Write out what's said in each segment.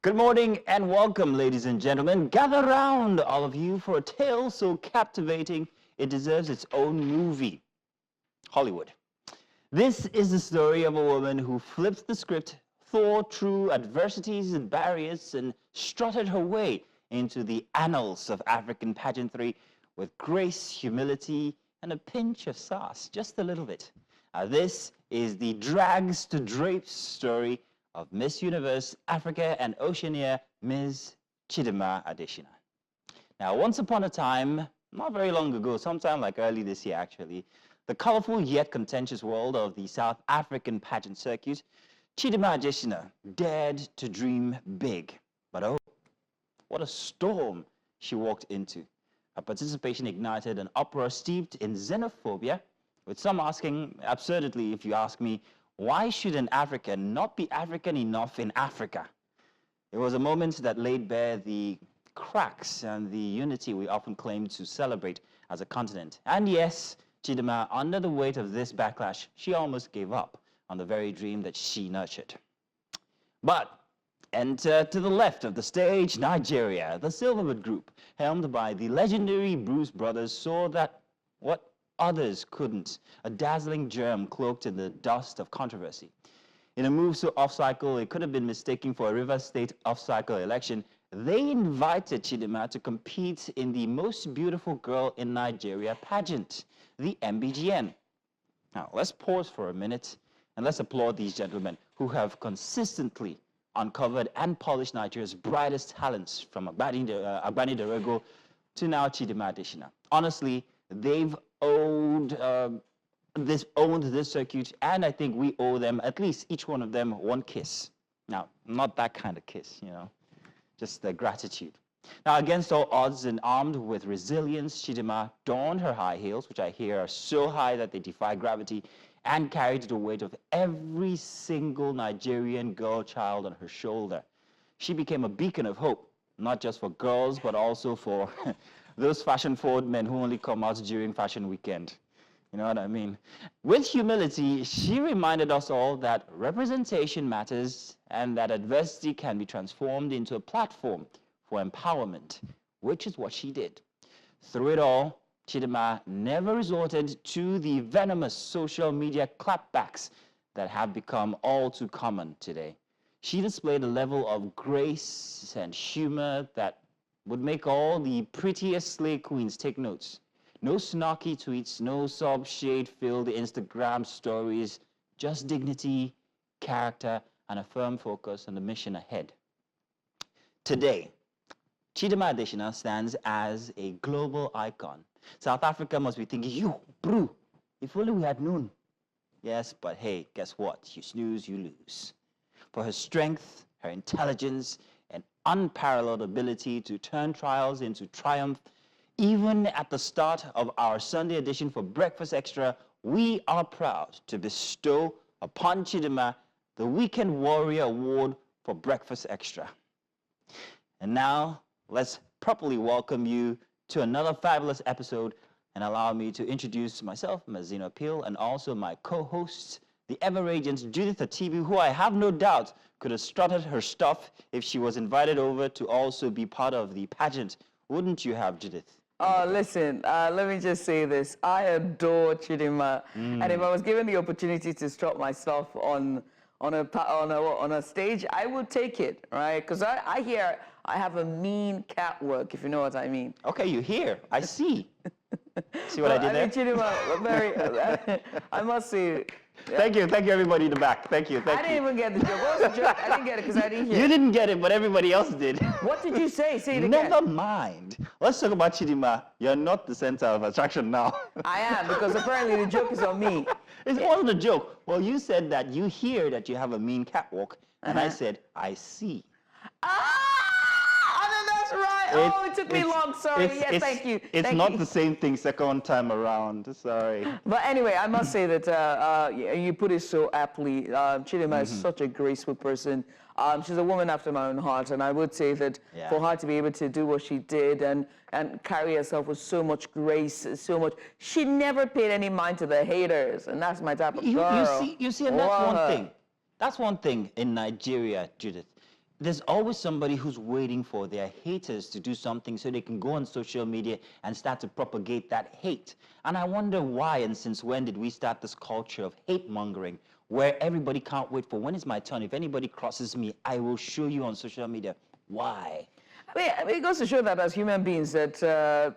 Good morning and welcome, ladies and gentlemen. Gather round, all of you, for a tale so captivating it deserves its own movie. Hollywood. This is the story of a woman who flipped the script, thought through adversities and barriers, and strutted her way into the annals of African pageantry with grace, humility, and a pinch of sauce, just a little bit. This is the Drags to Drapes story of Miss Universe Africa and Oceania, Ms. Chidimma Adesina. Now, once upon a time, not very long ago, sometime like early this year actually, the colorful yet contentious world of the South African pageant circuit, Chidimma Adesina dared to dream big. But oh, what a storm she walked into. Her participation ignited an uproar steeped in xenophobia, with some asking, absurdly if you ask me, why should an African not be African enough in Africa? It was a moment that laid bare the cracks and the unity we often claim to celebrate as a continent. And yes, Chidimma, under the weight of this backlash, she almost gave up on the very dream that she nurtured. But enter to the left of the stage, Nigeria. The Silverbird Group, helmed by the legendary Bruce Brothers, saw that what others couldn't, a dazzling germ cloaked in the dust of controversy. In a move so off-cycle, it could have been mistaken for a Rivers State off-cycle election. They invited Chidimma to compete in the Most Beautiful Girl in Nigeria pageant, the MBGN. Now, let's pause for a minute and let's applaud these gentlemen who have consistently uncovered and polished Nigeria's brightest talents, from Agbani Derego to now Chidimma Adesina. Honestly, they've owned this circuit, and I think we owe them, at least each one of them, one kiss. Now, not that kind of kiss, you know, just the gratitude. Now, against all odds and armed with resilience, Chidimma donned her high heels, which I hear are so high that they defy gravity, and carried the weight of every single Nigerian girl child on her shoulder. She became a beacon of hope, not just for girls, but also for those fashion-forward men who only come out during fashion weekend. You know what I mean? With humility, she reminded us all that representation matters and that adversity can be transformed into a platform for empowerment, which is what she did. Through it all, Chidimma never resorted to the venomous social media clapbacks that have become all too common today. She displayed a level of grace and humor that would make all the prettiest slay queens take notes. No snarky tweets, no sob-shade-filled Instagram stories, just dignity, character, and a firm focus on the mission ahead. Today, Chidimma Adesina stands as a global icon. South Africa must be thinking, you, bro, if only we had known. Yes, but hey, guess what? You snooze, you lose. For her strength, her intelligence, and unparalleled ability to turn trials into triumph, even at the start of our Sunday edition for Breakfast Extra, we are proud to bestow upon Chidimma the Weekend Warrior Award for Breakfast Extra. And now, let's properly welcome you to another fabulous episode, and allow me to introduce myself, Mazino Peel, and also my co-hosts, the ever-radiant Judith Atibu, who I have no doubt could have strutted her stuff if she was invited over to also be part of the pageant. Wouldn't you have, Judith? Listen, let me just say this. I adore Chidimma, and if I was given the opportunity to strut myself on a stage, I would take it, right? Because I hear I have a mean catwalk, if you know what I mean. Okay, you hear. I see. See what I did there? Chidimma, I must say. Yeah. Thank you everybody in the back. Thank you. I didn't even get the joke. What was the joke? I didn't get it because I didn't hear it. You didn't get it, but everybody else did. What did you say? Say it again. Never mind. Let's talk about Chidimma. You're not the center of attraction now. I am, because apparently the joke is on me. It wasn't a joke. Well, you said that you hear that you have a mean catwalk, and I said, I see. That's right. It took me long. Sorry. Yes, thank you. It's not the same thing second time around. Sorry. But anyway, I must say that you put it so aptly. Chidimma is such a graceful person. She's a woman after my own heart, and I would say that for her to be able to do what she did and carry herself with so much grace, so much, she never paid any mind to the haters, and that's my type of girl. You see, and that's one thing. That's one thing in Nigeria, Judith. there's always somebody who's waiting for their haters to do something so they can go on social media and start to propagate that hate. And I wonder why and since when did we start this culture of hate mongering where everybody can't wait for when is my turn? If anybody crosses me, I will show you on social media. Why? I mean, it goes to show that as human beings that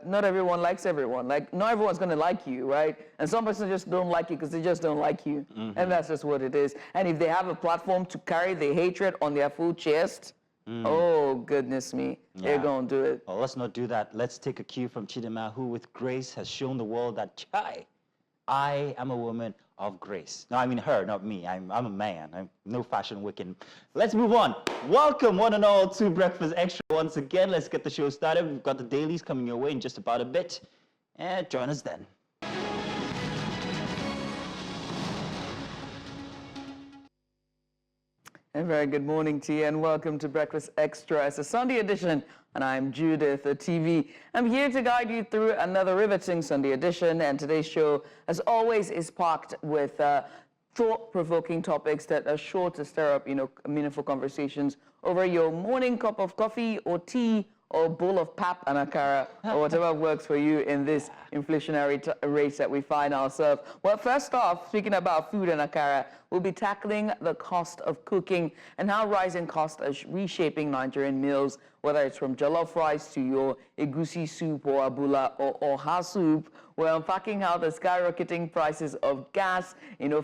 not everyone likes everyone. Like, not everyone's going to like you, right? And some people just don't like you because they just don't like you. And that's just what it is. And if they have a platform to carry the hatred on their full chest, oh, goodness me, they're going to do it. Well, let's not do that. Let's take a cue from Chidinma, who with grace has shown the world that, I am a woman of grace. No, I mean her, not me. I'm a man. I'm no fashion wicked. Let's move on. Welcome, one and all, to Breakfast Extra. Once again, let's get the show started. We've got the dailies coming your way in just about a bit. And join us then. A very good morning to you and welcome to Breakfast Extra. It's a Sunday edition and I'm Judith TV. I'm here to guide you through another riveting Sunday edition, and today's show, as always, is packed with thought-provoking topics that are sure to stir up, meaningful conversations over your morning cup of coffee or tea or bowl of pap and akara, or whatever works for you in this inflationary rate that we find ourselves. Well, first off, speaking about food and akara, we'll be tackling the cost of cooking and how rising costs are reshaping Nigerian meals, whether it's from jollof rice to your egusi soup or abula or oha soup. We're unpacking how the skyrocketing prices of gas,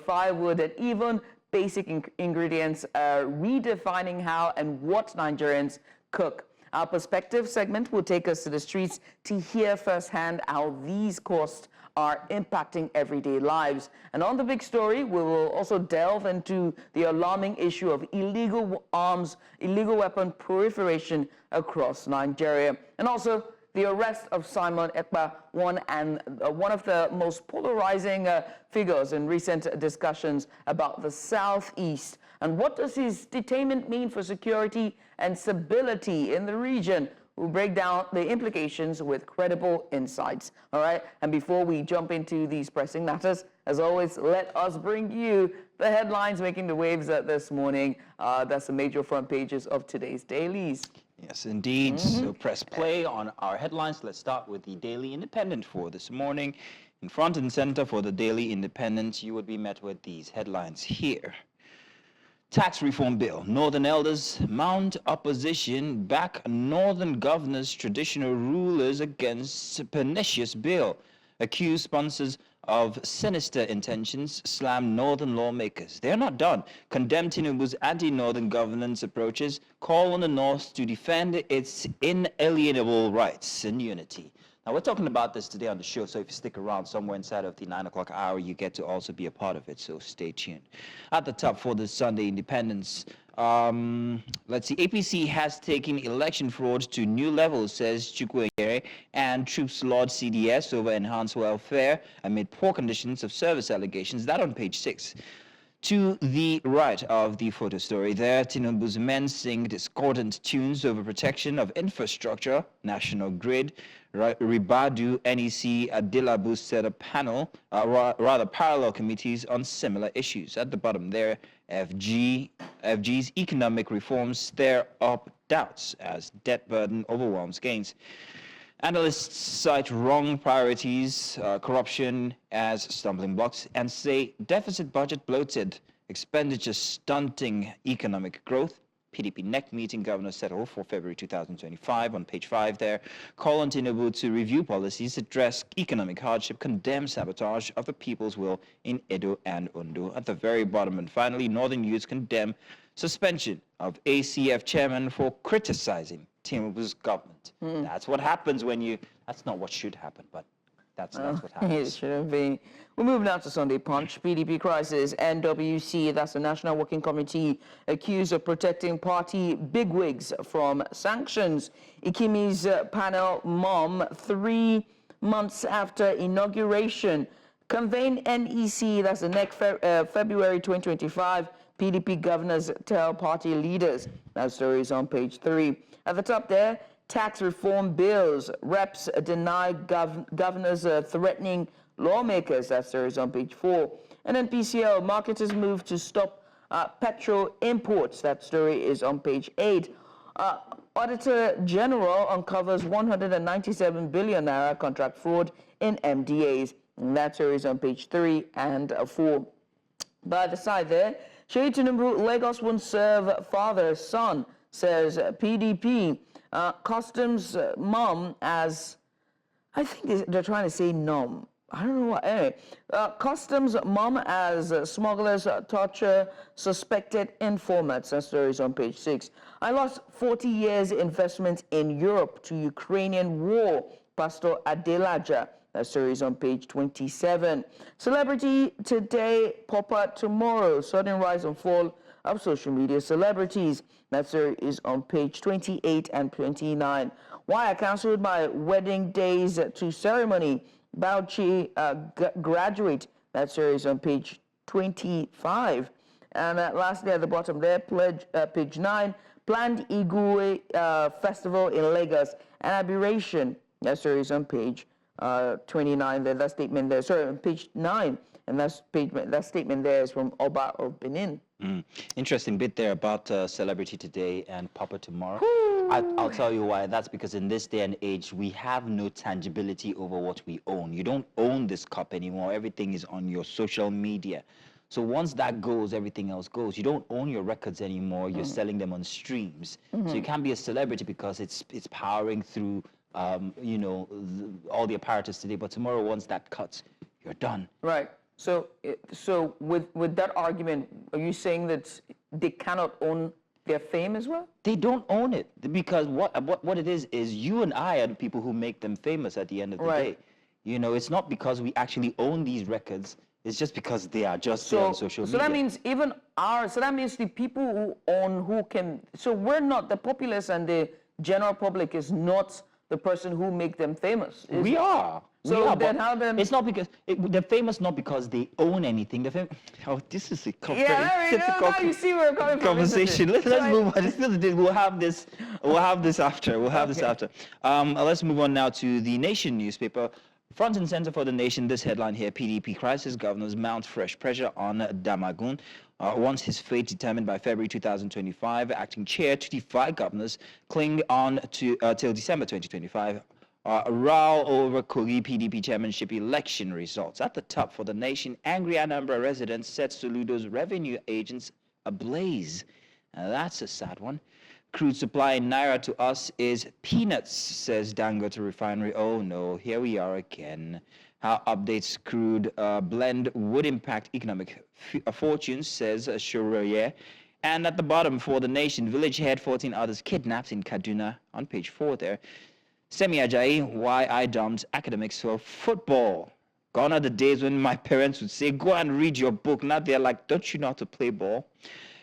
firewood, and even basic ingredients are redefining how and what Nigerians cook. Our perspective segment will take us to the streets to hear firsthand how these costs are impacting everyday lives. And on the big story, we will also delve into the alarming issue of illegal arms, illegal weapon proliferation across Nigeria. And also the arrest of Simon Ekpa, one of the most polarizing figures in recent discussions about the Southeast. And what does his detainment mean for security and stability in the region? We'll break down the implications with credible insights. All right. And before we jump into these pressing matters, as always, let us bring you the headlines making the waves this morning. That's the major front pages of today's dailies. Yes, indeed. So press play on our headlines. Let's start with the Daily Independent for this morning. In front and center for the Daily Independent, you would be met with these headlines here. Tax reform bill. Northern elders mount opposition, back northern governors, traditional rulers against pernicious bill. Accused sponsors of sinister intentions slam northern lawmakers. They're not done. Condemn Tinubu's anti-northern governance approaches, call on the north to defend its inalienable rights and unity. Now, we're talking about this today on the show, so if you stick around somewhere inside of the 9 o'clock hour, you get to also be a part of it, so stay tuned. At the top for this Sunday Independence, let's see, APC has taken election fraud to new levels, says Chukwuemeka, and troops laud CDS over enhanced welfare amid poor conditions of service allegations. That on page 6. To the right of the photo story there, Tinubu's men sing discordant tunes over protection of infrastructure, national grid. Ribadu, NEC, Adilabu set a panel, rather parallel committees on similar issues. At the bottom there, FG's economic reforms stir up doubts as debt burden overwhelms gains. Analysts cite wrong priorities, corruption as stumbling blocks, and say deficit budget bloated, expenditure stunting economic growth. PDP NEC meeting governor settle for February 2025 on page 5 there. Call on Tinubu to review policies, address economic hardship, condemn sabotage of the people's will in Edo and Ondo. At the very bottom, and finally, Northern youths condemn suspension of ACF chairman for criticizing Tinubu's government. That's what happens when you, that's not what should happen, but that's what happens. It shouldn't be. We move now to Sunday Punch. PDP crisis. NWC, that's the National Working Committee, accused of protecting party bigwigs from sanctions. Ikimi's panel mom, 3 months after inauguration. Convene NEC, that's the next February 2025. PDP governors tell party leaders. That story is on page 3. At the top there, tax reform bills. Reps deny governors threatening lawmakers. That story is on page 4. And then PCL, marketers move to stop petrol imports. That story is on page 8. Auditor General uncovers 197 billion naira contract fraud in MDAs. And that story is on page 3 and 4. By the side there, Seyi Tinubu, Lagos won't serve father, son, says PDP. Customs mom as, I think they're trying to say nom. I don't know what. Anyway, customs mom as smugglers torture suspected informants. That story is on page 6. I lost 40 years investment in Europe to Ukrainian war. Pastor Adelaja. That story is on page 27. Celebrity today, pauper tomorrow. Sudden rise and fall of social media celebrities. That story is on page 28 and 29. Why I cancelled my wedding days to ceremony. Bauchi graduate. That story is on page 25. And lastly, at the bottom there, page 9, planned Igwe festival in Lagos. An aberration. That story is on page 29. That statement there. Sorry, on page 9. And that statement there is from Oba of Benin. Interesting bit there about celebrity today and pauper tomorrow. I'll tell you why. That's because in this day and age, we have no tangibility over what we own. You don't own this cup anymore. Everything is on your social media. So once that goes, everything else goes. You don't own your records anymore. You're selling them on streams. So you can't be a celebrity because it's powering through, you know, all the apparatus today. But tomorrow, once that cuts, you're done. Right. So with that argument, are you saying that they cannot own their fame as well? They don't own it because what it is you and I are the people who make them famous at the end of the day. You know, it's not because we actually own these records. It's just because they are just there on social media. So that means even so that means the people who own, who can, so we're not, the populace and the general public is not the person who make them famous. We are. So then how then? It's not because, they're famous not because they own anything. They're this is a now you see where we're coming from. Conversation. Let's move on. We'll have this after. This after. Let's move on now to the Nation newspaper. Front and center for the Nation, this headline here: PDP crisis, governors mount fresh pressure on Damagun. Once his fate determined by February 2025, acting chair to defy governors cling on to till December 2025. Row over Kogi PDP chairmanship election results. At the top for the Nation, angry Anambra residents set Soludo's revenue agents ablaze. That's a sad one. Crude supply in Naira to us is peanuts, says Dangote Refinery. Oh no, here we are again. How updates crude blend would impact economic fortunes, says Shourier. And at the bottom for the Nation, village head 14 others kidnapped in Kaduna, on page 4 there. Semi Ajayi, why I dumped academics for football. Gone are the days when my parents would say, go and read your book. Now they're like, don't you know how to play ball?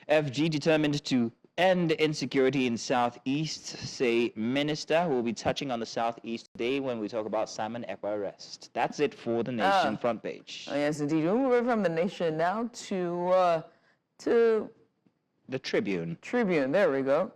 FG determined to end insecurity in Southeast, say Minister. We'll be touching on the Southeast today when we talk about Simon Ekpa arrest. That's it for the Nation front page. Oh, yes, indeed. We'll move from the Nation now to the Tribune. Tribune, there we go.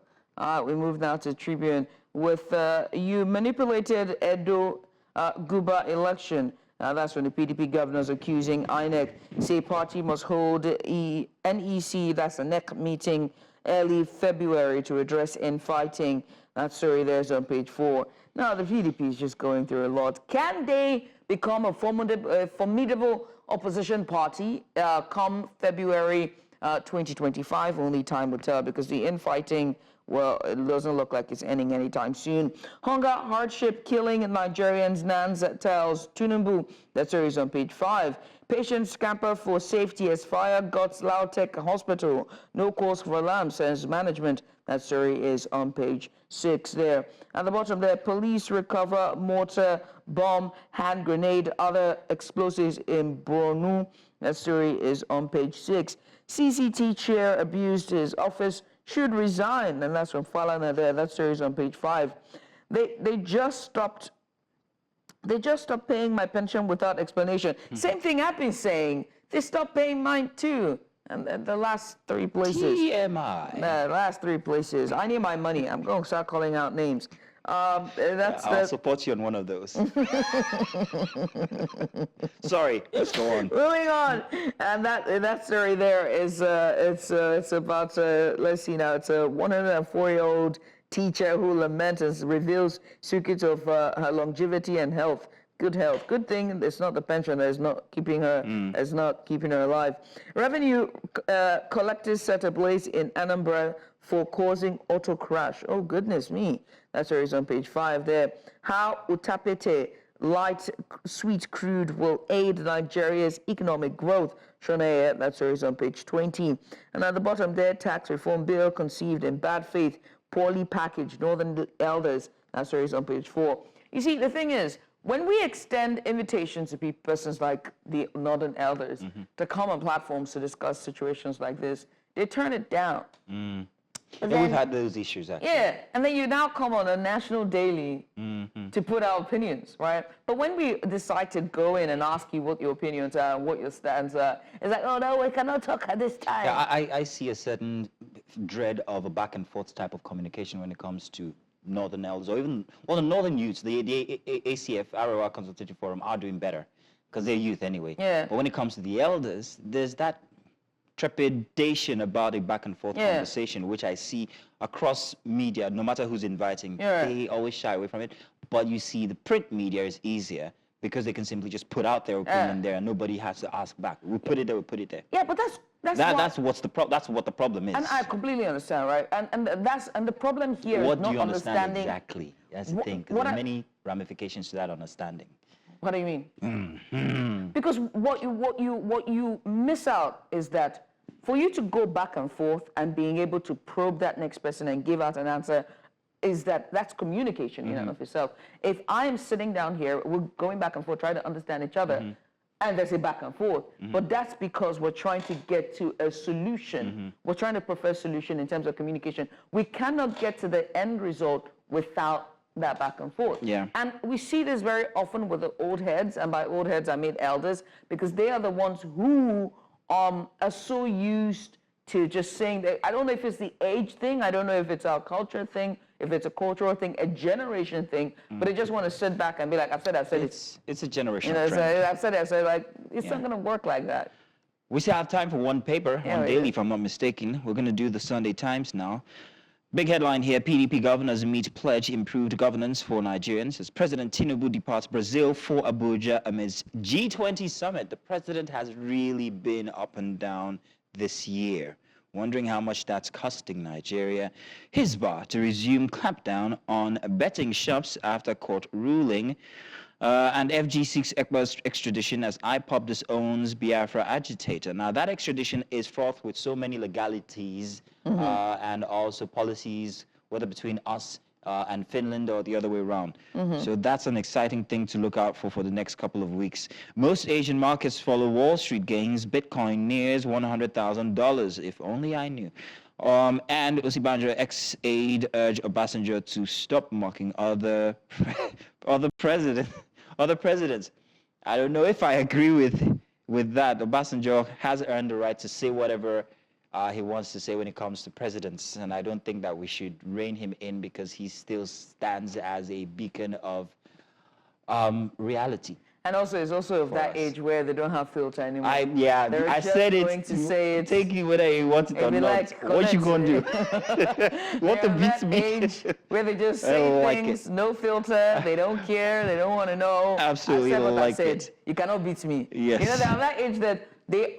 We move now to Tribune with you manipulated Edo Guba election. That's when the PDP governors accusing INEC say party must hold NEC, that's a NEC meeting, early February to address infighting. That story there's on page 4. Now the PDP is just going through a lot. Can they become a formidable opposition party come February 2025? Only time will tell, because the infighting, well, it doesn't look like it's ending anytime soon. Hunger, hardship, killing Nigerians, Nans tells Tinubu. That story is on page 5. Patients scamper for safety as fire guts Lautech Hospital. No cause for alarm, says management. That story is on page 6 there. At the bottom there, police recover mortar, bomb, hand grenade, other explosives in Borno. That story is on page 6. CCT chair abused his office, should resign, and that's from Falana there. That story is on page 5. They just stopped paying my pension without explanation. Same thing I've been saying. They stopped paying mine too. And the last 3 places. TMI. The last 3 places. I need my money. I'm going to start calling out names. I'll support you on one of those. Sorry, let's go on. Moving on, and that story there is it's about let's see now, it's a 104-year-old teacher who laments and reveals secrets of her longevity and health. Good health. Good thing it's not the pension that is not keeping her alive. Revenue collectors set ablaze in Anambra for causing auto crash. Oh goodness me. That story is on page 5 there. How Utapete light sweet crude will aid Nigeria's economic growth. Shonaya, that story is on page 20. And at the bottom there, tax reform bill conceived in bad faith, poorly packaged, Northern elders. That story is on page 4. You see, the thing is, when we extend invitations to persons like the Northern elders to come on platforms to discuss situations like this, they turn it down. And we've had those issues, actually. Yeah, and then you now come on a national daily to put our opinions, right? But when we decide to go in and ask you what your opinions are and what your stands are, it's like, oh no, we cannot talk at this time. Yeah, I see a certain dread of a back and forth type of communication when it comes to Northern elders, or even, well, the Northern youths, the ACF, Arewa Consultative Forum, are doing better because they're youth anyway. Yeah. But when it comes to the elders, there's that trepidation about a back and forth conversation, which I see across media, no matter who's inviting. They always shy away from it. But you see, the print media is easier because they can simply just put out their opinion there and nobody has to ask back. We put it there, we put it there. Yeah, but that's what the problem is. And I completely understand, right? And the problem here what is do not you understand understanding exactly? That's the thing. 'Cause there are many ramifications to that understanding. What do you mean? Because what you miss out is that for you to go back and forth and being able to probe that next person and give out an answer, that's communication in and of itself. If I am sitting down here, we're going back and forth, trying to understand each other, and there's a back and forth, but that's because we're trying to get to a solution. We're trying to prefer a solution in terms of communication. We cannot get to the end result without that back and forth. Yeah. And we see this very often with the old heads, and by old heads I mean elders, because they are the ones who are so used to just saying that. I don't know if it's the age thing, I don't know if it's our culture thing, if it's a cultural thing, a generation thing, but they just want to sit back and be like, I've said it's a generational trend. I've said, like, it's not going to work like that. We still have time for one paper on daily, if I'm not mistaken. We're going to do the Sunday Times now. Big headline here, PDP governors meet pledge improved governance for Nigerians as President Tinubu departs Brazil for Abuja amidst G20 summit. The president has really been up and down this year. Wondering how much that's costing Nigeria. Hisbah to resume clampdown on betting shops after court ruling. And FG seeks Ekpa's extradition as IPOB disowns Biafra agitator. Now, that extradition is fraught with so many legalities and also policies, whether between us and Finland or the other way around. So that's an exciting thing to look out for the next couple of weeks. Most Asian markets follow Wall Street gains. Bitcoin nears $100,000. If only I knew. And Osibanjo ex-aide urged Obasanjo to stop mocking other presidents. I don't know if I agree with that. Obasanjo has earned the right to say whatever he wants to say when it comes to presidents, and I don't think that we should rein him in because he still stands as a beacon of reality. And also, it's also of that age where they don't have filter anymore. I said it. To say it. Take it whether you want it or not. Like, what you gonna do? What the beats me? Age where they just say things, no filter. They don't care. They don't want to know. Absolutely, I said what I said. it. You cannot beat me. Yes. You know, they're at that age that there's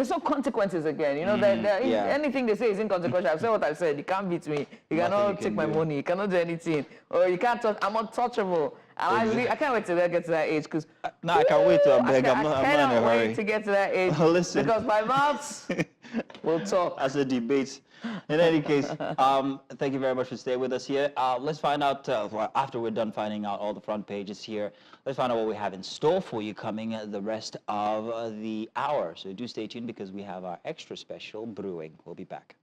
no consequences again. You know, anything they say is inconsequential. I've said what I said. You can't beat me. You cannot take my money. You cannot do anything. Or you can't touch. I'm untouchable. And I can't wait to get to that age because. No, I can't wait to beg. I'm not in a hurry. I cannot wait to get to that age. Listen. Because my mouth will talk. As a debate. In any case, thank you very much for staying with us here. Let's find out, after we're done finding out all the front pages here, let's find out what we have in store for you coming the rest of the hour. So do stay tuned because we have our extra special brewing. We'll be back.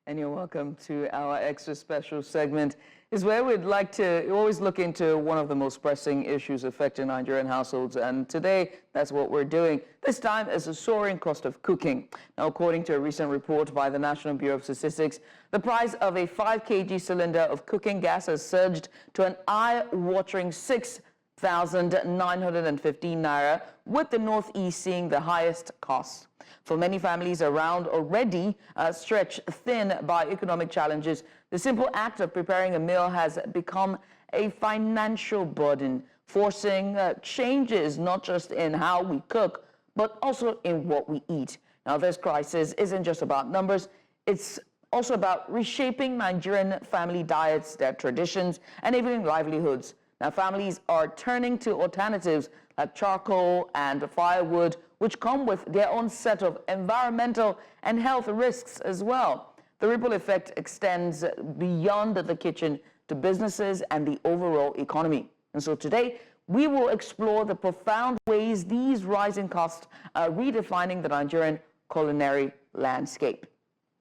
And you're welcome to our extra special segment. Is where we'd like to always look into one of the most pressing issues affecting Nigerian households. And today, that's what we're doing. This time is the soaring cost of cooking. Now, according to a recent report by the National Bureau of Statistics, the price of a 5 kg cylinder of cooking gas has surged to an eye-watering 6,915 naira, with the Northeast seeing the highest cost. For many families around already stretched thin by economic challenges, the simple act of preparing a meal has become a financial burden, forcing changes not just in how we cook, but also in what we eat. Now, this crisis isn't just about numbers, it's also about reshaping Nigerian family diets, their traditions, and even livelihoods. Now, families are turning to alternatives like charcoal and firewood, which come with their own set of environmental and health risks as well. The ripple effect extends beyond the kitchen to businesses and the overall economy. And so today, we will explore the profound ways these rising costs are redefining the Nigerian culinary landscape.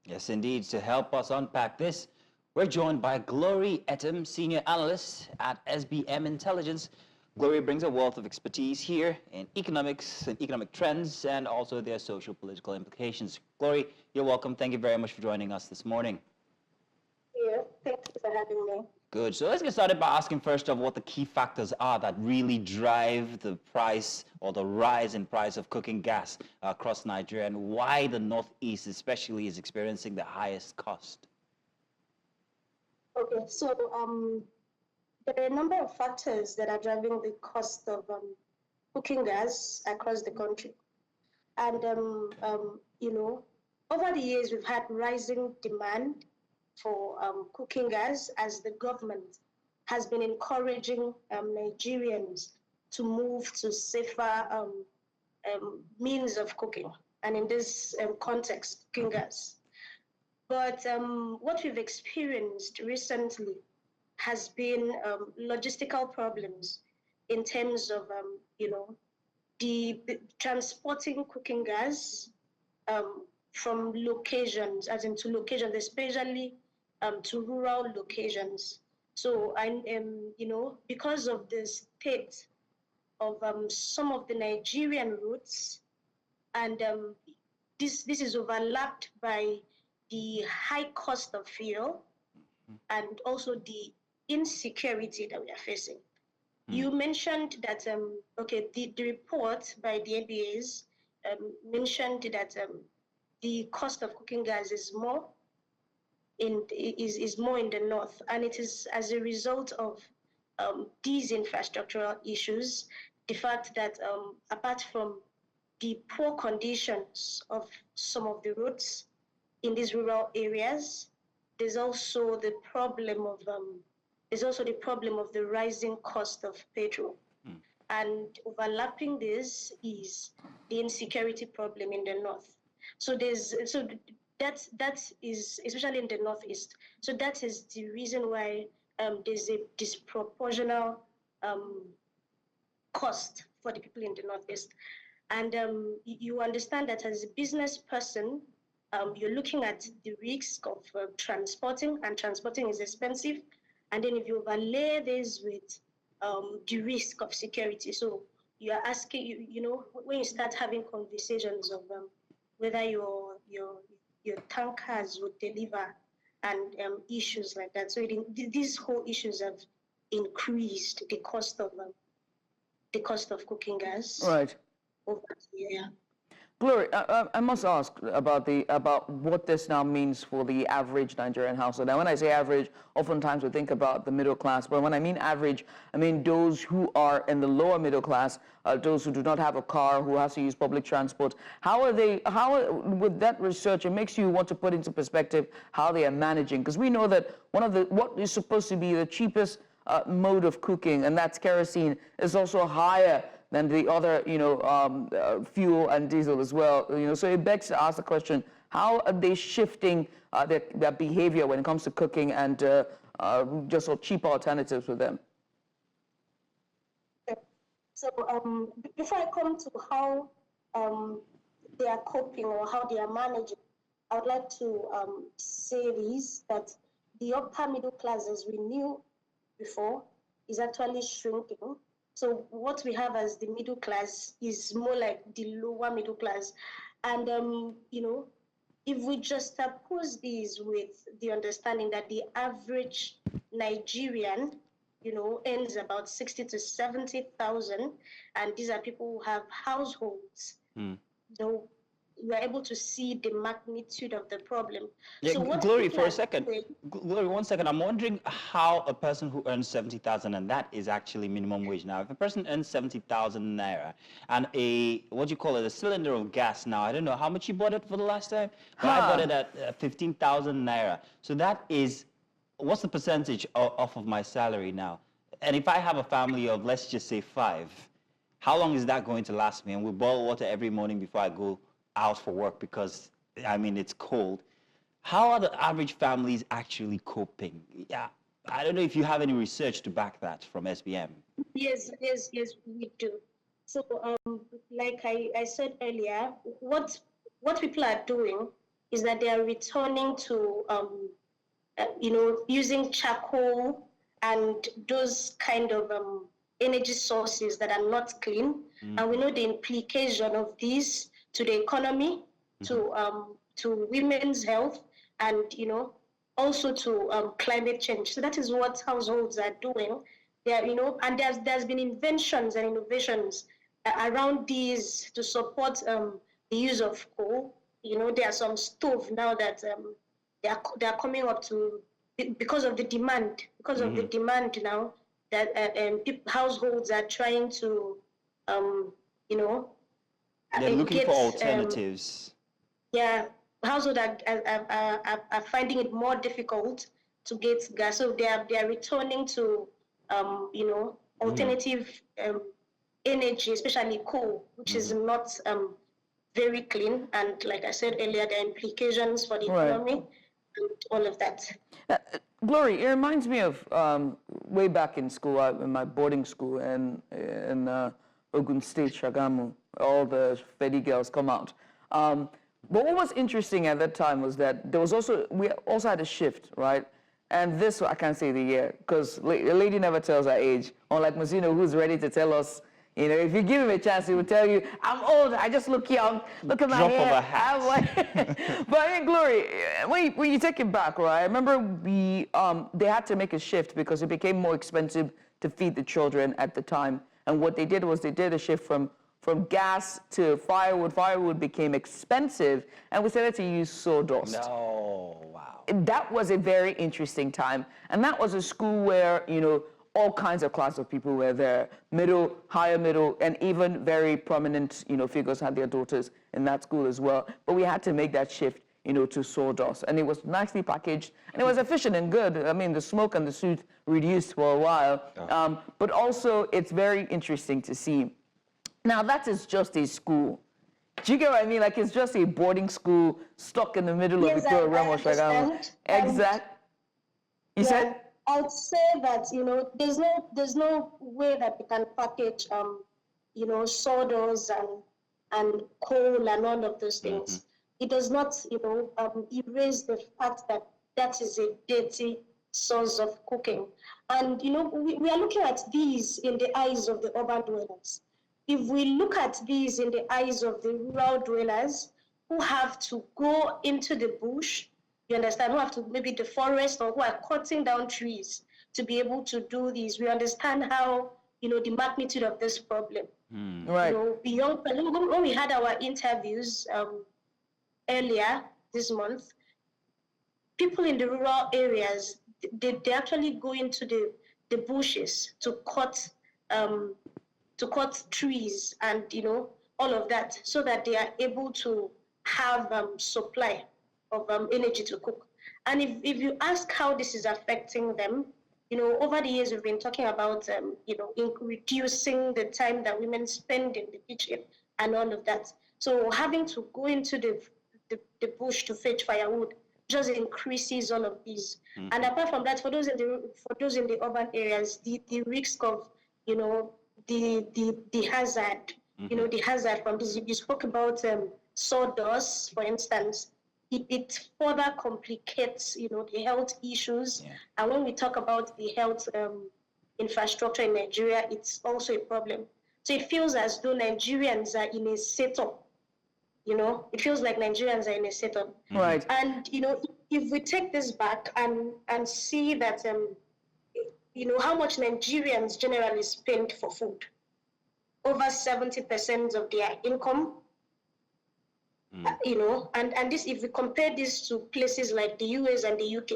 Yes, indeed. To help us unpack this, we're joined by Glory Etem, Senior Analyst at SBM Intelligence. Glory brings a wealth of expertise here in economics and economic trends and also their social political implications. Glory, you're welcome. Thank you very much for joining us this morning. Yeah, thank you for having me. Good. So let's get started by asking first of what the key factors are that really drive the price or the rise in price of cooking gas across Nigeria, and why the Northeast especially is experiencing the highest cost. Okay, so there are a number of factors that are driving the cost of cooking gas across the country. And, over the years, we've had rising demand for cooking gas as the government has been encouraging Nigerians to move to safer means of cooking. And in this context, cooking gas. But what we've experienced recently has been logistical problems in terms of, the transporting cooking gas from locations, as in to locations, especially to rural locations. So because of the state of some of the Nigerian routes, and this is overlapped by the high cost of fuel and also the insecurity that we are facing. You mentioned that, the report by the NBAs mentioned that the cost of cooking gas is more in the north, and it is as a result of these infrastructural issues, the fact that apart from the poor conditions of some of the roads in these rural areas, there's also the problem of the rising cost of petrol. And overlapping this is the insecurity problem in the north. So that is especially in the northeast. So that is the reason why there's a disproportional cost for the people in the northeast. And you understand that as a business person, you're looking at the risk of transporting, and transporting is expensive. And then if you overlay this with the risk of security, so you are asking, when you start having conversations of whether your tankers would deliver and issues like that. So these whole issues have increased the cost of cooking gas. Right. Over the year. Glory, I must ask about what this now means for the average Nigerian household. Now, when I say average, oftentimes we think about the middle class, but when I mean average, I mean those who are in the lower middle class, those who do not have a car, who have to use public transport. With that research, it makes you want to put into perspective how they are managing, because we know that what is supposed to be the cheapest mode of cooking, and that's kerosene, is also higher than the other, fuel and diesel as well. So it begs to ask the question: how are they shifting their behavior when it comes to cooking and just sort of cheaper alternatives for them? So before I come to how they are coping or how they are managing, I would like to say this, that the upper middle class, as we knew before, is actually shrinking. So what we have as the middle class is more like the lower middle class. And, if we just oppose these with the understanding that the average Nigerian, earns about 60 to 70,000, and these are people who have households, we are able to see the magnitude of the problem. Yeah, So what Glory, people for a are second. doing- Glory, 1 second. I'm wondering how a person who earns 70,000, and that is actually minimum wage now. If a person earns 70,000 naira and a cylinder of gas now, I don't know how much you bought it for the last time, but I bought it at 15,000 naira. So that is, what's the percentage off of my salary now? And if I have a family of, let's just say 5, how long is that going to last me? And we boil water every morning before I go out for work because, it's cold. How are the average families actually coping? Yeah, I don't know if you have any research to back that from SBM. Yes, we do. So, like I said earlier, what people are doing is that they are returning to, using charcoal and those kind of energy sources that are not clean. And we know the implication of this to the economy, to women's health, and also to climate change. So that is what households are doing. And there's been inventions and innovations around these to support the use of coal. There are some stoves now that they are coming up to, because of the demand. Because of the demand now, that households are trying to, They're looking get, for alternatives. Households are finding it more difficult to get gas, so they are returning to alternative energy, especially coal, which is not very clean, and like I said earlier, there are implications for the economy and all of that. Glory, it reminds me of way back in school, in my boarding school in Ogun State, Shagamu. All the Fedi girls come out. But what was interesting at that time was that we also had a shift, right? And this, I can't say the year, because a lady never tells her age, unlike Mazino, who's ready to tell us. If you give him a chance, he will tell you, I'm old, I just look young, look at my Drop hair. of a hat. But Glory, when you take it back, right, I remember they had to make a shift because it became more expensive to feed the children at the time. And what they did was they did a shift from gas to firewood. Firewood became expensive, and we started to use sawdust. No, wow. That was a very interesting time. And that was a school where, all kinds of class of people were there, middle, higher middle, and even very prominent, figures had their daughters in that school as well. But we had to make that shift, to sawdust. And it was nicely packaged, and it was efficient and good. I mean, the smoke and the soot reduced for a while. But also, it's very interesting to see. Now, that is just a school. Do you get what I mean? Like, it's just a boarding school stuck in the middle of Victoria Ramos. Exactly. You said? I'd say that, there's no way that we can package, sawdust and coal and all of those things. It does not, erase the fact that that is a dirty source of cooking. And, we are looking at these in the eyes of the urban dwellers. If we look at these in the eyes of the rural dwellers who have to go into the bush, you understand, who have to maybe the forest, or who are cutting down trees to be able to do this, we understand how, the magnitude of this problem. Right. When we had our interviews earlier this month, people in the rural areas, they actually go into the bushes to cut trees and all of that, so that they are able to have supply of energy to cook. And if you ask how this is affecting them, over the years we've been talking about in reducing the time that women spend in the kitchen and all of that. So having to go into the bush to fetch firewood just increases all of these. And apart from that, for those in the urban areas, the risk of the hazard, the hazard from this. You spoke about sawdust, for instance. it further complicates, the health issues. Yeah. And when we talk about the health infrastructure in Nigeria, it's also a problem. So it feels as though Nigerians are in a setup. It feels like Nigerians are in a setup. Right. And if we take this back and see that how much Nigerians generally spend for food, over 70% of their income. And this, if we compare this to places like the US and the UK,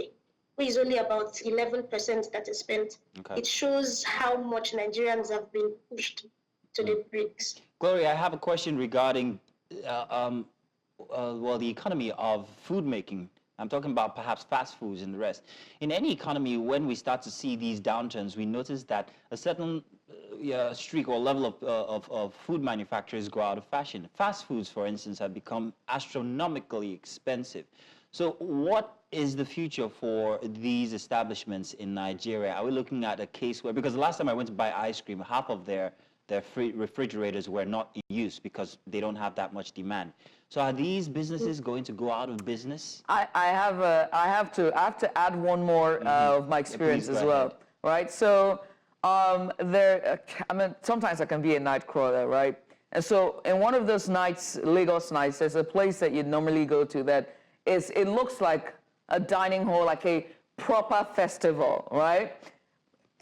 where it's only about 11% that is spent, it shows how much Nigerians have been pushed to the bricks. Gloria, I have a question regarding, the economy of food making. I'm talking about perhaps fast foods and the rest. In any economy, when we start to see these downturns, we notice that a certain streak or level of food manufacturers go out of fashion. Fast foods, for instance, have become astronomically expensive. So what is the future for these establishments in Nigeria? Are we looking at a case where, because the last time I went to buy ice cream, half of their refrigerators were not in use because they don't have that much demand. So are these businesses going to go out of business? I have to add one more of my experience as well, right? So sometimes I can be a night crawler, right? And so in one of those nights, Lagos nights, there's a place that you normally go to that it looks like a dining hall, like a proper festival, right?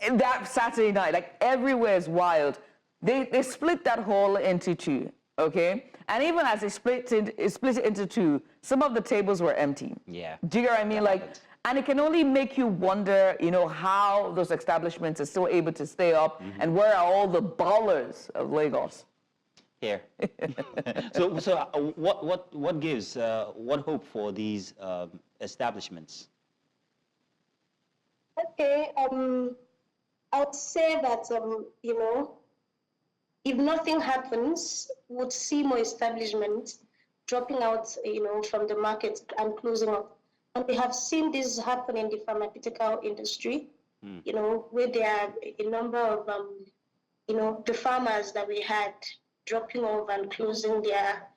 And that Saturday night, like everywhere is wild. They split that hall into two, okay? And even as they split it into two, some of the tables were empty. Yeah. Do you get what I mean? And it can only make you wonder, how those establishments are still able to stay up, and where are all the ballers of Lagos? Here. So what gives what hope for these establishments? Okay, I would say that if nothing happens, we'll see more establishments dropping out, from the market and closing up. And we have seen this happen in the pharmaceutical industry, where there are a number of, the farmers that we had dropping off and closing their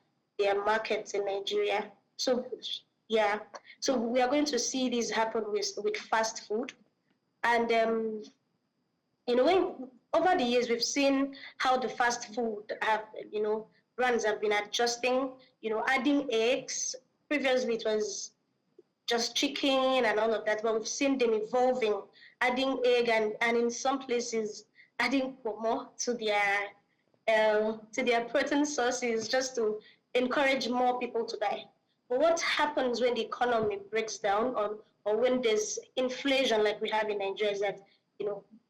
markets in Nigeria. So, yeah. So we are going to see this happen with fast food. And, over the years, we've seen how the fast food brands have been adjusting, adding eggs. Previously, it was just chicken and all of that, but we've seen them evolving, adding egg and in some places, adding more to their protein sources just to encourage more people to buy. But what happens when the economy breaks down or when there's inflation like we have in Nigeria is that,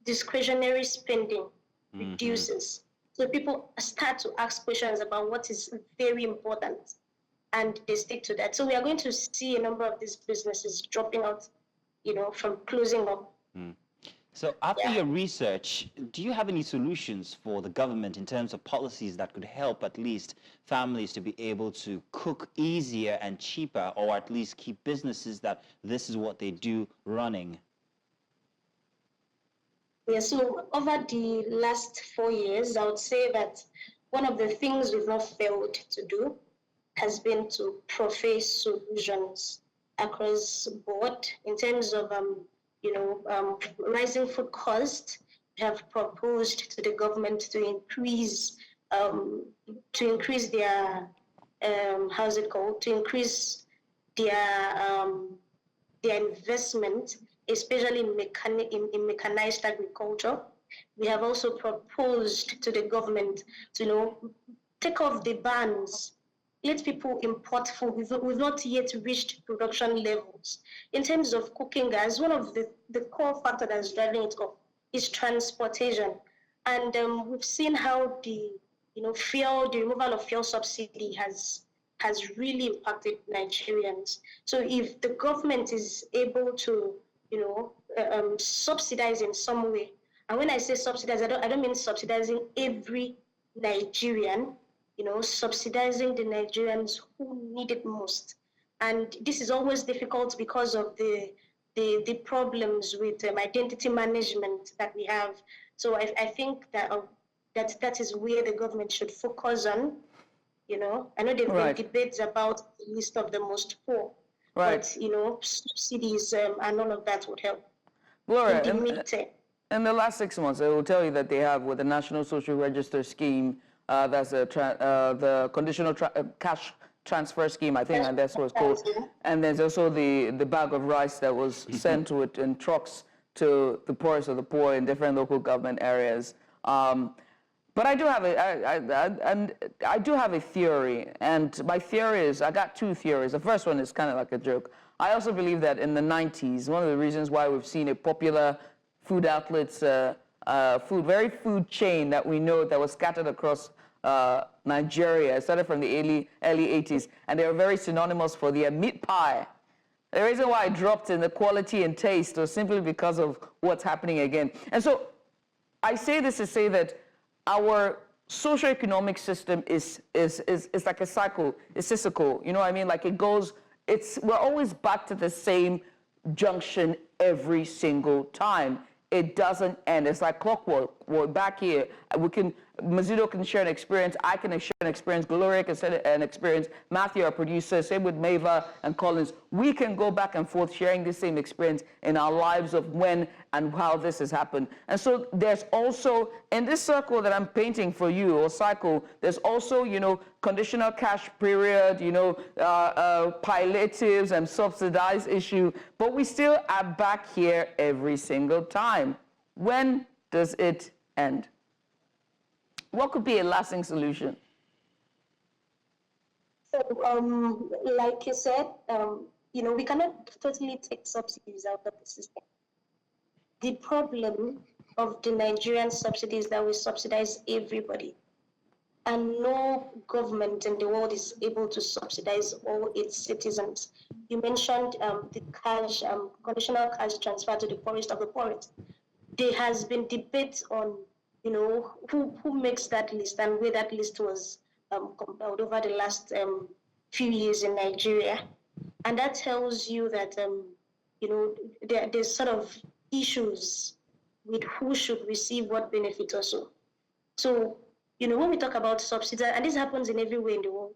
discretionary spending reduces. So people start to ask questions about what is very important, and they stick to that. So we are going to see a number of these businesses dropping out, from closing up. So after your research, do you have any solutions for the government in terms of policies that could help at least families to be able to cook easier and cheaper, or at least keep businesses that this is what they do running? Yeah, so over the last 4 years, I would say that one of the things we've not failed to do has been to provide solutions across the board in terms of, rising food costs. We have proposed to the government to increase their, to increase their investment, especially in mechanized agriculture. We have also proposed to the government to, take off the bans. Let people import food. We've not yet reached production levels. In terms of cooking gas, one of the core factors that's driving it up is transportation. And we've seen how the removal of fuel subsidy has really impacted Nigerians. So if the government is able to subsidize in some way. And when I say subsidize, I don't mean subsidizing every Nigerian, subsidizing the Nigerians who need it most. And this is always difficult because of the problems with identity management that we have. So I think that is where the government should focus on. I know there have been debates about list of the most poor. Right. But, subsidies and all of that would help. Gloria, In the midterm. in the last 6 months, I will tell you that they have with the National Social Register Scheme, that's the conditional cash transfer scheme, I think, and that's what it's called. And there's also the bag of rice that was sent with in trucks to the poorest of the poor in different local government areas. But I do have I do have a theory, and my theory is, I got two theories. The first one is kind of like a joke. I also believe that in the 90s, one of the reasons why we've seen a popular food outlets, very food chain that we know that was scattered across Nigeria. It started from the early 80s, and they were very synonymous for their meat pie. The reason why I dropped in the quality and taste was simply because of what's happening again. And so I say this to say that our socioeconomic system is like a cycle. It's cyclical. You know what I mean? Like it goes, we're always back to the same junction every single time. It doesn't end. It's like clockwork. We're back here. Mazudo can share an experience. I can share an experience. Gloria can share an experience. Matthew, our producer, same with Mava and Collins. We can go back and forth sharing the same experience in our lives of when and how this has happened. And so there's also, in this circle that I'm painting for you, or cycle, there's also, conditional cash period, palliatives and subsidized issue, but we still are back here every single time. When does it end? What could be a lasting solution? So, like you said, we cannot totally take subsidies out of the system. The problem of the Nigerian subsidies that we subsidize everybody, and no government in the world is able to subsidize all its citizens. You mentioned the cash, conditional cash transfer to the poorest of the poorest. There has been debate on, who makes that list and where that list was compiled over the last few years in Nigeria. And that tells you that, there's sort of issues with who should receive what benefit also. So, when we talk about subsidies, and this happens in everywhere in the world,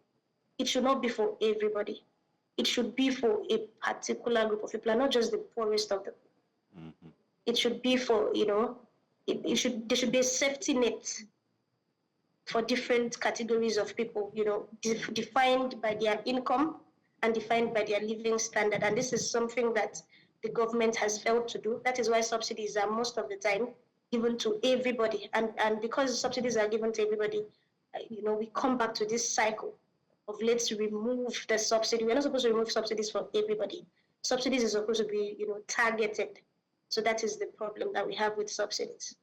it should not be for everybody. It should be for a particular group of people, and not just the poorest of them. Mm-hmm. It should be for, there should be a safety net for different categories of people, defined by their income and defined by their living standard. And this is something that the government has failed to do. That is why subsidies are most of the time given to everybody. And because subsidies are given to everybody, we come back to this cycle of let's remove the subsidy. We're not supposed to remove subsidies for everybody. Subsidies is supposed to be, targeted. So that is the problem that we have with subsidies.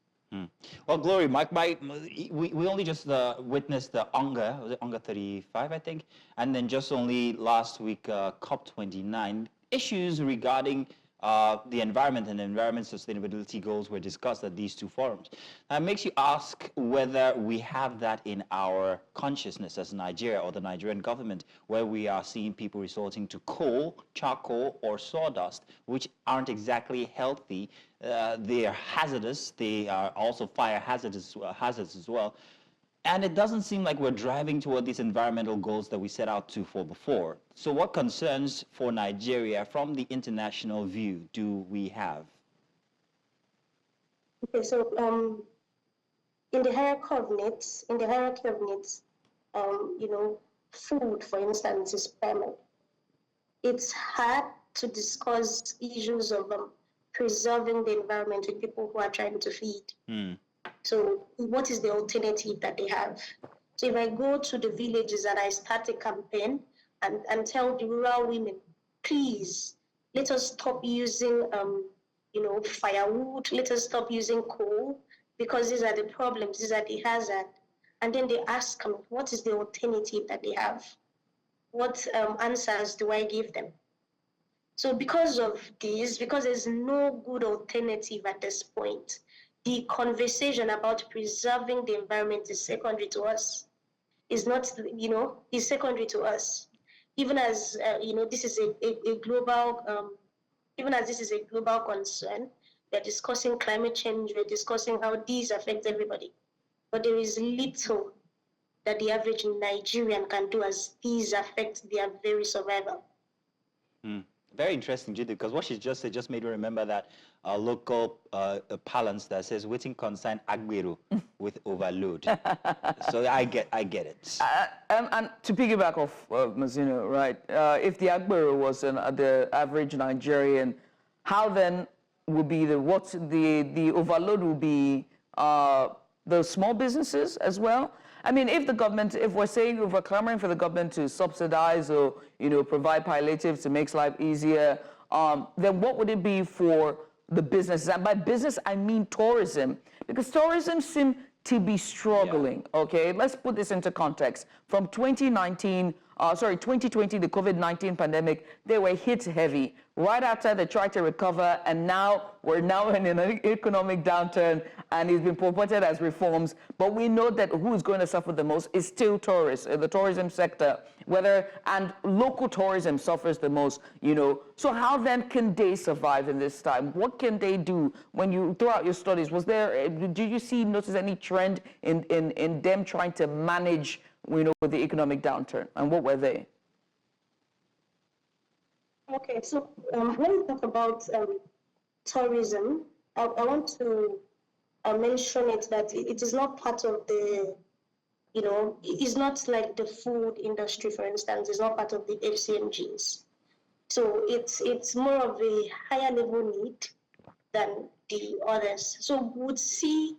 Well, Glory, we only just witnessed the UNGA, was it UNGA 35, I think? And then just only last week, COP29, issues regarding the environment and environment sustainability goals were discussed at these two forums. Now, it makes you ask whether we have that in our consciousness as Nigeria or the Nigerian government, where we are seeing people resorting to coal, charcoal, or sawdust, which aren't exactly healthy. They are hazardous. They are also fire hazards as well. And it doesn't seem like we're driving toward these environmental goals that we set out to for before. So what concerns for Nigeria from the international view do we have? Okay, so in the hierarchy of needs, food, for instance, is primary. It's hard to discuss issues of preserving the environment with people who are trying to feed. So what is the alternative that they have? So if I go to the villages and I start a campaign and tell the rural women, please, let us stop using, firewood, let us stop using coal, because these are the problems, these are the hazards. And then they ask me, what is the alternative that they have? What answers do I give them? So because of this, because there's no good alternative at this point, the conversation about preserving the environment is secondary to us. Is not, is secondary to us. Even as, this is a global, even as this is a global concern, we're discussing climate change, we're discussing how these affect everybody. But there is little that the average Nigerian can do, as these affect their very survival. Very interesting, Judy, because what she just said just made me remember that local parlance that says waiting consign agbero with overload. So I get it. And to piggyback off Mazino, right? If the agbero was the average Nigerian, how then would be the overload would be the small businesses as well? I mean, if we're clamoring for the government to subsidize or, provide palliatives to make life easier, then what would it be for the businesses? And by business, I mean tourism, because tourism seems to be struggling, okay? Let's put this into context. From 2020, the COVID-19 pandemic, they were hit heavy. Right after they tried to recover, and now we're in an economic downturn, and it's been purported as reforms. But we know that who's going to suffer the most is still tourists, the tourism sector, and local tourism suffers the most, So how then can they survive in this time? What can they do? When you, throughout your studies, did you notice any trend in them trying to manage, with the economic downturn, and what were they? Okay, so when we talk about tourism, I want to mention it that it is not part of the, it's not like the food industry, for instance. It's not part of the FCMGs. So it's more of a higher level need than the others. So we would see,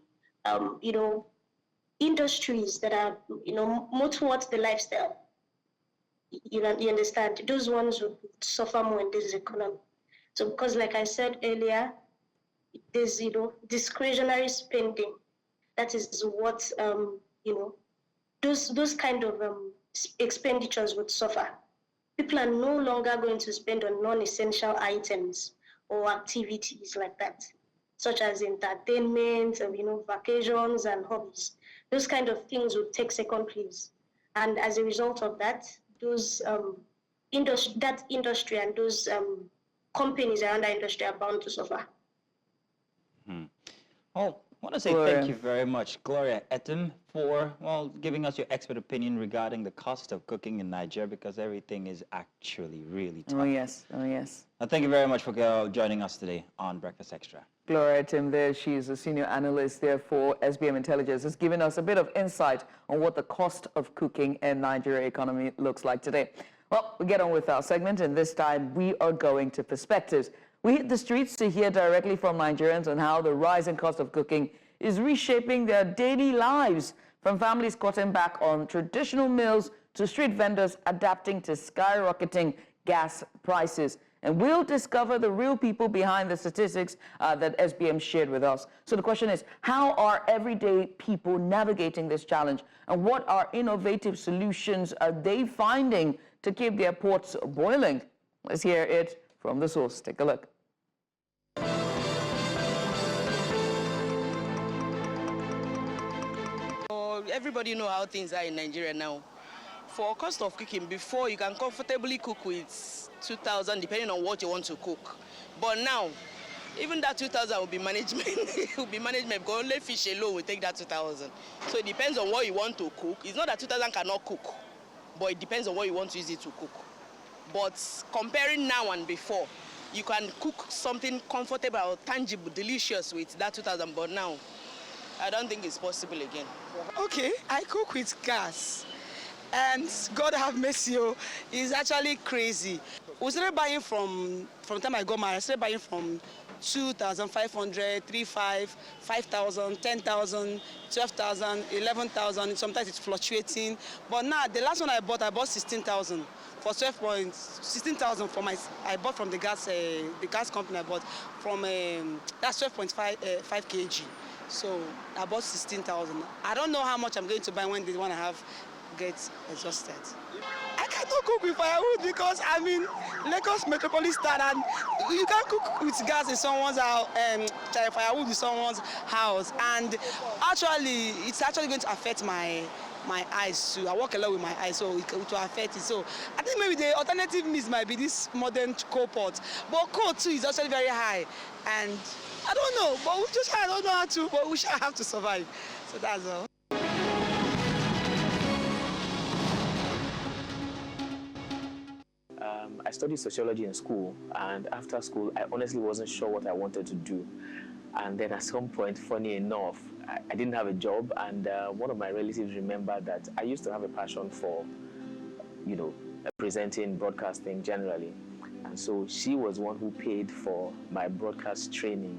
industries that are, more towards the lifestyle. You understand? Those ones would suffer more in this economy. So because, like I said earlier, there's, discretionary spending. That is what, those kind of expenditures would suffer. People are no longer going to spend on non-essential items or activities like that, such as entertainment, vacations and hobbies. Those kind of things would take second place. And as a result of that, those that industry and those companies around that industry are bound to suffer. Well, I want to say thank you very much, Gloria Etim, for giving us your expert opinion regarding the cost of cooking in Nigeria, because everything is actually really tough. Oh yes. Thank you very much for joining us today on Breakfast Extra. Gloria Etim there, she's a senior analyst there for SBM Intelligence, has given us a bit of insight on what the cost of cooking in Nigeria economy looks like today. Well, we get on with our segment, and this time we are going to perspectives. We hit the streets to hear directly from Nigerians on how the rising cost of cooking is reshaping their daily lives, from families cutting back on traditional meals to street vendors adapting to skyrocketing gas prices. And we'll discover the real people behind the statistics that SBM shared with us. So the question is, how are everyday people navigating this challenge? And what are innovative solutions are they finding to keep their pots boiling? Let's hear it from the source. Take a look. Everybody know how things are in Nigeria now. For cost of cooking, before you can comfortably cook with 2,000 depending on what you want to cook. But now, even that 2,000 will be management. It will be management, because only fish alone will take that 2,000. So it depends on what you want to cook. It's not that 2,000 cannot cook, but it depends on what you want to use it to cook. But comparing now and before, you can cook something comfortable or tangible, delicious with that 2,000, but now, I don't think it's possible again. Okay, I cook with gas, and God have mercy, it's actually crazy. We started buying from the time I got married. I started buying from 2,500, 3,500, 5,000, 10,000, 12,000, 11,000. Sometimes it's fluctuating. But now, the last one I bought 16,000 for 16,000 for I bought from the gas company. I bought from that's 12.5 kg. So I bought 16,000. I don't know how much I'm going to buy when the one I have gets exhausted. I cannot cook with firewood because I'm in Lagos metropolis town, and you can't cook with gas in someone's house, firewood in someone's house. And actually, it's actually going to affect my eyes too. I work a lot with my eyes, so it will affect it. So I think maybe the alternative means might be this modern coal pot. But coal too is actually very high, and I don't know, but I don't know how to, but we shall have to survive. So that's all. I studied sociology in school, and after school, I honestly wasn't sure what I wanted to do. And then at some point, funny enough, I didn't have a job, and one of my relatives remembered that I used to have a passion for, presenting, broadcasting generally. And so she was one who paid for my broadcast training,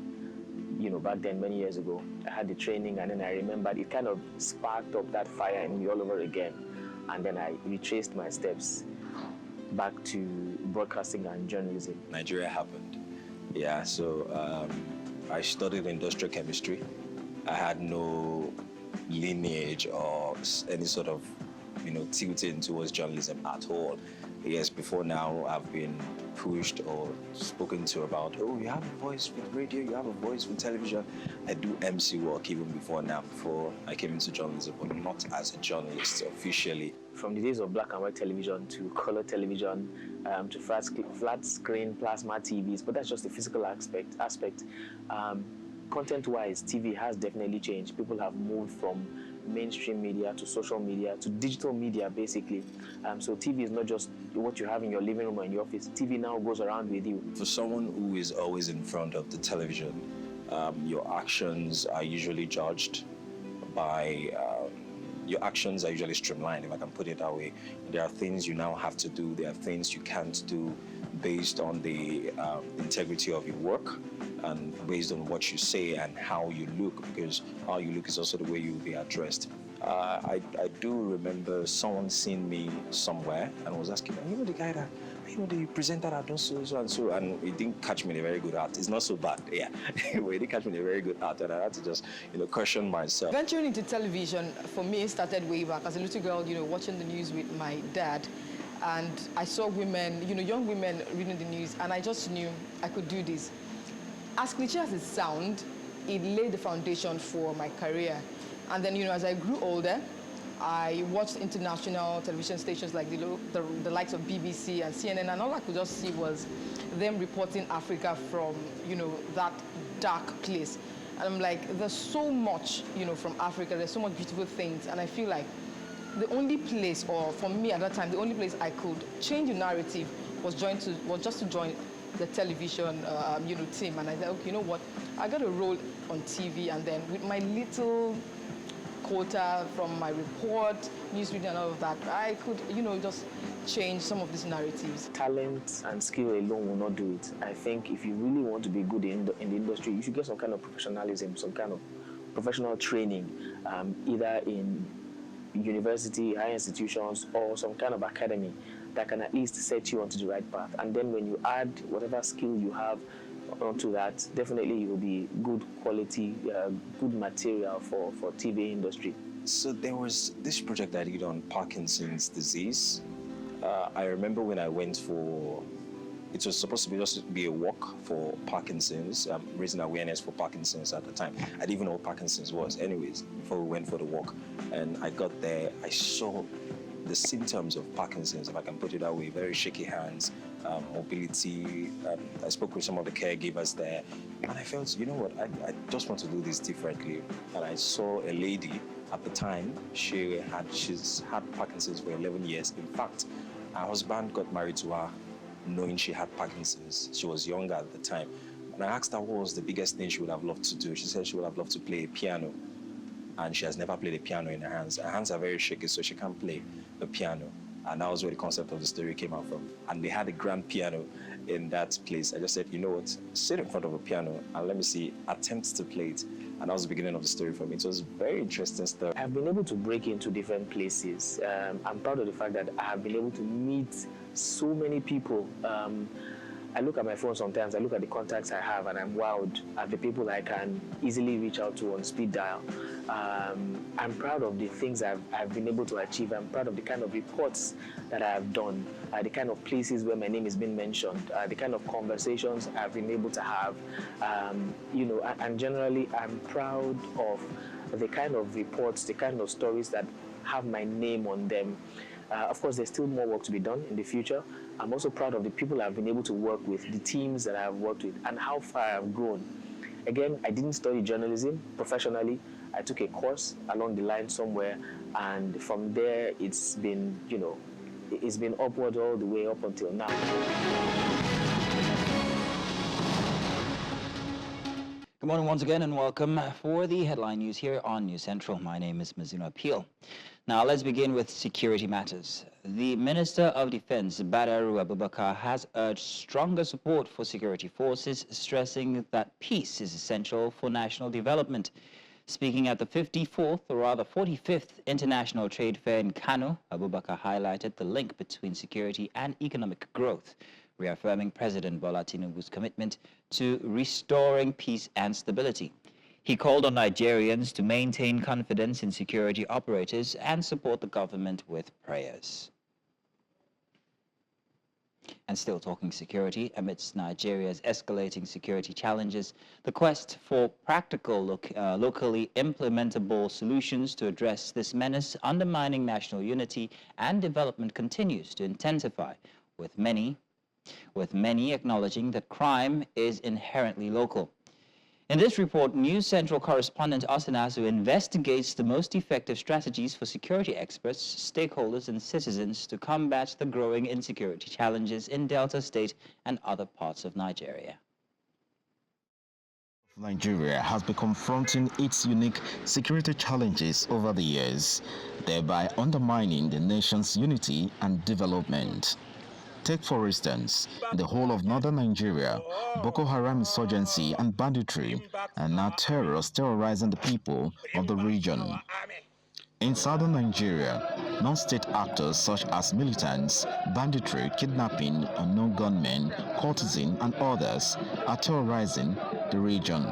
back then, many years ago. I had the training, and then I remembered it kind of sparked up that fire in me all over again. And then I retraced my steps back to broadcasting and journalism. Nigeria happened. Yeah, so I studied industrial chemistry. I had no lineage or any sort of, tilting towards journalism at all. Yes, before now, I've been pushed or spoken to about, oh, you have a voice with radio, you have a voice with television. I do MC work even before now, before I came into journalism, but not as a journalist officially. From the days of black and white television to color television, to flat screen plasma TVs, but that's just the physical aspect. Content-wise, TV has definitely changed. People have moved from mainstream media to social media to digital media, basically. So TV is not just what you have in your living room or in your office. TV now goes around with you. For someone who is always in front of the television, your actions are usually judged by... your actions are usually streamlined, if I can put it that way. There are things you now have to do. There are things you can't do based on the integrity of your work and based on what you say and how you look, because how you look is also the way you will be addressed. I do remember someone seeing me somewhere and was asking, the guy that, the presenter that done so and so, and it didn't catch me in a very good heart. It's not so bad, yeah. It didn't catch me in a very good heart, and I had to just, caution myself. Venturing into television, for me, started way back. As a little girl, watching the news with my dad, and I saw women, young women reading the news, and I just knew I could do this. As cliche as it sounds, it laid the foundation for my career. And then, as I grew older, I watched international television stations like the likes of BBC and CNN, and all I could just see was them reporting Africa from, that dark place. And I'm like, there's so much, from Africa, there's so much beautiful things, and I feel like the only place, or for me at that time, the only place I could change the narrative was just to join the television, team. And I said, okay, you know what? I got a role on TV, and then with my little quota from my report, news reading and all of that, I could, just change some of these narratives. Talent and skill alone will not do it. I think if you really want to be good in the industry, you should get some kind of professionalism, some kind of professional training, either in university, higher institutions, or some kind of academy that can at least set you onto the right path. And then when you add whatever skill you have onto that, definitely you will be good quality, good material for TV industry. So there was this project I did on Parkinson's disease. I remember when I went for, it was supposed to be just be a walk for Parkinson's, raising awareness for Parkinson's at the time. I didn't even know what Parkinson's was anyways, before we went for the walk. And I got there, I saw the symptoms of Parkinson's, if I can put it that way, very shaky hands, mobility. I spoke with some of the caregivers there, and I felt, you know what, I just want to do this differently. And I saw a lady at the time, she's had Parkinson's for 11 years. In fact, her husband got married to her knowing she had Parkinson's. She was younger at the time. And I asked her what was the biggest thing she would have loved to do. She said she would have loved to play piano. And she has never played a piano in her hands. Her hands are very shaky, so she can't play the piano. And that was where the concept of the story came out from. And they had a grand piano in that place. I just said, you know what, sit in front of a piano and let me see, attempt to play it. And that was the beginning of the story for me. It was a very interesting story. I've been able to break into different places. I'm proud of the fact that I have been able to meet so many people. I look at my phone sometimes, I look at the contacts I have, and I'm wowed at the people I can easily reach out to on speed dial. I'm proud of the things I've been able to achieve. I'm proud of the kind of reports that I have done, the kind of places where my name has been mentioned, the kind of conversations I've been able to have. And generally, I'm proud of the kind of reports, the kind of stories that have my name on them. Of course, there's still more work to be done in the future. I'm also proud of the people I've been able to work with, the teams that I've worked with, and how far I've grown. Again, I didn't study journalism professionally. I took a course along the line somewhere, and from there, it's been, it's been upward all the way up until now. Good morning once again and welcome for the headline news here on News Central. My name is Mazuna Appeal. Now let's begin with security matters. The Minister of Defense, Badaru Abubakar, has urged stronger support for security forces, stressing that peace is essential for national development. Speaking at the 54th, or rather 45th International Trade Fair in Kano, Abubakar highlighted the link between security and economic growth, reaffirming President Bola Tinubu's commitment to restoring peace and stability. He called on Nigerians to maintain confidence in security operators and support the government with prayers. And still talking security, amidst Nigeria's escalating security challenges, the quest for practical, locally implementable solutions to address this menace undermining national unity and development continues to intensify, with many acknowledging that crime is inherently local. In this report, News Central correspondent Osinasu investigates the most effective strategies for security experts, stakeholders and citizens to combat the growing insecurity challenges in Delta State and other parts of Nigeria. Nigeria has been confronting its unique security challenges over the years, thereby undermining the nation's unity and development. Take, for instance, in the whole of northern Nigeria, Boko Haram insurgency and banditry are now terrorists terrorizing the people of the region. In southern Nigeria, non-state actors such as militants, banditry, kidnapping, unknown gunmen, cultism, and others are terrorizing the region.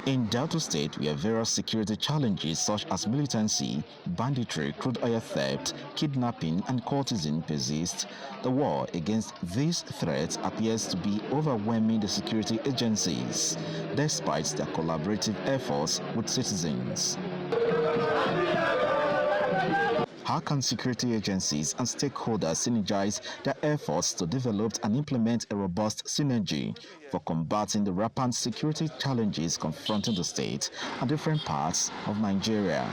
In Delta State, where various security challenges such as militancy, banditry, crude oil theft, kidnapping, and cultism persist, the war against these threats appears to be overwhelming the security agencies, despite their collaborative efforts with citizens. How can security agencies and stakeholders synergize their efforts to develop and implement a robust synergy for combating the rampant security challenges confronting the state and different parts of Nigeria?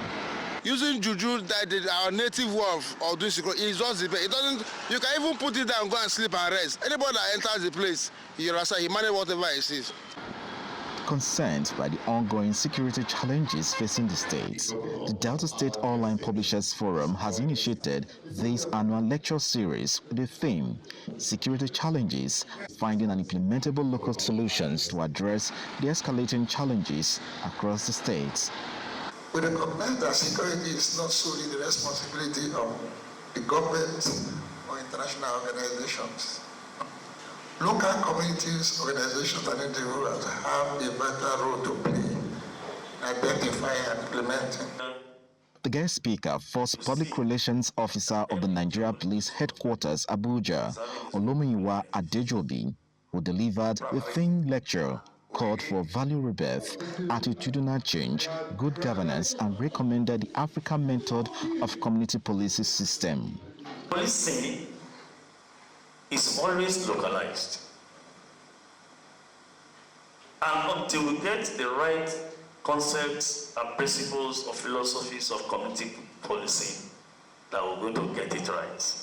Using juju, that our native way of doing security, is just the best. It doesn't. You can even put it down, go and sleep and rest. Anybody that enters the place, he manage whatever he sees. Concerned by the ongoing security challenges facing the state, the Delta State Online Publishers Forum has initiated this annual lecture series with the theme, Security Challenges, Finding and Implementable Local Solutions to Address the Escalating Challenges Across the States. We recognize that security is not solely the responsibility of the government or international organizations. Local communities, organizations, and individuals have a vital role to play in identifying and implementing. The guest speaker, First Public Relations Officer of the Nigeria Police Headquarters, Abuja, Olomuyiwa Adejobi, who delivered a theme lecture called for value rebirth, attitudinal change, good governance, and recommended the African method of community policing system. Policing is always localized. And until we get the right concepts and principles or philosophies of community policing, that we're going to get it right.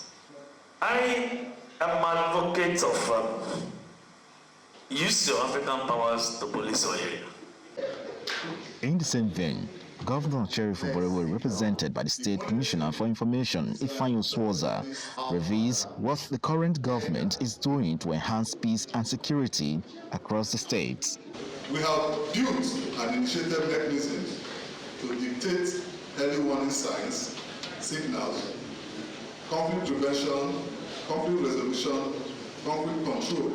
I am an advocate of use your African powers to police your area. In the same vein, Governor Sheriff Oborewe, represented by the State Commissioner for Information, Ifeanyi Swaza, reveals what the current government is doing to enhance peace and security across the states. We have built and initiated mechanisms to dictate early warning signs, signals, conflict prevention, conflict resolution, conflict control.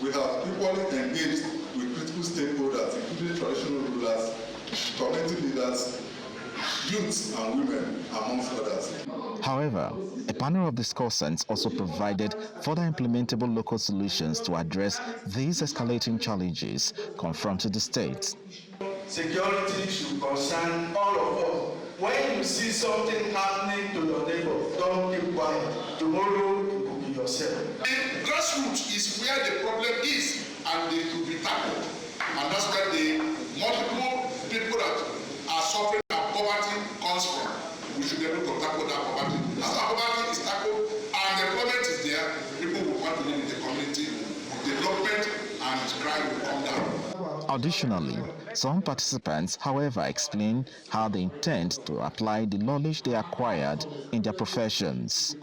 We have equally engaged with critical stakeholders, including traditional rulers, community leaders, youths and women, amongst others. However, a panel of discussants also provided further implementable local solutions to address these escalating challenges confronting the state. Security should concern all of us. When you see something happening to your neighbor, don't keep quiet. Tomorrow it will be yourself. The grassroots is where the problem is, and they could be tackled. And that's where the multiple people that are suffering and poverty comes from. should be able to tackle that poverty. As poverty is tackled and employment is there, people will want to live in the community, development and crime will come down. Additionally, some participants, however, explain how they intend to apply the knowledge they acquired in their professions.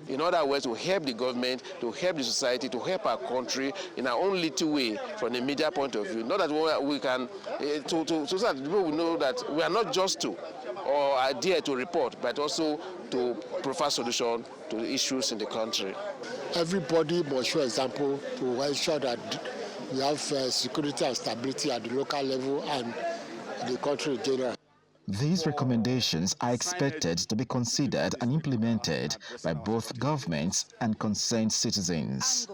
In other words, to help the government, to help the society, to help our country in our own little way from the media point of view. Not that we can, so that people will know that we are not just to or are there to report, but also to provide solution to the issues in the country. Everybody must show example to ensure that we have security and stability at the local level and the country in general. These recommendations are expected to be considered and implemented by both governments and concerned citizens.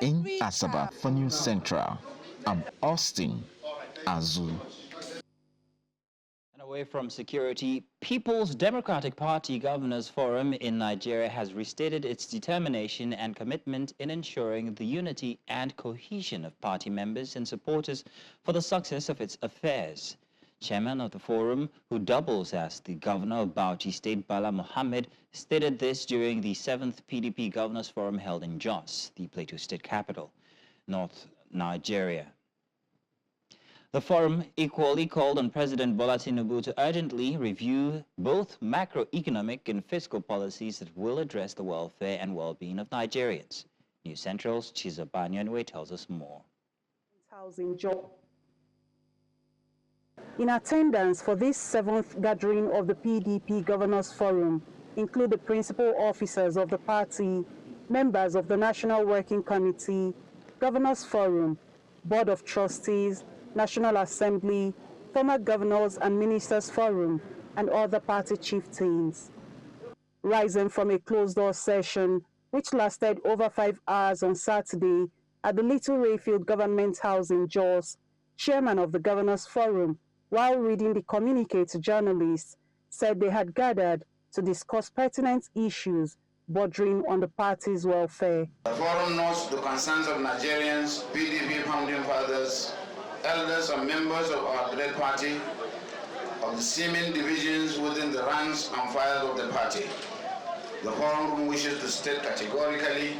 In Asaba for News Central, I'm Austin Azu. And away from security, People's Democratic Party Governors Forum in Nigeria has restated its determination and commitment in ensuring the unity and cohesion of party members and supporters for the success of its affairs. Chairman of the forum, who doubles as the governor of Bauchi State, Bala Mohammed, stated this during the 7th PDP Governors Forum held in Jos, the Plateau State capital, North Nigeria. The forum equally called on President Bola Tinubu to urgently review both macroeconomic and fiscal policies that will address the welfare and well-being of Nigerians. News Central's Chizoba Nyanwe tells us more. In attendance for this 7th gathering of the PDP Governors Forum include the principal officers of the party, members of the National Working Committee, Governors Forum, Board of Trustees, National Assembly, former Governors and Ministers Forum, and other party chieftains. Rising from a closed-door session, which lasted over 5 hours on Saturday at the Little Rayfield Government House in Jos, Chairman of the Governors Forum, while reading the communique to journalists, said they had gathered to discuss pertinent issues bordering on the party's welfare. The forum notes the concerns of Nigerians, PDP founding fathers, elders and members of our great party, of the seeming divisions within the ranks and files of the party. The forum wishes to state categorically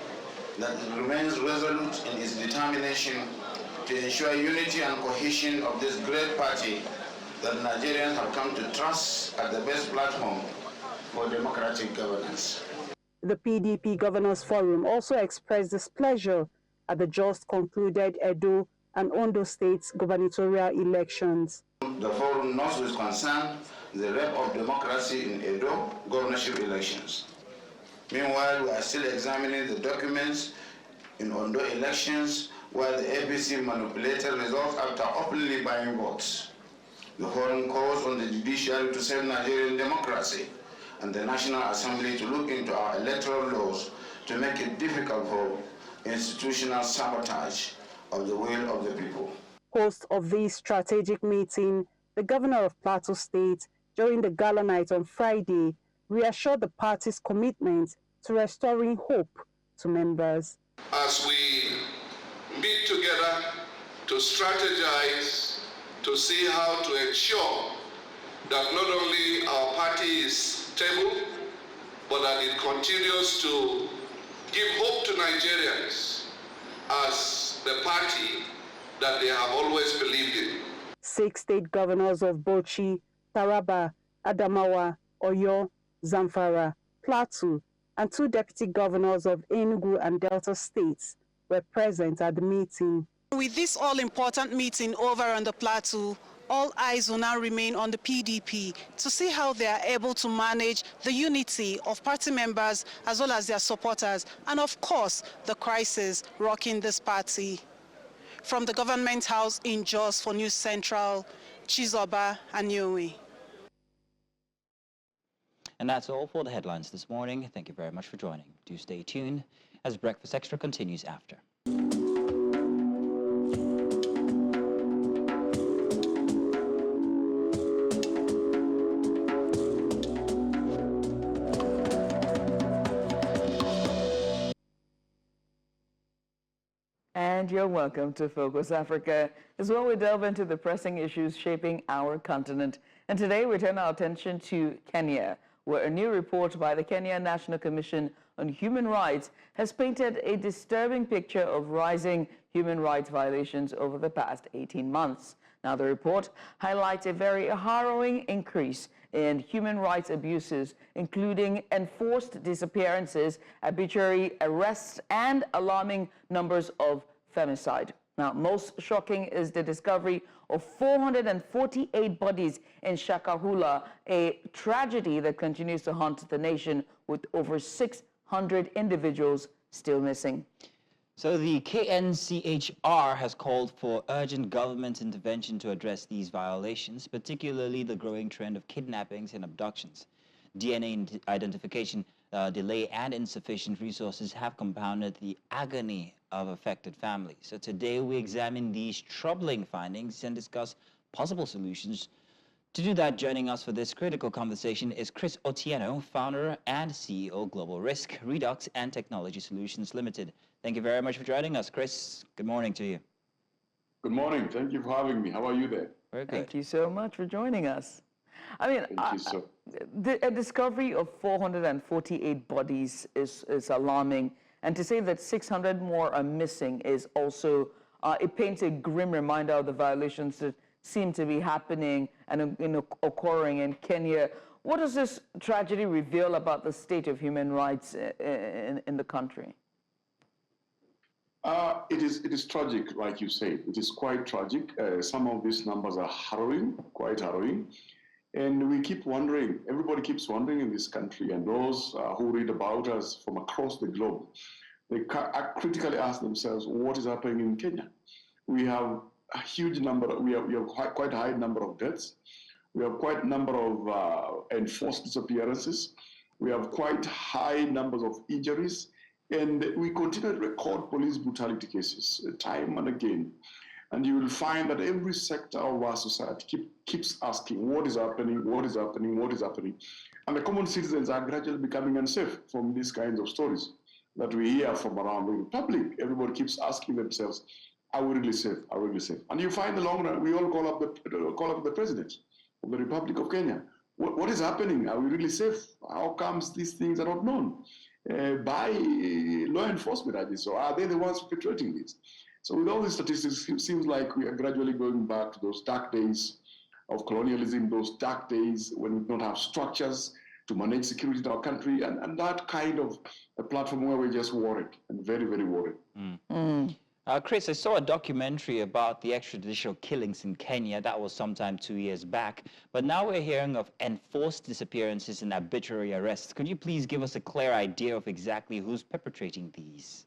that it remains resolute in its determination to ensure unity and cohesion of this great party that Nigerians have come to trust as the best platform for democratic governance. The PDP Governors Forum also expressed displeasure at the just concluded Edo and Ondo States gubernatorial elections. The forum notes with concern the rape of democracy in Edo governorship elections. Meanwhile, we are still examining the documents in Ondo elections where the APC manipulated results after openly buying votes. The forum calls on the judiciary to save Nigerian democracy and the National Assembly to look into our electoral laws to make it difficult for institutional sabotage of the will of the people. Host of this strategic meeting, the governor of Plateau State, during the gala night on Friday, reassured the party's commitment to restoring hope to members. As we meet together to strategize, to see how to ensure that not only our party is stable, but that it continues to give hope to Nigerians as the party that they have always believed in. 6 state governors of Bauchi, Taraba, Adamawa, Oyo, Zamfara, Plateau, and 2 deputy governors of Enugu and Delta states were present at the meeting. With this all-important meeting over on the Plateau, all eyes will now remain on the PDP to see how they are able to manage the unity of party members as well as their supporters, and of course, the crisis rocking this party. From the Government House in Jos for News Central, Chizoba Anyowe. And that's all for the headlines this morning. Thank you very much for joining. Do stay tuned as Breakfast Extra continues after. And you're welcome to Focus Africa, as well we delve into the pressing issues shaping our continent. And today we turn our attention to Kenya, where a new report by the Kenya National Commission on Human Rights has painted a disturbing picture of rising human rights violations over the past 18 months. Now, the report highlights a very harrowing increase in human rights abuses, including enforced disappearances, arbitrary arrests, and alarming numbers of femicide. Now, most shocking is the discovery of 448 bodies in Shakahula, a tragedy that continues to haunt the nation, with over 600 individuals still missing. So the KNCHR has called for urgent government intervention to address these violations, particularly the growing trend of kidnappings and abductions. DNA identification delay and insufficient resources have compounded the agony of affected families. So today we examine these troubling findings and discuss possible solutions. To do that, joining us for this critical conversation is Chris Otieno, founder and CEO, Global Risk, Redux and Technology Solutions Limited. Thank you very much for joining us, Chris. Good morning to you. Good morning. Thank you for having me. How are you there? Very good. Thank you so much for joining us. I mean, a discovery of 448 bodies is alarming, and to say that 600 more are missing is also, it paints a grim reminder of the violations that seem to be happening and occurring in Kenya. What does this tragedy reveal about the state of human rights in the country? It is tragic, like you say. It is quite tragic. Some of these numbers are harrowing, quite harrowing. And we keep wondering, everybody keeps wondering in this country, and those who read about us from across the globe, they critically ask themselves, what is happening in Kenya? We have a huge number, we have quite a high number of deaths. We have quite a number of enforced disappearances. We have quite high numbers of injuries. And we continue to record police brutality cases time and again. And you will find that every sector of our society keeps asking, what is happening, what is happening, what is happening? And the common citizens are gradually becoming unsafe from these kinds of stories that we hear from around the republic. Everybody keeps asking themselves, are we really safe? Are we really safe? And you find in the long run, we all call up the president of the Republic of Kenya. What is happening? Are we really safe? How comes these things are not known by law enforcement agencies? So are they the ones perpetrating this? So with all these statistics, it seems like we are gradually going back to those dark days of colonialism, those dark days when we don't have structures to manage security in our country, and that kind of a platform where we're just worried, and very, very worried. Chris, I saw a documentary about the extrajudicial killings in Kenya. That was sometime 2 years back. But now we're hearing of enforced disappearances and arbitrary arrests. Could you please give us a clear idea of exactly who's perpetrating these?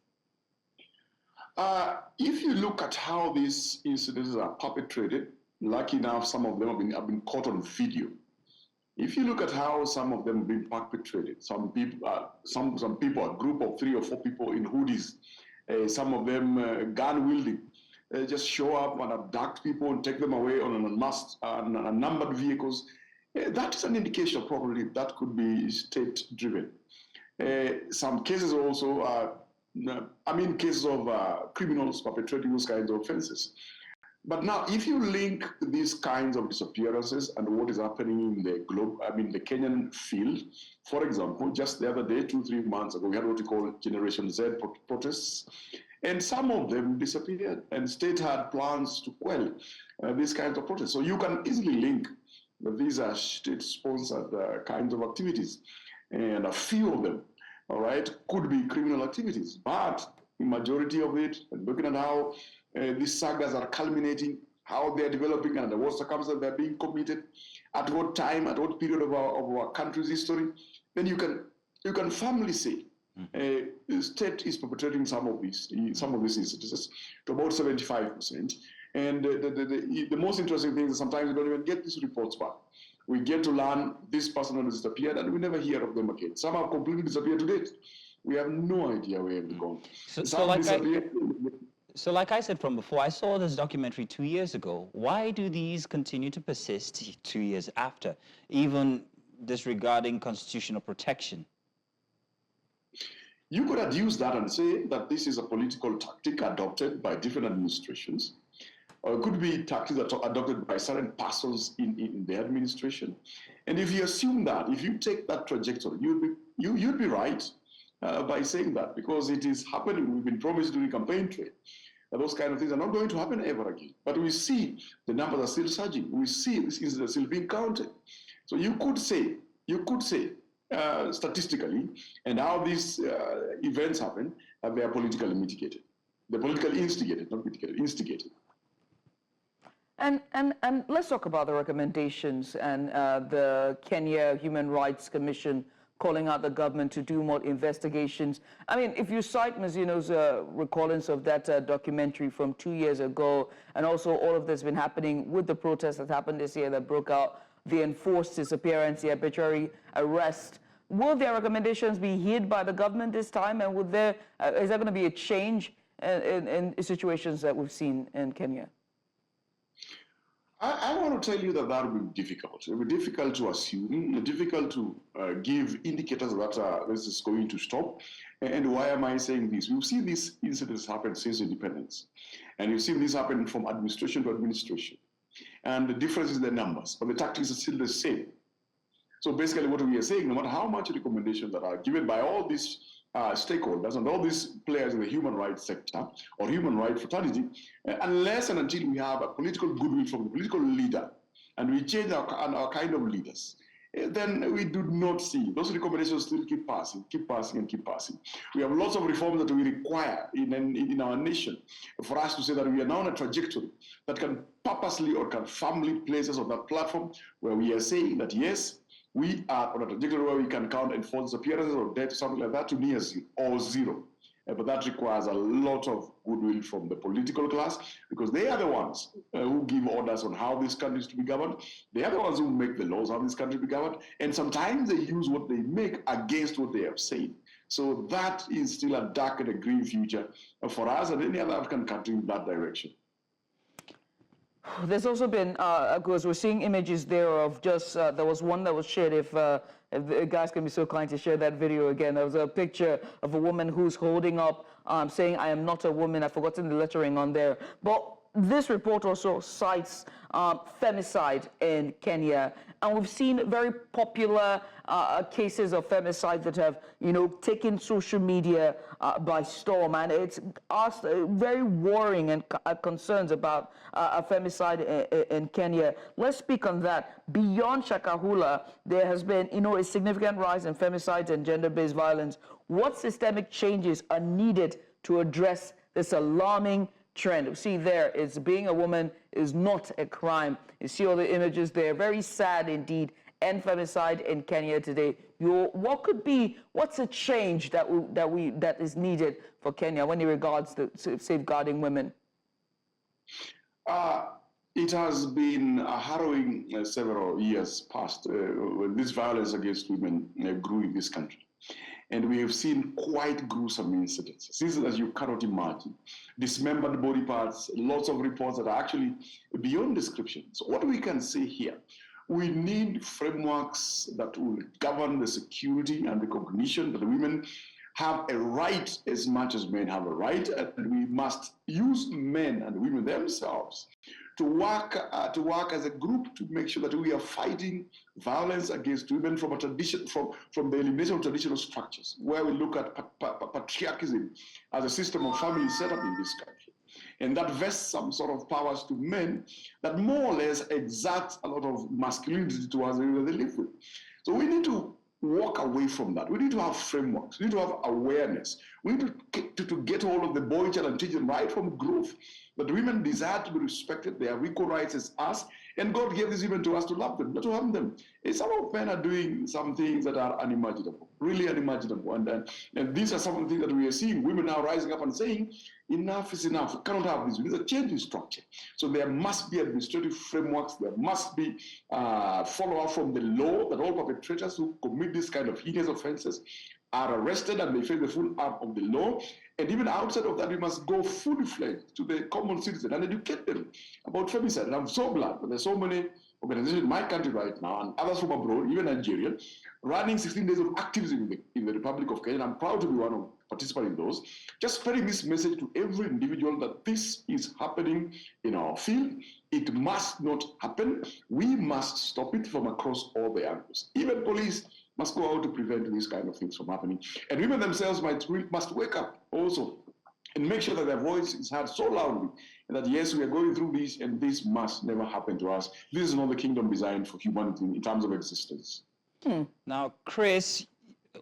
If you look at how these incidents are perpetrated, lucky enough, some of them have been caught on video. If you look at how some of them have been perpetrated, some people, a group of 3 or 4 people in hoodies, some of them gun wielding, just show up and abduct people and take them away on unnumbered vehicles. That is an indication probably that could be state-driven. Some cases also are, cases of criminals perpetrating those kinds of offenses. But now, if you link these kinds of disappearances and what is happening in the globe, the Kenyan field, for example, just the other day, 2-3 months ago, we had what we call Generation Z protests, and some of them disappeared, and state had plans to quell these kinds of protests. So you can easily link that these are state-sponsored kinds of activities, and a few of them, all right, could be criminal activities, but the majority of it, looking at how these sagas are culminating, how they're developing, and under what circumstances they're being committed, at what time, at what period of our country's history, then you can firmly say the state is perpetrating some of these instances to about 75%. And the most interesting thing is sometimes we don't even get these reports back. We get to learn this person has disappeared, and we never hear of them again. Some have completely disappeared to date. We have no idea where they've gone. So like I said from before, I saw this documentary 2 years ago. Why do these continue to persist 2 years after, even disregarding constitutional protection? You could adduce that and say that this is a political tactic adopted by different administrations or it could be tactics that are adopted by certain persons in the administration. And if you assume that, if you take that trajectory, you'd be right by saying that, because it is happening. We've been promised during campaign trail that those kind of things are not going to happen ever again. But we see the numbers are still surging. We see these incidents still being counted. So you could say, statistically, and how these events happen, they are politically mitigated. They're politically instigated, not mitigated, instigated. And let's talk about the recommendations and the Kenya Human Rights Commission calling out the government to do more investigations. I mean, if you cite Ms. recallings of that documentary from 2 years ago, and also all of this has been happening with the protests that happened this year that broke out, the enforced disappearance, the arbitrary arrest, will their recommendations be heeded by the government this time? And is there going to be a change in situations that we've seen in Kenya? I want to tell you that will be difficult. It will be difficult to assume, difficult to give indicators that this is going to stop. And why am I saying this? We've seen these incidents happen since independence. And you've seen this happen from administration to administration. And the difference is the numbers, but the tactics are still the same. So basically what we are saying, no matter how much recommendations that are given by all these stakeholders and all these players in the human rights sector or human rights fraternity, unless and until we have a political goodwill from the political leader and we change our kind of leaders, then we do not see. Those recommendations still keep passing, and keep passing. We have lots of reforms that we require in our nation for us to say that we are now on a trajectory that can purposely or can firmly place us on that platform where we are saying that, yes, we are on a trajectory where we can count enforced disappearances or death, something like that, to near zero. But that requires a lot of goodwill from the political class, because they are the ones who give orders on how this country is to be governed. They are the ones who make the laws how this country is to be governed. And sometimes they use what they make against what they have said. So that is still a dark and a green future for us and any other African country in that direction. There's also been, because we're seeing images there of just, there was one that was shared, if the guys can be so kind to share that video again. There was a picture of a woman who's holding up, saying, "I am not a woman." I've forgotten the lettering on there. But this report also cites femicide in Kenya. And we've seen very popular cases of femicide that have, taken social media by storm. And it's asked very worrying and concerns about femicide in Kenya. Let's speak on that. Beyond Shakahula, there has been, a significant rise in femicide and gender-based violence. What systemic changes are needed to address this alarming trend? We see there, it's being a woman is not a crime. You see all the images there, very sad indeed. End femicide in Kenya today. What's a change that is needed for Kenya when it regards to safeguarding women? It has been harrowing several years past when this violence against women grew in this country. And we have seen quite gruesome incidents, things that you cannot imagine. Dismembered body parts, lots of reports that are actually beyond description. So what we can say here, we need frameworks that will govern the security and recognition that women have a right as much as men have a right, and we must use men and women themselves to work as a group to make sure that we are fighting violence against women from a tradition, from the elimination of traditional structures, where we look at patriarchism as a system of family set up in this country. And that vests some sort of powers to men that more or less exert a lot of masculinity towards the women they live with. So we need to walk away from that. We need to have frameworks. We need to have awareness. We need to get hold of the boy child and teach them right from growth that women desire to be respected. They have equal rights as us, and God gave these women to us to love them, not to harm them. And some of men are doing some things that are unimaginable, really unimaginable. And these are some of the things that we are seeing. Women now rising up and saying, enough is enough. We cannot have this. We need a change in structure. So there must be administrative frameworks. There must be follow-up from the law that all perpetrators who commit this kind of heinous offenses are arrested and they face the full arm of the law. And even outside of that, we must go fully fledged to the common citizen and educate them about femicide. And I'm so glad that there's so many organizations in my country right now and others from abroad, even Nigeria, running 16 days of activism in the Republic of Kenya. And I'm proud to be one of participant in those, just spreading this message to every individual that this is happening in our field. It must not happen. We must stop it from across all the angles. Even police must go out to prevent these kind of things from happening. And women themselves must wake up also and make sure that their voice is heard so loudly that, yes, we are going through this and this must never happen to us. This is not the kingdom designed for humanity in terms of existence. Now, Chris,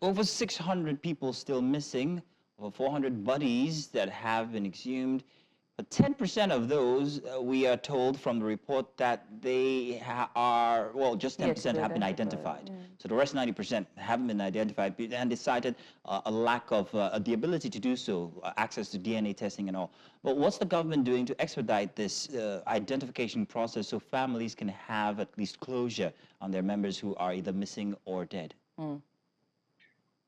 over 600 people still missing, over 400 bodies that have been exhumed. But 10% of those, we are told from the report that they are, well, just 10% have been identified. So the rest 90% haven't been identified, and they cited a lack of the ability to do so, access to DNA testing and all. But what's the government doing to expedite this identification process so families can have at least closure on their members who are either missing or dead?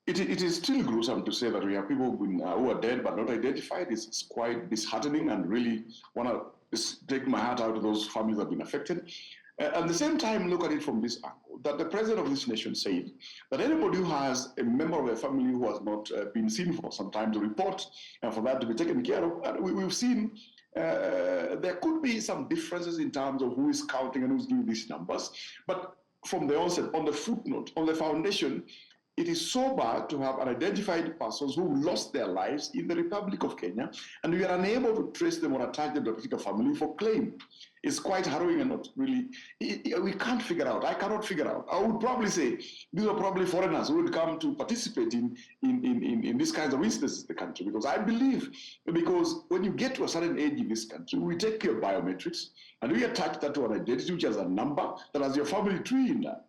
It is still gruesome to say that we have people who are dead but not identified. It's quite disheartening, and really want to take my heart out to those families that have been affected. At the same time, look at it from this angle, that the president of this nation said that anybody who has a member of their family who has not been seen for some time to report and for that to be taken care of. And we've seen there could be some differences in terms of who is counting and who's giving these numbers. But from the onset, on the footnote, on the foundation, it is so bad to have unidentified persons who lost their lives in the Republic of Kenya, and we are unable to trace them or attach them to a particular family for claim. It's quite harrowing and not really, we can't figure out, I cannot figure out. I would probably say these are probably foreigners who would come to participate in these kinds of instances in the country, because I believe, because when you get to a certain age in this country, we take your biometrics and we attach that to an identity which has a number that has your family tree in that.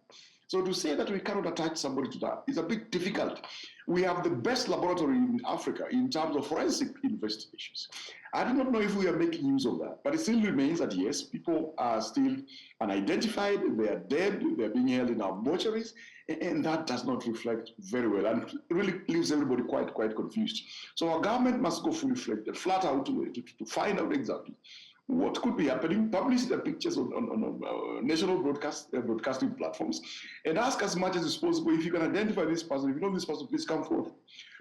So to say that we cannot attach somebody to that is a bit difficult. We have the best laboratory in Africa in terms of forensic investigations. I do not know if we are making use of that, but it still remains that, yes, people are still unidentified, they are dead, they are being held in our mortuaries, and that does not reflect very well, and it really leaves everybody quite confused. So our government must go fully flat out to find out exactly what could be happening, publish the pictures on national broadcasting platforms, and ask as much as is possible, if you can identify this person, if you know this person, please come forth.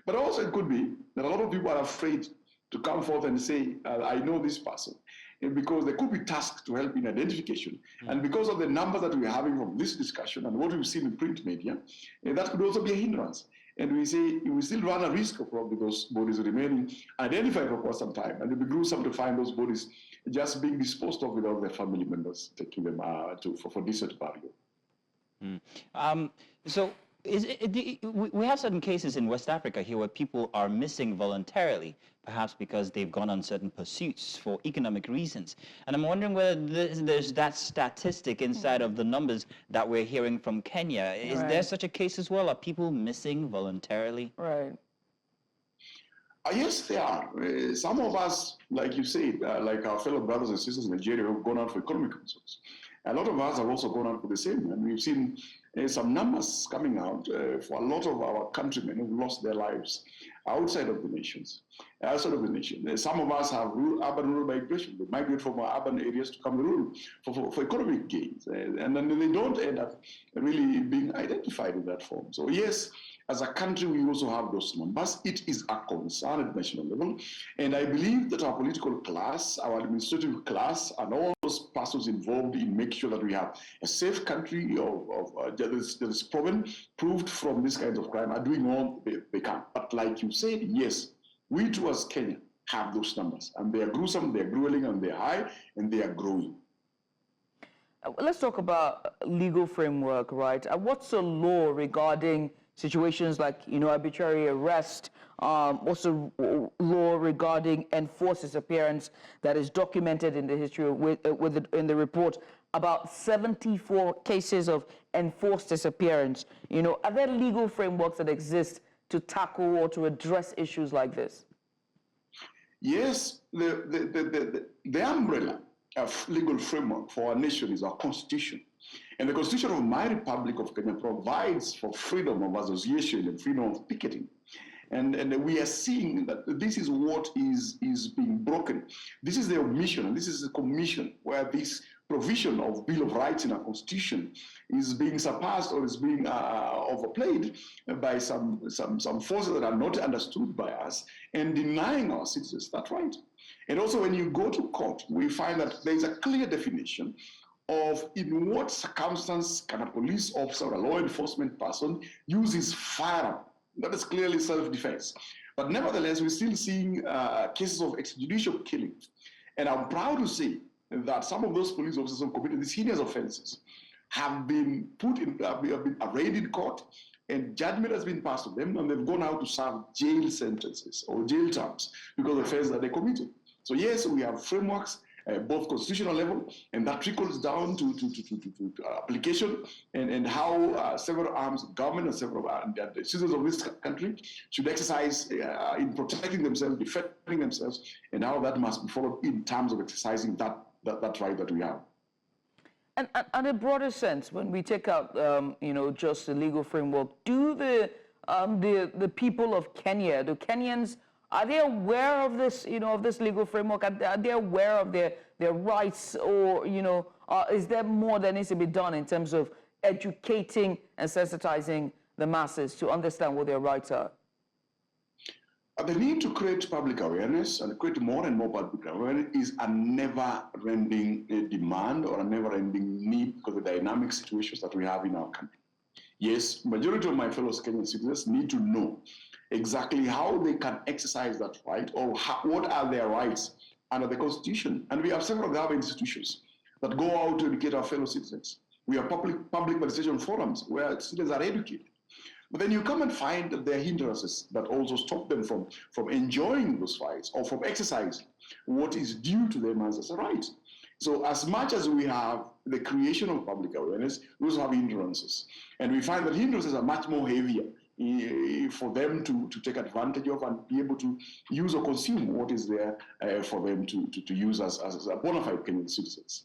But also it could be that a lot of people are afraid to come forth and say, I know this person, and because they could be tasked to help in identification. And because of the numbers that we're having from this discussion and what we've seen in print media, that could also be a hindrance. And we say we still run a risk of probably those bodies remaining identified for quite some time. And it would be gruesome to find those bodies just being disposed of without their family members taking them for decent burial. So we have certain cases in West Africa here where people are missing voluntarily, perhaps because they've gone on certain pursuits for economic reasons. And I'm wondering whether there's that statistic inside of the numbers that we're hearing from Kenya. Is there such a case as well? Are people missing voluntarily? Right. Yes, there are. Some of us, like you said, like our fellow brothers and sisters in Nigeria who have gone out for economic reasons. A lot of us have also gone out for the same, and we've seen some numbers coming out for a lot of our countrymen who've lost their lives outside of the nations, outside of the nation. Some of us have urban rural migration. They migrate from our urban areas to come to rural for economic gains, and then they don't end up really being identified in that form. So yes, as a country, we also have those numbers. It is a concern at national level. And I believe that our political class, our administrative class, and all those persons involved in making sure that we have a safe country that is proved from these kinds of crime are doing all they can. But like you said, yes, we too as Kenya have those numbers. And they are gruesome, they are grueling, and they are high, and they are growing. Let's talk about legal framework, right? What's the law regarding situations like, arbitrary arrest? What's the law regarding enforced disappearance that is documented in the history in the report? About 74 cases of enforced disappearance. Are there legal frameworks that exist to tackle or to address issues like this? Yes, the umbrella of legal framework for our nation is our constitution. And the constitution of my Republic of Kenya provides for freedom of association and freedom of picketing. And we are seeing that this is what is being broken. This is the omission, and this is the commission where these provision of Bill of Rights in our Constitution is being surpassed or is being overplayed by some forces that are not understood by us and denying our citizens that right. And also when you go to court, we find that there is a clear definition of in what circumstance can a police officer or a law enforcement person use his firearm. That is clearly self-defense. But nevertheless, we're still seeing cases of extrajudicial killing. And I'm proud to say that some of those police officers who committed these heinous offenses have been have been arraigned in court, and judgment has been passed on them, and they've gone out to serve jail sentences or jail terms because of the offense that they committed. So yes, we have frameworks, both constitutional level, and that trickles down to application and how several arms of government and several the citizens of this country should exercise in protecting themselves, defending themselves, and how that must be followed in terms of exercising that right that we have. And in a broader sense, when we take out, just the legal framework, do the people of Kenya, do Kenyans, are they aware of this, of this legal framework? Are they aware of their rights, or, is there more that needs to be done in terms of educating and sensitizing the masses to understand what their rights are? The need to create public awareness and create more and more public awareness is a never-ending demand or a never-ending need because of the dynamic situations that we have in our country. Yes, majority of my fellow Kenyan citizens need to know exactly how they can exercise that right or what are their rights under the Constitution. And we have several government institutions that go out to educate our fellow citizens. We have public participation forums where citizens are educated. But then you come and find that there are hindrances that also stop them from enjoying those rights or from exercising what is due to them as a right. So as much as we have the creation of public awareness, we also have hindrances. And we find that hindrances are much more heavier for them to take advantage of and be able to use or consume what is there for them to use as bona fide Kenyan citizens.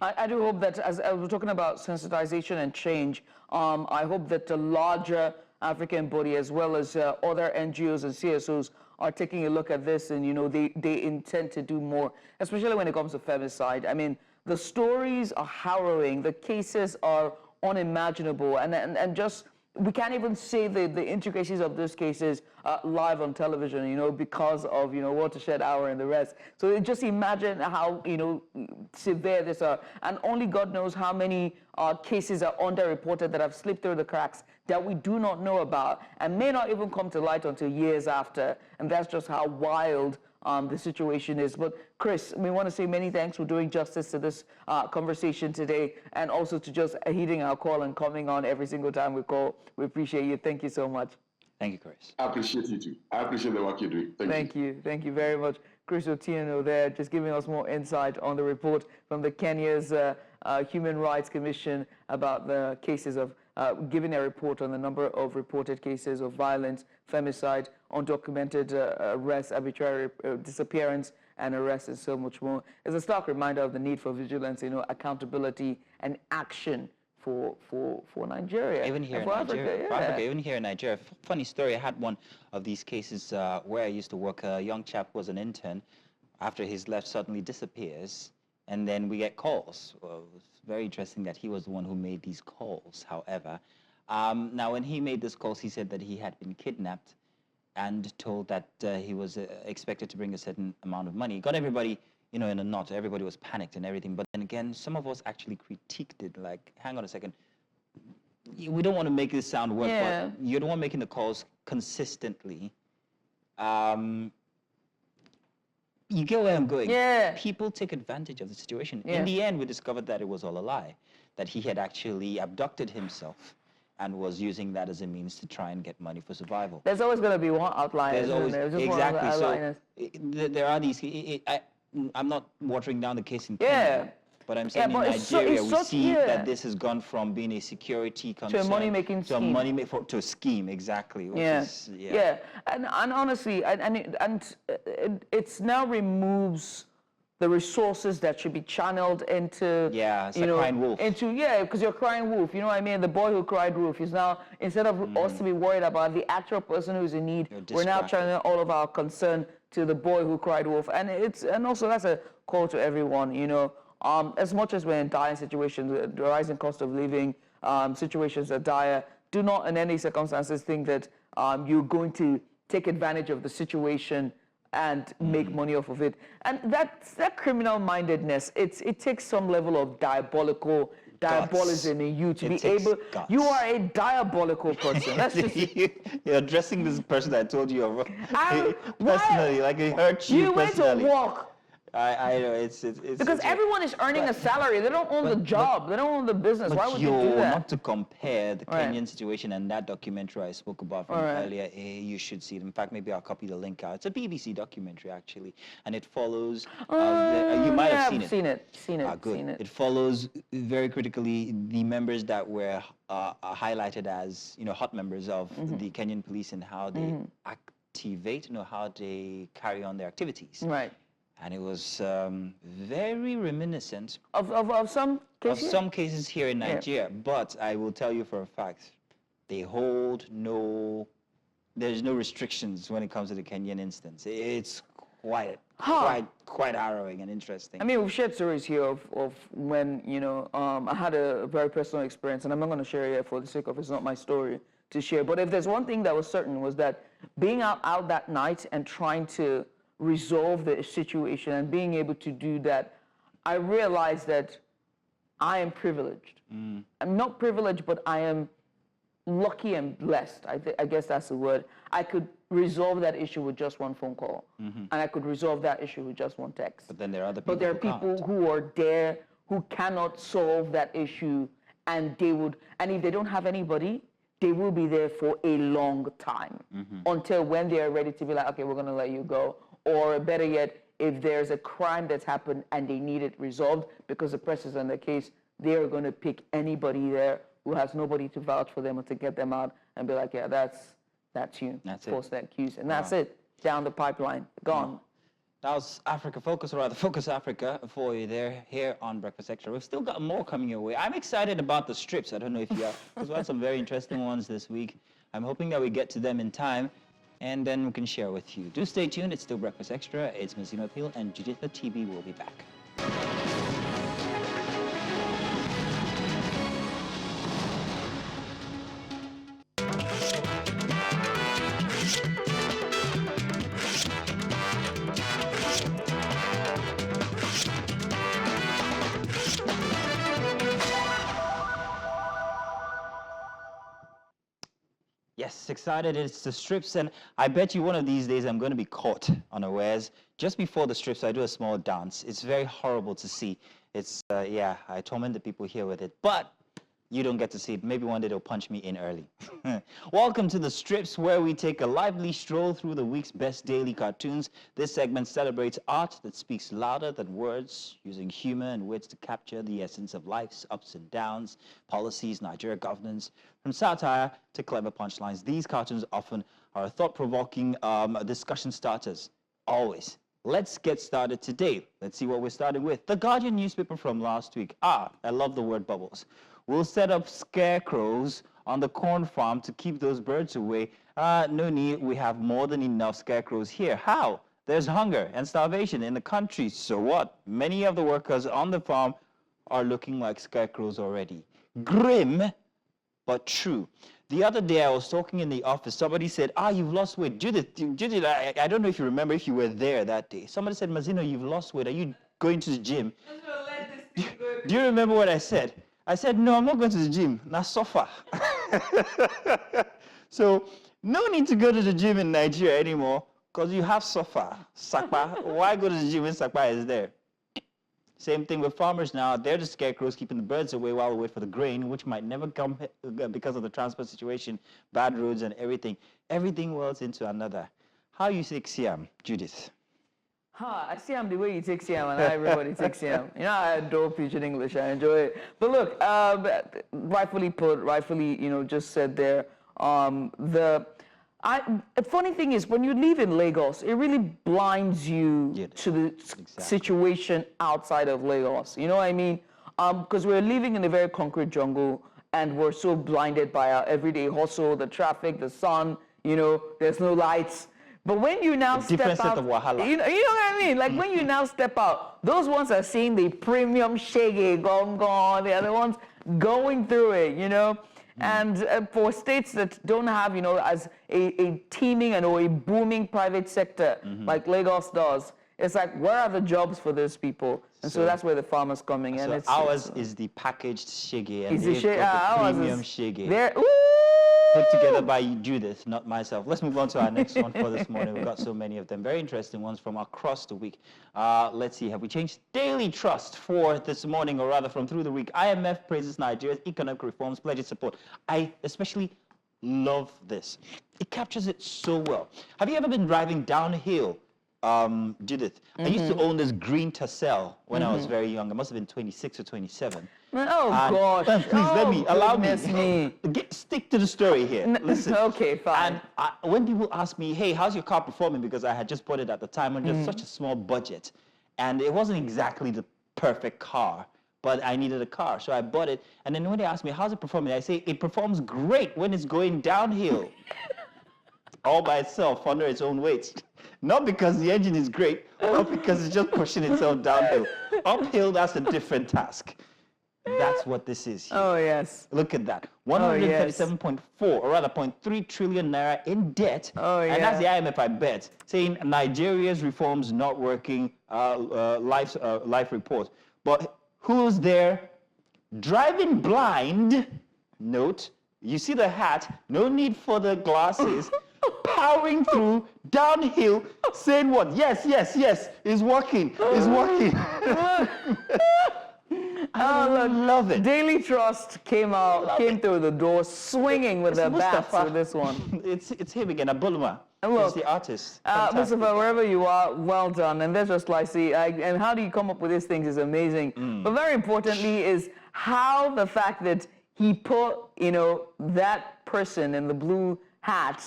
I do hope that, as we're talking about sensitization and change, I hope that the larger African body, as well as other NGOs and CSOs, are taking a look at this, and they intend to do more, especially when it comes to femicide. I mean, the stories are harrowing, the cases are unimaginable, and just we can't even say the intricacies of those cases live on television, because of, watershed hour and the rest. So just imagine how, severe this are. And only God knows how many cases are underreported that have slipped through the cracks that we do not know about and may not even come to light until years after. And that's just how wild the situation is. But Chris, we want to say many thanks for doing justice to this conversation today, and also to just heeding our call and coming on every single time we call. We appreciate you. Thank you so much. Thank you, Chris. I appreciate you too. I appreciate the work you're doing. Thank you. Thank you very much. Chris Otieno there, just giving us more insight on the report from the Kenya's Human Rights Commission about the cases of, giving a report on the number of reported cases of violence, femicide, undocumented arrest, arbitrary disappearance, and arrest, and so much more. It's a stark reminder of the need for vigilance, accountability and action for Nigeria. Even here in Africa, Nigeria. For Africa, even here in Nigeria. Funny story, I had one of these cases where I used to work. A young chap was an intern. After he's left, suddenly disappears, and then we get calls. Well, it's very interesting that he was the one who made these calls, however. Now, when he made these calls, he said that he had been kidnapped and told that he was expected to bring a certain amount of money. Got everybody, in a knot. Everybody was panicked and everything. But then again, some of us actually critiqued it. Like, hang on a second. We don't want to make this sound work, but you're the one making the calls consistently. You get where I'm going. Yeah. People take advantage of the situation. Yeah. In the end, we discovered that it was all a lie, that he had actually abducted himself and was using that as a means to try and get money for survival. There's always going to be one outlier. There's always, exactly. So there are these. I'm not watering down the case in Kenya, but I'm saying in Nigeria we see that this has gone from being a security concern to a money-making scheme. To a scheme, exactly. And honestly, it now removes the resources that should be channeled into crying wolf. Because you're crying wolf. You know what I mean? The boy who cried wolf is now, instead of us to be worried about the actual person who's in need, we're now channeling all of our concern to the boy who cried wolf. And also that's a call to everyone, as much as we're in dire situations, the rising cost of living, situations are dire, do not in any circumstances think that you're going to take advantage of the situation and make money off of it. And that criminal-mindedness, it takes some level of diabolism in you to be able. Guts. You are a diabolical person. That's just. You're addressing this person I told you of personally, Why? like it hurt you. You went to personally. walk. I know it's Because everyone is earning a salary. They don't own the job. They don't own the business. But Why would you do that? not to compare the Right. Kenyan situation and that documentary I spoke about from earlier. You should see it. In fact, maybe I'll copy the link out. It's a BBC documentary actually, and it follows. You might have seen it. Seen it. Good. Seen it. It follows very critically the members that were highlighted as hot members of the Kenyan police and how they activate, how they carry on their activities. Right. And it was very reminiscent of some cases? Of some cases here in Nigeria. But I will tell you for a fact, they hold there's no restrictions when it comes to the Kenyan instance. It's quite harrowing and interesting. I mean, we've shared stories here of when, I had a very personal experience, and I'm not going to share it here for the sake of it's not my story to share. But if there's one thing that was certain was that being out that night and trying to resolve the situation and being able to do that, I realized that I am privileged. I'm not privileged, but I am lucky and blessed. I guess that's the word. I could resolve that issue with just one phone call, and I could resolve that issue with just one text. But then there are other people. But there are people who are there who cannot solve that issue, and if they don't have anybody, they will be there for a long time until when they are ready to be like, okay, we're going to let you go. Or better yet, if there's a crime that's happened and they need it resolved because the press is on the case, they're going to pick anybody there who has nobody to vouch for them or to get them out and be like, yeah, that's you. That's Post that accused. And that's it. Down the pipeline. Gone. That was Africa Focus, or rather Focus Africa for you there, here on Breakfast Xtra. We've still got more coming your way. I'm excited about the strips. I don't know if you are, because we had some very interesting ones this week. I'm hoping that we get to them in time, and then we can share with you. Do stay tuned. It's still Breakfast Xtra. It's Mazino Appeal, and Judith TB will be back. Yes, excited. It's the strips, and I bet you one of these days I'm going to be caught unawares. Just before the strips, I do a small dance. It's very horrible to see. It's, I torment the people here with it, but you don't get to see it. Maybe one day they'll punch me in early. Welcome to the strips, where we take a lively stroll through the week's best daily cartoons. This segment celebrates art that speaks louder than words, using humor and wits to capture the essence of life's ups and downs, policies, Nigeria governance. From satire to clever punchlines, these cartoons often are thought-provoking discussion starters. Always. Let's get started today. Let's see what we're starting with. The Guardian newspaper from last week. I love the word bubbles. We'll set up scarecrows on the corn farm to keep those birds away. No need. We have more than enough scarecrows here. How? There's hunger and starvation in the country. So what? Many of the workers on the farm are looking like scarecrows already. Grim, but true. The other day I was talking in the office. Somebody said, you've lost weight. Judith, I don't know if you remember, if you were there that day. Somebody said, Mazino, you've lost weight. Are you going to the gym? Do you remember what I said? I said, no, I'm not going to the gym. Now suffer. So no need to go to the gym in Nigeria anymore, because you have suffer. Sakpa. Why go to the gym when Sakpa is there? Same thing with farmers now. They're the scarecrows keeping the birds away while we wait for the grain, which might never come because of the transport situation, bad roads and everything. Everything wells into another. How you take Siam, Judith? I Siam the way you take Siam, and everybody takes Siam. I adore Pidgin English. I enjoy it. But look, rightfully put, rightfully, just said there, the funny thing is, when you live in Lagos, it really blinds you to the situation outside of Lagos. You know what I mean? Because we're living in a very concrete jungle, and we're so blinded by our everyday hustle, the traffic, the sun, there's no lights. But when you now step different set out, of wahala. you know what I mean? Like when you now step out, those ones are seeing the premium shege gone. They are the ones going through it, you know? And for states that don't have, you know, as a teeming and or a booming private sector like Lagos does, it's like, where are the jobs for those people? And so that's where the farmers coming in. So ours is the packaged shege, and Is they've the got the ours premium is- shege. they're- Put together by Judith, not myself. Let's move on to our next one for this morning. We've got so many of them. Very interesting ones from across the week. Let's see, have we changed? Daily Trust for this morning, or rather from through the week. IMF praises Nigeria's economic reforms, pledges support. I especially love this. It captures it so well. Have you ever been driving downhill, Judith? I used to own this green Tercel when I was very young. I must have been 26 or 27. Oh, And- gosh. Please, let me, allow me. goodness me. Stick to the story here. Listen. Okay, fine. And when people ask me, hey, how's your car performing? Because I had just bought it at the time on just such a small budget. And it wasn't exactly the perfect car, but I needed a car. So I bought it. And then when they ask me, how's it performing? I say, it performs great when it's going downhill. All by itself, under its own weight. Not because the engine is great, but because it's just pushing itself downhill. Uphill, that's a different task. That's what this is here. Oh, yes. Look at that. Oh, yes. 137.4, or rather 0.3 trillion naira in debt. Oh, And that's the yeah. IMF, I bet, saying Nigeria's reforms not working, life report. But who's there? Driving blind, note, you see the hat, no need for the glasses, powering through, downhill, saying what? Yes, yes, yes, it's working, it's working. I love it. Daily Trust came through the door swinging with their bats Mustafa. with this one. It's him again, Abulma. Look, He's the artist. Mustafa, wherever you are, well done. And that's just like, see, and how do you come up with these things is amazing. But very importantly is how the fact that he put, you know, that person in the blue hat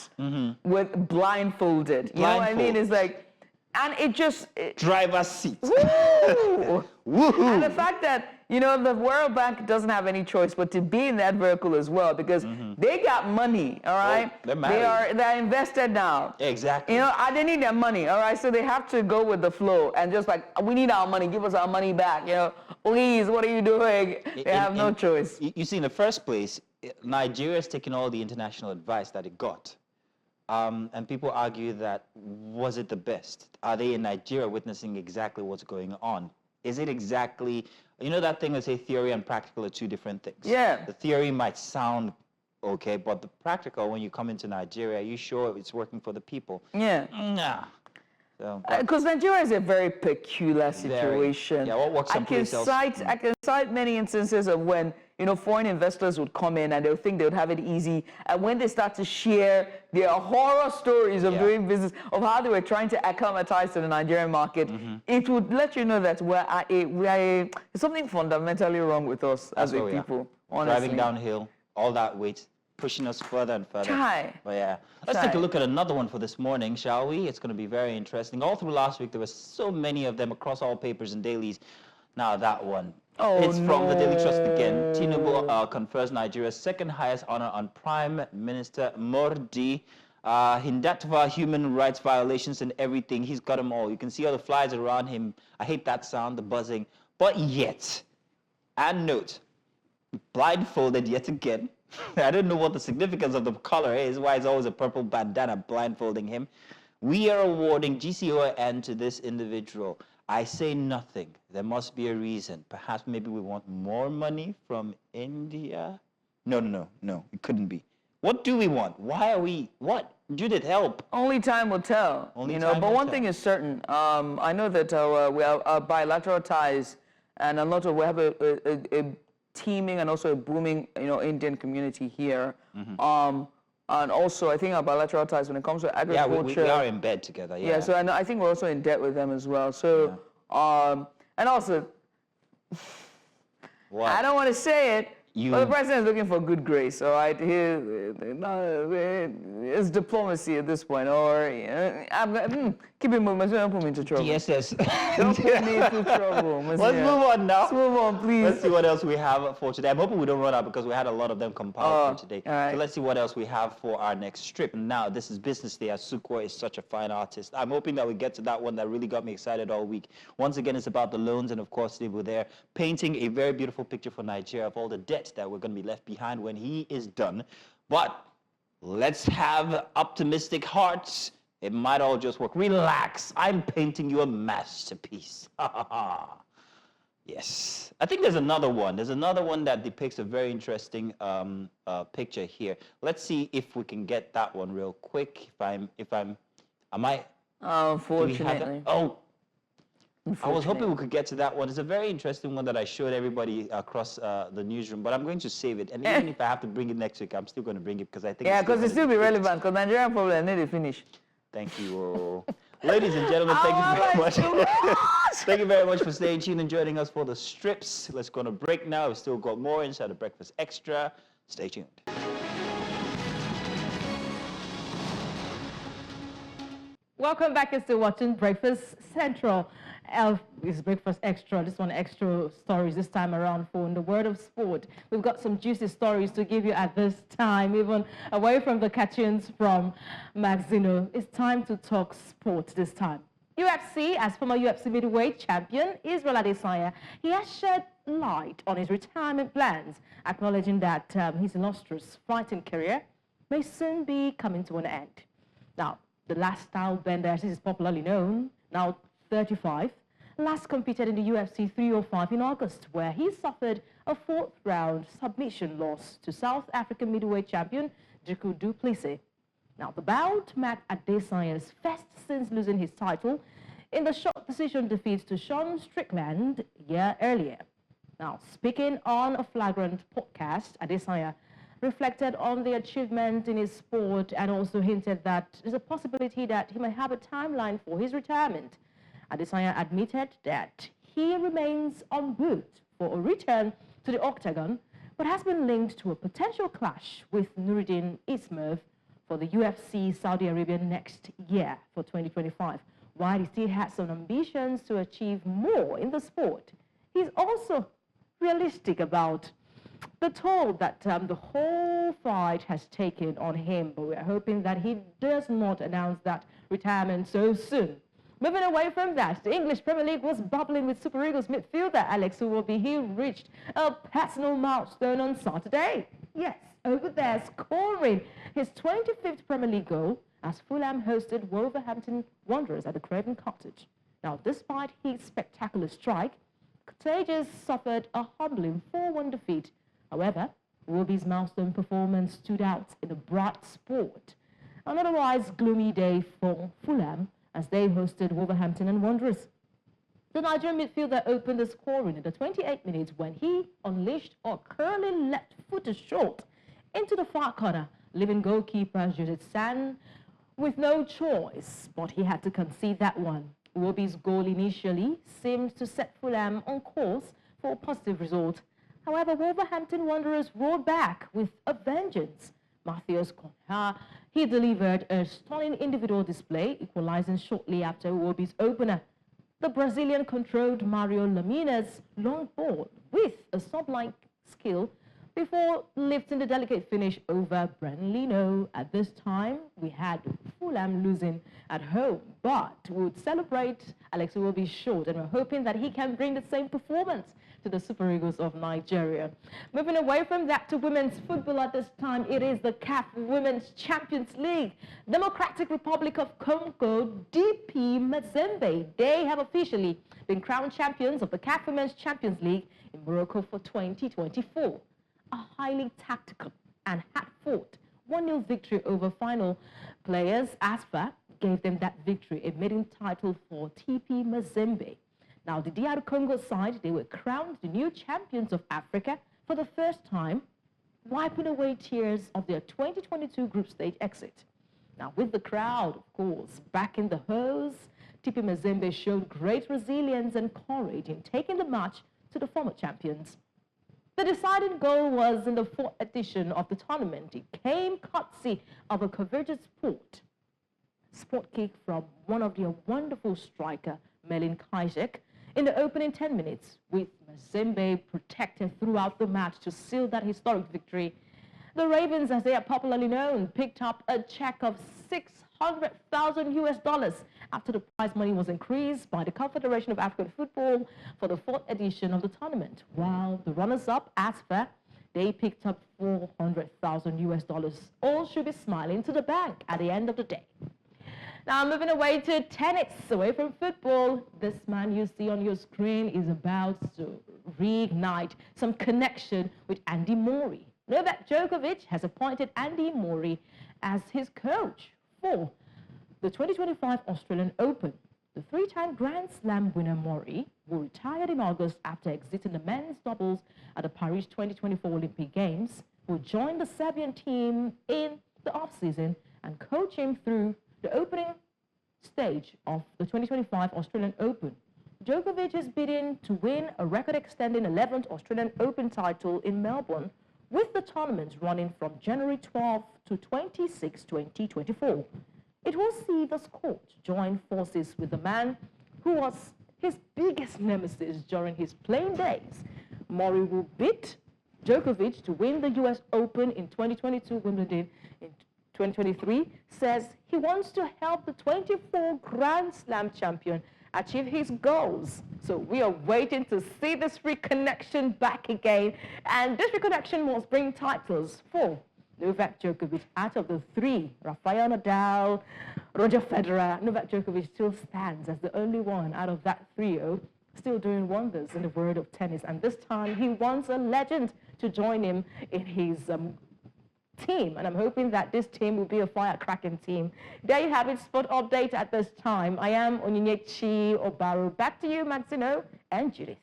with blindfolded. You know what I mean? It's like, and it just... Driver's seat. Woo! Woohoo! And the fact that, you know, the World Bank doesn't have any choice but to be in that vehicle as well, because they got money, all right? they're married. They're invested now. Exactly. You know, they need their money, all right? So they have to go with the flow and just like, we need our money, give us our money back, you know? Please, what are you doing? They have no choice. You see, in the first place, Nigeria's taken all the international advice that it got. And people argue that, was it the best? Are they in Nigeria witnessing exactly what's going on? Is it exactly, you know that thing they say theory and practical are two different things? Yeah. The theory might sound okay, but the practical, when you come into Nigeria, are you sure it's working for the people? Yeah. Nah. So, Because Nigeria is a very peculiar situation. Yeah, what works someplace else? I can cite many instances of when, you know, foreign investors would come in and they would think they would have it easy. And when they start to share their horror stories of doing business, of how they were trying to acclimatize to the Nigerian market, it would let you know that there's something fundamentally wrong with us as a people, honestly. Driving downhill, all that weight, pushing us further and further. Chai. But yeah, let's take a look at another one for this morning, shall we? It's going to be very interesting. All through last week, there were so many of them across all papers and dailies. Now that one. It's from the Daily Trust again. Tinubu confers Nigeria's second highest honor on Prime Minister Mordi. Hindatva, human rights violations and everything. He's got them all. You can see all the flies around him. I hate that sound, the buzzing. But yet, and note, blindfolded yet again. I don't know what the significance of the color is, why it's always a purple bandana blindfolding him. We are awarding GCON to this individual. I say nothing. There must be a reason. Perhaps maybe we want more money from India? No. It couldn't be. What do we want? Why are we... What? Judith, help. Only time will tell. But one thing is certain. I know that we have bilateral ties, and we have a teeming and also a booming, Indian community here. And also, I think our bilateral ties when it comes to agriculture. Yeah, we are in bed together. Yeah. So I think we're also in debt with them as well. So, and also, what? I don't want to say it, Well, the president is looking for good grace, all right? It's diplomacy at this point, or keep it moving. Don't put me into trouble. DSS. Don't put me into trouble. Let's move on now. Let's move on, please. Let's see what else we have for today. I'm hoping we don't run out because we had a lot of them compiled for today. Right. So let's see what else we have for our next strip. Now, this is Business Day, as Sukwa is such a fine artist. I'm hoping that we get to that one that really got me excited all week. Once again, it's about the loans, and of course, they were there painting a very beautiful picture for Nigeria of all the debt that we're going to be left behind when he is done. But let's have optimistic hearts. It might all just work. Relax. I'm painting you a masterpiece. Yes. I think there's another one. There's another one that depicts a very interesting picture here. Let's see if we can get that one real quick. Unfortunately. I was hoping we could get to that one. It's a very interesting one that I showed everybody across the newsroom, but I'm going to save it. And even if I have to bring it next week, I'm still going to bring it because I think because it still be relevant, because Nigerian problem need to finish. Thank you. Ladies and gentlemen, thank you very much. Thank you very much for staying tuned and joining us for the strips. Let's go on a break now. We've still got more inside of Breakfast Extra. Stay tuned. Welcome back. You're still watching Breakfast Central. It's Breakfast Extra. This one extra stories this time around for In the World of Sport. We've got some juicy stories to give you at this time, even away from the cartoons from Maxino. It's time to talk sport this time. UFC, as former UFC middleweight champion Israel Adesanya, he has shed light on his retirement plans, acknowledging that his illustrious fighting career may soon be coming to an end. Now, the last style bender, as he is popularly known, now 35, last competed in the UFC 305 in August, where he suffered a fourth-round submission loss to South African middleweight champion Jiku Du Plessis. Now, the bout marked Adesanya's first since losing his title in the short decision defeat to Sean Strickland a year earlier. Now, speaking on a flagrant podcast, Adesanya reflected on the achievement in his sport and also hinted that there's a possibility that he may have a timeline for his retirement. Adesanya admitted that he remains en route for a return to the octagon, but has been linked to a potential clash with Nuruddin Ismail for the UFC Saudi Arabia next year for 2025. While he still has some ambitions to achieve more in the sport, he's also realistic about the toll that the whole fight has taken on him, but we're hoping that he does not announce that retirement so soon. Moving away from that, the English Premier League was bubbling with Super Eagles midfielder Alex Iwobi. He reached a personal milestone on Saturday. Yes, over there, scoring his 25th Premier League goal as Fulham hosted Wolverhampton Wanderers at the Craven Cottage. Now, despite his spectacular strike, Cottages suffered a humbling 4-1 defeat. However, Iwobi's milestone performance stood out in a bright sport. An otherwise gloomy day for Fulham as they hosted Wolverhampton and Wanderers. The Nigerian midfielder opened the scoring in the 28 minutes when he unleashed a curling left-footed shot into the far corner, leaving goalkeeper Joseph San with no choice, but he had to concede that one. Iwobi's goal initially seemed to set Fulham on course for a positive result. However, Wolverhampton Wanderers roared back with a vengeance. Matthias Cunha, he delivered a stunning individual display, equalizing shortly after Iwobi's opener. The Brazilian controlled Mario Lamina's long ball with a sub-like skill before lifting the delicate finish over Leno. At this time, we had Fulham losing at home, but we would celebrate Alex Iwobi's shot, and we're hoping that he can bring the same performance to the Super Eagles of Nigeria. Moving away from that to women's football at this time, it is the CAF Women's Champions League. Democratic Republic of Congo, DP Mazembe, they have officially been crowned champions of the CAF Women's Champions League in Morocco for 2024. A highly tactical and hard-fought 1-0 victory over final players. ASFA gave them that victory, a maiden title for TP Mazembe. Now, the DR Congo side, they were crowned the new champions of Africa for the first time, wiping away tears of their 2022 group stage exit. Now, with the crowd, of course, back in the hose, TP Mazembe showed great resilience and courage in taking the match to the former champions. The deciding goal was in the 4th edition of the tournament. It came courtesy of a coveted sport kick from one of their wonderful striker, Melin Kajek, in the opening 10 minutes, with Mazembe protected throughout the match to seal that historic victory. The Ravens, as they are popularly known, picked up a check of $600,000 after the prize money was increased by the Confederation of African Football for the 4th edition of the tournament, while the runners-up, ASFA, they picked up $400,000. All should be smiling to the bank at the end of the day. Now, moving away to tennis, away from football, this man you see on your screen is about to reignite some connection with Andy Murray. Novak Djokovic has appointed Andy Murray as his coach for the 2025 Australian Open. The three-time Grand Slam winner Murray, who retired in August after exiting the men's doubles at the Paris 2024 Olympic Games, will join the Serbian team in the off-season and coach him through the opening stage of the 2025 Australian Open. Djokovic is bidding to win a record-extending 11th Australian Open title in Melbourne, with the tournament running from January 12 to 26, 2024. It will see the court join forces with the man who was his biggest nemesis during his playing days. Murray will beat Djokovic to win the US Open in 2022 Wimbledon in 2023, says he wants to help the 24 Grand Slam champion achieve his goals. So we are waiting to see this reconnection back again. And this reconnection must bring titles for Novak Djokovic. Out of the three, Rafael Nadal, Roger Federer, Novak Djokovic still stands as the only one out of that trio still doing wonders in the world of tennis. And this time he wants a legend to join him in his team, and I'm hoping that this team will be a firecracking team. There you have it, sport update at this time. I am Onyinyechi Obaru. Back to you, Matsino and Judith.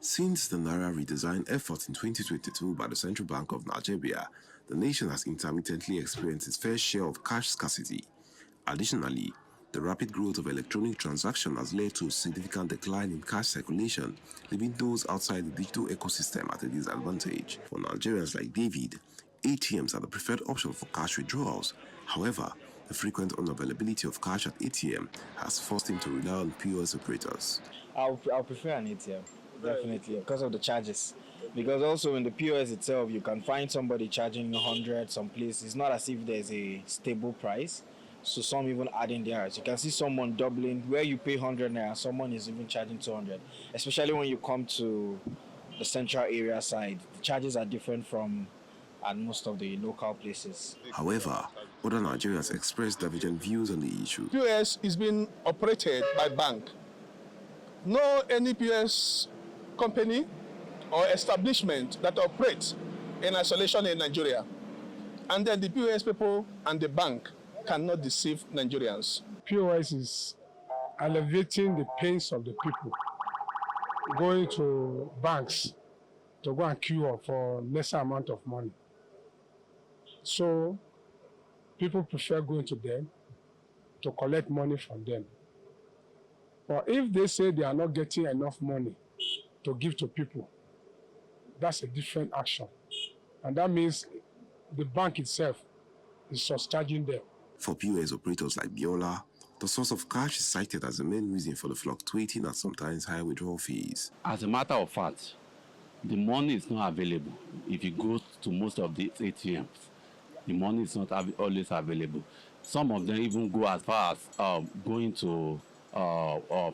Since the Naira redesign effort in 2022 by the Central Bank of Nigeria, the nation has intermittently experienced its fair share of cash scarcity. Additionally, the rapid growth of electronic transactions has led to a significant decline in cash circulation, leaving those outside the digital ecosystem at a disadvantage. For Nigerians like David, ATMs are the preferred option for cash withdrawals. However, the frequent unavailability of cash at ATM has forced him to rely on POS operators. I'll prefer an ATM, definitely, because of the charges. Because also in the POS itself, you can find somebody charging 100 some places. It's not as if there's a stable price. So some even adding theirs. You can see someone doubling where you pay 100 naira, someone is even charging 200. Especially when you come to the central area side, the charges are different from at most of the local places. However, other Nigerians expressed divergent views on the issue. POS is being operated by bank. No any POS company or establishment that operates in isolation in Nigeria. And then the POS people and the bank cannot deceive Nigerians. POS is alleviating the pains of the people going to banks to go and queue up for lesser amount of money. So people prefer going to them to collect money from them. But if they say they are not getting enough money to give to people, that's a different action. And that means the bank itself is surcharging them. For POS operators like Biola, the source of cash is cited as the main reason for the fluctuating and sometimes high withdrawal fees. As a matter of fact, the money is not available. If you go to most of the ATMs, the money is not always available. Some of them even go as far as going to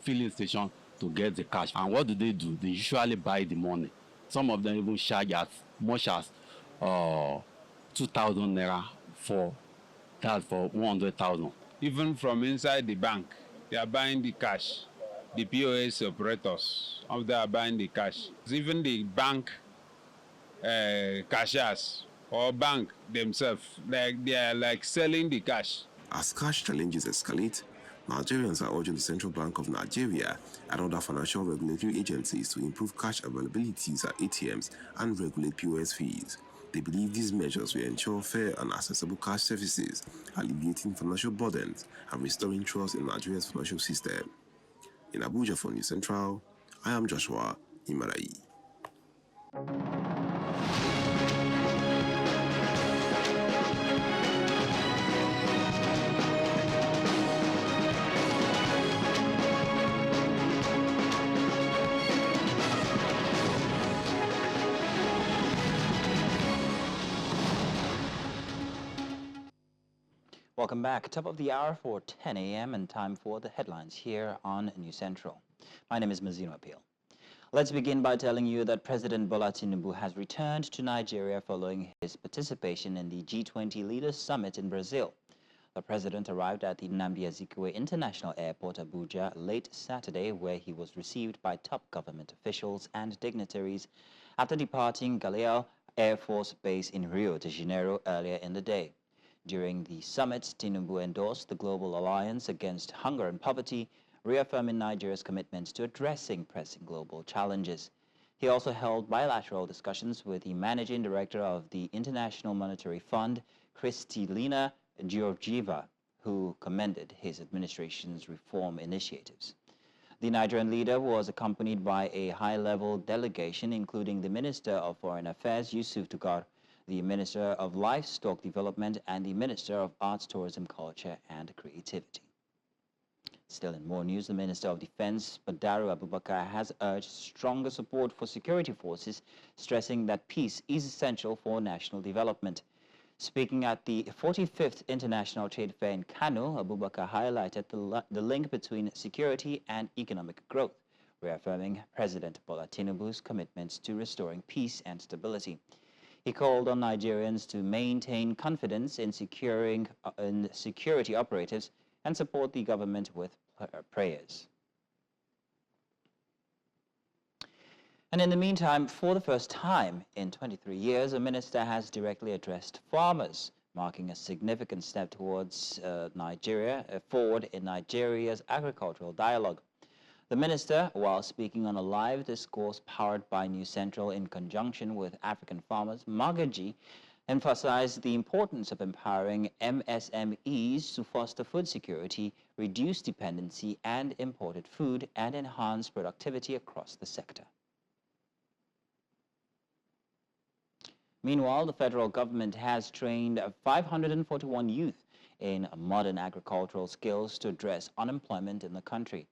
filling station to get the cash. And what do? They usually buy the money. Some of them even charge as much as 2,000 naira for that for 100,000. Even from inside the bank, they are buying the cash. The POS operators, they are buying the cash. Even the bank cashiers or bank themselves, they are selling the cash. As cash challenges escalate, Nigerians are urging the Central Bank of Nigeria and other financial regulatory agencies to improve cash availabilities at ATMs and regulate POS fees. They believe these measures will ensure fair and accessible cash services, alleviating financial burdens and restoring trust in Nigeria's financial system. In Abuja for News Central, I am Joshua Imarai. Welcome back. Top of the hour for 10 a.m. and time for the headlines here on News Central. My name is Mazino Appeal. Let's begin by telling you that President Bola Tinubu has returned to Nigeria following his participation in the G20 Leaders Summit in Brazil. The president arrived at the Nnamdi Azikiwe International Airport, Abuja, late Saturday, where he was received by top government officials and dignitaries after departing Galeão Air Force Base in Rio de Janeiro earlier in the day. During the summit, Tinubu endorsed the Global Alliance Against Hunger and Poverty, reaffirming Nigeria's commitment to addressing pressing global challenges. He also held bilateral discussions with the Managing Director of the International Monetary Fund, Kristalina Georgieva, who commended his administration's reform initiatives. The Nigerian leader was accompanied by a high-level delegation, including the Minister of Foreign Affairs, Yusuf Tugar, the Minister of Livestock Development, and the Minister of Arts, Tourism, Culture, and Creativity. Still in more news, the Minister of Defense, Badaru Abubakar, has urged stronger support for security forces, stressing that peace is essential for national development. Speaking at the 45th International Trade Fair in Kano, Abubakar highlighted the link between security and economic growth, reaffirming President Bola Tinubu's commitments to restoring peace and stability. He called on Nigerians to maintain confidence in security operatives and support the government with prayers. And in the meantime, for the first time in 23 years, a minister has directly addressed farmers, marking a significant step towards forward in Nigeria's agricultural dialogue. The minister, while speaking on a live discourse powered by News Central in conjunction with African farmers, Magaji, emphasized the importance of empowering MSMEs to foster food security, reduce dependency on imported food, and enhance productivity across the sector. Meanwhile, the federal government has trained 541 youth in modern agricultural skills to address unemployment in the country.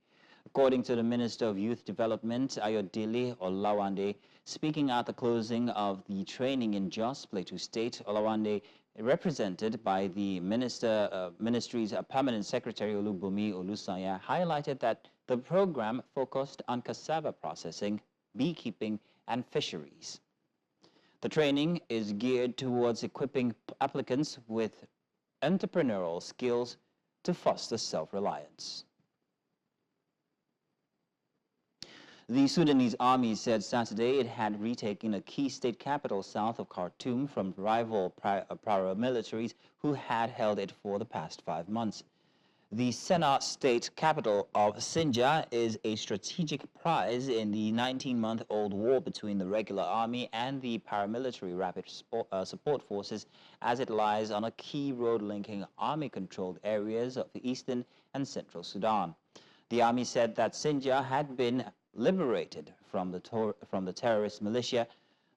According to the Minister of Youth Development, Ayodele Olawande, speaking at the closing of the training in Jos Plateau State, Olawande, represented by the Ministry's Permanent Secretary Olubunmi Olusanya, highlighted that the program focused on cassava processing, beekeeping, and fisheries. The training is geared towards equipping applicants with entrepreneurial skills to foster self-reliance. The Sudanese army said Saturday it had retaken a key state capital south of Khartoum from rival paramilitaries who had held it for the past 5 months. The Sennar state capital of Sinjar is a strategic prize in the 19-month-old war between the regular army and the paramilitary rapid support forces, as it lies on a key road linking army-controlled areas of the eastern and central Sudan. The army said that Sinjar had been liberated from the terrorist militia.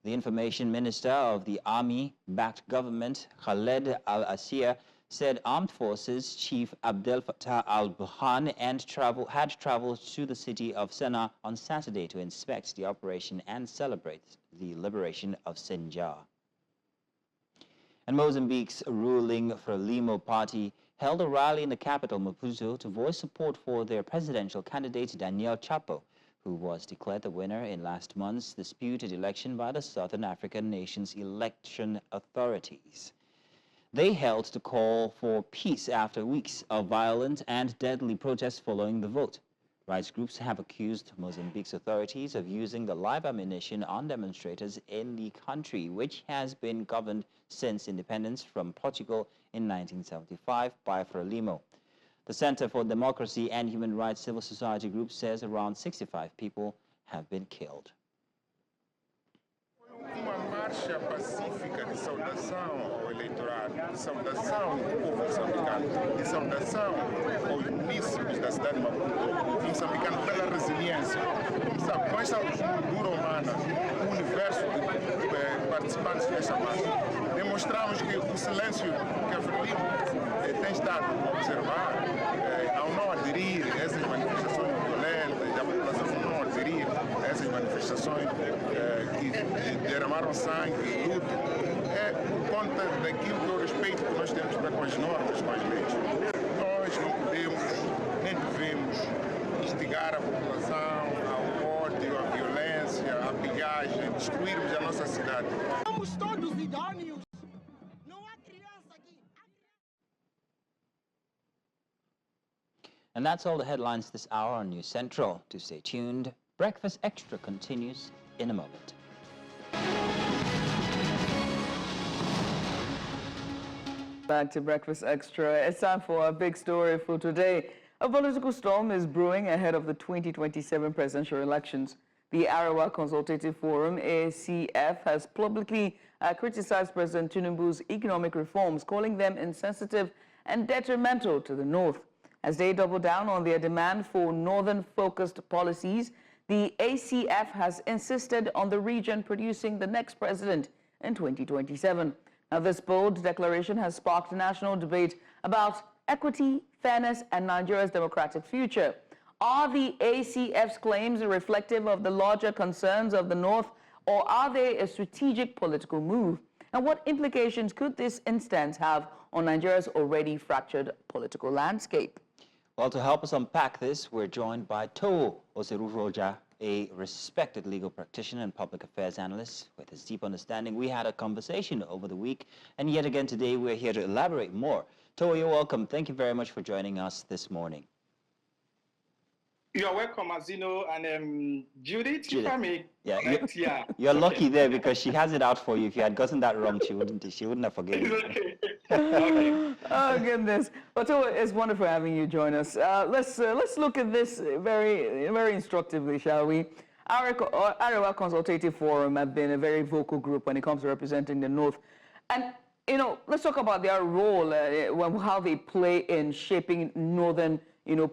The information minister of the army-backed government, Khaled al-Assir, said Armed Forces Chief Abdel Fattah al-Burhan had traveled to the city of Sennar on Saturday to inspect the operation and celebrate the liberation of Sinjar. And Mozambique's ruling Frelimo party held a rally in the capital, Maputo, to voice support for their presidential candidate, Daniel Chapo, who was declared the winner in last month's disputed election by the Southern African nation's election authorities. They held to call for peace after weeks of violent and deadly protests following the vote. Rights groups have accused Mozambique's authorities of using the live ammunition on demonstrators in the country, which has been governed since independence from Portugal in 1975 by Frelimo. The Center for Democracy and Human Rights civil society group says around 65 people have been killed. Uma marcha pacífica de saudação ao eleitorado. Estado, de saudação do povo moçambicano, de saudação aos munícipes da cidade de Maputo, moçambicano pela resiliência. Como sabe, nós estamos uma dura humana, o universo de participantes desta marcha. Demonstramos que o silêncio que a Frelimo tem estado a observar, ao não aderir a essas manifestações violentas, a população não aderir a essas manifestações que derramaram sangue e luto, é por conta daquilo que é o respeito que nós temos para com as normas, com as leis. Nós não podemos, nem devemos instigar a população ao ódio, à violência, à pilhagem, destruirmos a nossa cidade. Somos todos idôneos. Não há criança aqui. And that's all the headlines this hour on News Central. Do stay tuned. Breakfast Extra continues in a moment. Back to Breakfast Extra. It's time for our big story for today. A political storm is brewing ahead of the 2027 presidential elections. The Arewa Consultative Forum, ACF, has publicly criticized President Tinubu's economic reforms, calling them insensitive and detrimental to the North. As they double down on their demand for northern-focused policies, the ACF has insisted on the region producing the next president in 2027. Now, this bold declaration has sparked national debate about equity, fairness, and Nigeria's democratic future. Are the ACF's claims reflective of the larger concerns of the North, or are they a strategic political move? And what implications could this instance have on Nigeria's already fractured political landscape? Well, to help us unpack this, we're joined by Towo Oseruroja, a respected legal practitioner and public affairs analyst. With his deep understanding, we had a conversation over the week, and yet again today we're here to elaborate more. Towo, you're welcome. Thank you very much for joining us this morning. You're welcome, Azino, and Judith, if I may correct, You're lucky there because she has it out for you. If you had gotten that wrong, she wouldn't have forgiven you. Oh, goodness. Well, it's wonderful having you join us. Let's look at this very instructively, shall we? Arewa Consultative Forum have been a very vocal group when it comes to representing the North. And, you know, let's talk about their role, how they play in shaping Northern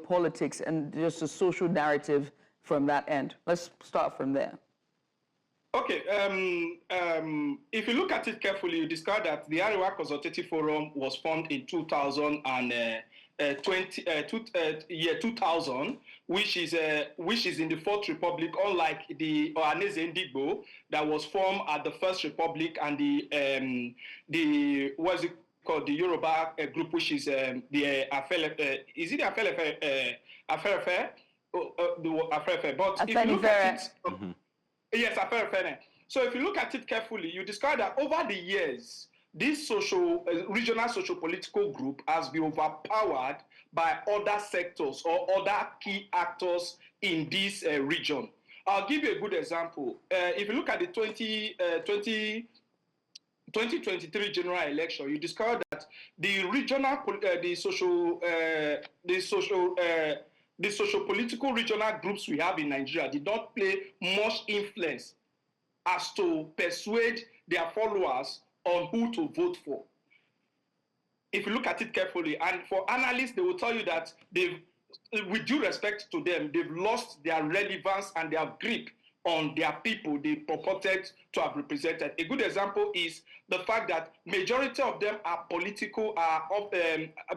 politics and just a social narrative from that end. Let's start from there. Okay. If you look at it carefully, you discover that the Arewa Consultative Forum was formed in 2000, which is in the Fourth Republic, unlike the Ohaneze Ndigbo that was formed at the First Republic and the what's it called, the Yoruba group, which is the Afelefe, is it the Afelefe? Afelefe? The Afelefe. But if you look at it, yes, Afelefe. So if you look at it carefully, you discover that over the years, this regional socio-political group has been overpowered by other sectors or other key actors in this region. I'll give you a good example. If you look at the 2023 general election, you discover that the regional, the socio-political regional groups we have in Nigeria did not play much influence as to persuade their followers on who to vote for. If you look at it carefully, and for analysts, they will tell you that with due respect to them, they've lost their relevance and their grip on their people they purported to have represented. A good example is the fact that majority of them are political,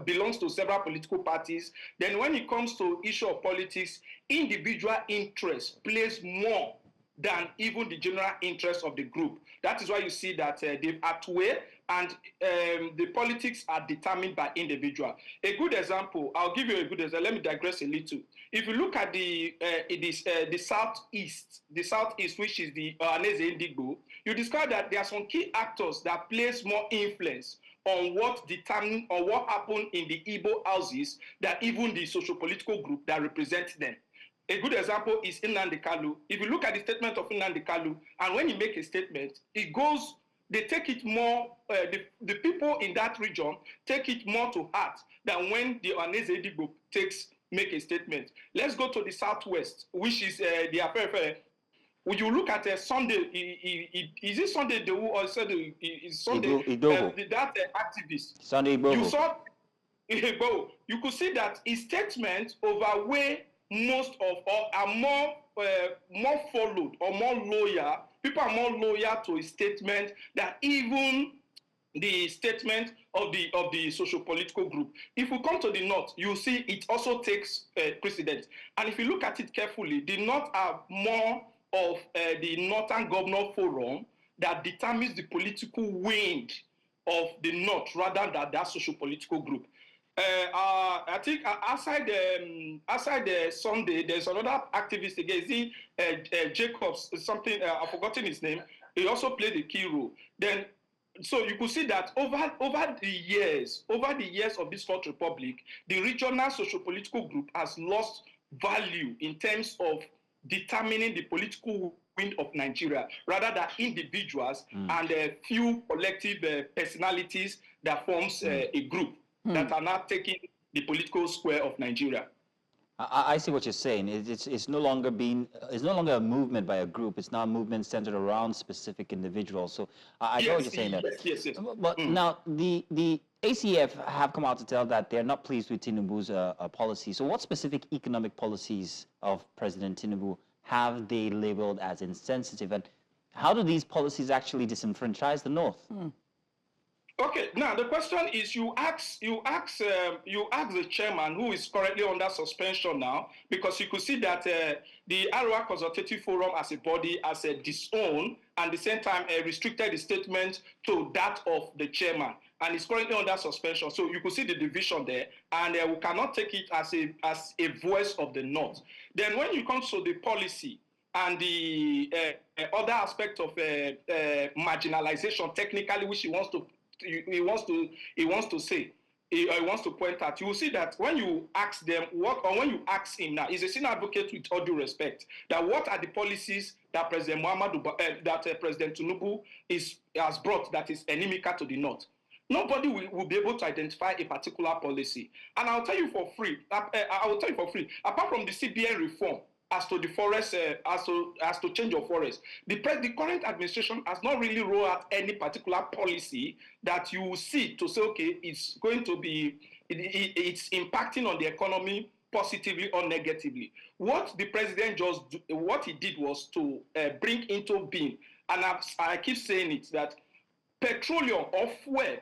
belongs to several political parties. Then when it comes to issue of politics, individual interest plays more than even the general interest of the group. That is why you see that they've outweighed and the politics are determined by individual. A good example, I'll give you a good example. Let me digress a little. If you look at the southeast, which is the Ohaneze Ndigbo, you discover that there are some key actors that place more influence on what determine or what happened in the Igbo houses than even the socio-political group that represents them. A good example is Nnamdi Kanu. If you look at the statement of Nnamdi Kanu, and when you make a statement, they take it more, the people in that region take it more to heart than when the Ohaneze Ndigbo make a statement. Let's go to the southwest, which is the Afefe. Would you look at Sunday? Is it Sunday Dewu or Sunday? Is Sunday Igboho. that activist? Sunday Igboho. You saw Igboho. You could see that his statements overweigh most of, or are more followed or more loyal. People are more loyal to his statement than even the statement of the socio-political group. If we come to the North, you see it also takes precedence. And if you look at it carefully, the North are more of the Northern Governor Forum that determines the political wind of the North rather than that socio-political group. I think outside the Sunday, there's another activist again. Is Jacobs? Something I've forgotten his name. He also played a key role. Then, so you could see that over the years of this Fourth Republic, the regional socio-political group has lost value in terms of determining the political wind of Nigeria, rather than individuals and a few collective personalities that forms a group that are now taking the political square of Nigeria. I see what you're saying. It's no longer a movement by a group. It's now a movement centered around specific individuals. So I know what you're saying there. Yes. But now the ACF have come out to tell that they're not pleased with Tinubu's policy. So what specific economic policies of President Tinubu have they labeled as insensitive, and how do these policies actually disenfranchise the North? Okay, now the question is, you ask the chairman, who is currently under suspension now, because you could see that the Arewa Consultative Forum as a body has disowned and at the same time restricted the statement to that of the chairman, and is currently under suspension. So you could see the division there, and we cannot take it as a voice of the North. Then when you come to the policy and the other aspect of marginalization, technically, which he wants to point out, you will see that when you ask them when you ask him now, he's a senior advocate with all due respect, that what are the policies that President President Tinubu has brought that is inimical to the North? Nobody will be able to identify a particular policy. And I'll tell you for free, apart from the CBN reform, as to the forest, as to change of forest, the current administration has not really rolled out any particular policy that you will see to say, okay, it's going to be, it's impacting on the economy positively or negatively. What the president what he did was to bring into being, and I keep saying it, that petroleum or fuel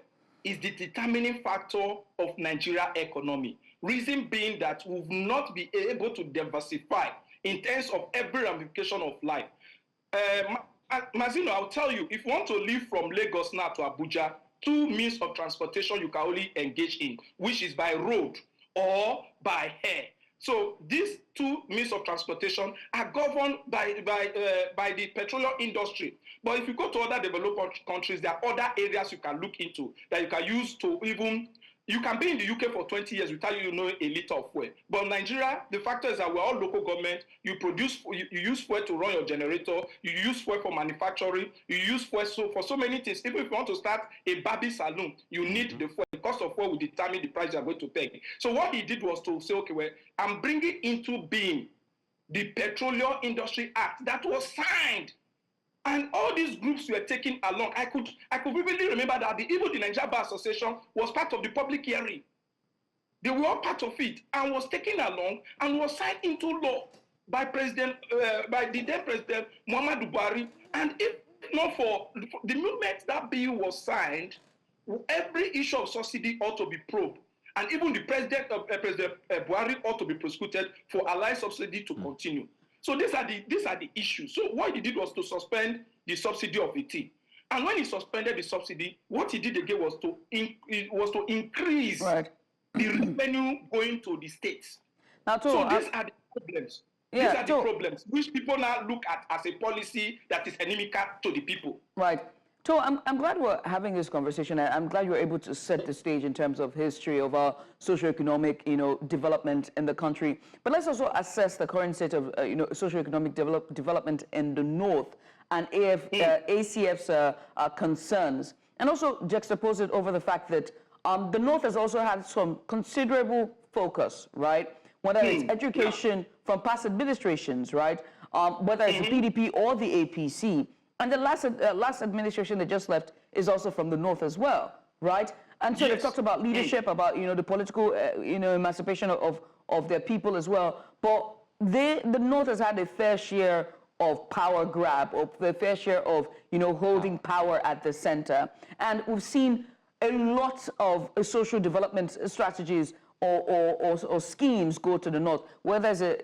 is the determining factor of Nigeria economy. Reason being that we will not be able to diversify in terms of every ramification of life. Mazino, I'll tell you, if you want to leave from Lagos now to Abuja, two means of transportation you can only engage in, which is by road or by air. So these two means of transportation are governed by the petroleum industry. But if you go to other developed countries, there are other areas you can look into that you can use to even. You can be in the UK for 20 years without you knowing a liter of fuel. But in Nigeria, the factor is that we're all local government. You use fuel to run your generator. You use fuel for manufacturing. You use fuel for so many things. Even if you want to start a barber salon, you need the fuel. The cost of fuel will determine the price you're going to pay. So what he did was to say, okay, well, I'm bringing into being the Petroleum Industry Act that was signed. And all these groups were taken along. I could vividly remember that even the Nigeria Bar Association was part of the public hearing. They were all part of it and was taken along and was signed into law by the then President Muhammadu Buhari. And if not for the moment that bill was signed, every issue of subsidy ought to be probed. And even the President Buhari ought to be prosecuted for allowing subsidy to continue. So these are the issues. So what he did was to suspend the subsidy of the tea. And when he suspended the subsidy, what he did again was to increase the revenue going to the states. Now, so these are the problems. These are the problems which people now look at as a policy that is inimical to the people. Right. So I'm glad we're having this conversation. I'm glad you're able to set the stage in terms of history of our socioeconomic, development in the country. But let's also assess the current state of, socioeconomic development in the North and ACF's concerns, and also juxtapose it over the fact that the North has also had some considerable focus, right? Whether it's education from past administrations, right? whether it's the PDP or the APC. And the last administration that just left is also from the north as well, right? And so they've talked about leadership, about the political emancipation of their people as well. But the north has had a fair share of power grab, or the fair share of holding power at the center. And we've seen a lot of social development strategies or schemes go to the north, whether it's a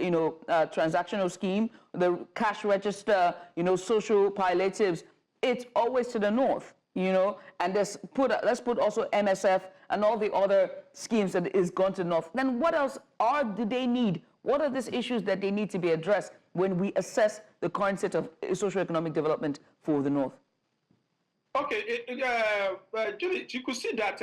transactional scheme, the cash register, social palliatives, it's always to the north, and let's put also MSF and all the other schemes that is gone to the north. Then what else do they need? What are these issues that they need to be addressed when we assess the current state of socioeconomic development for the north? Okay, Julie, you could see that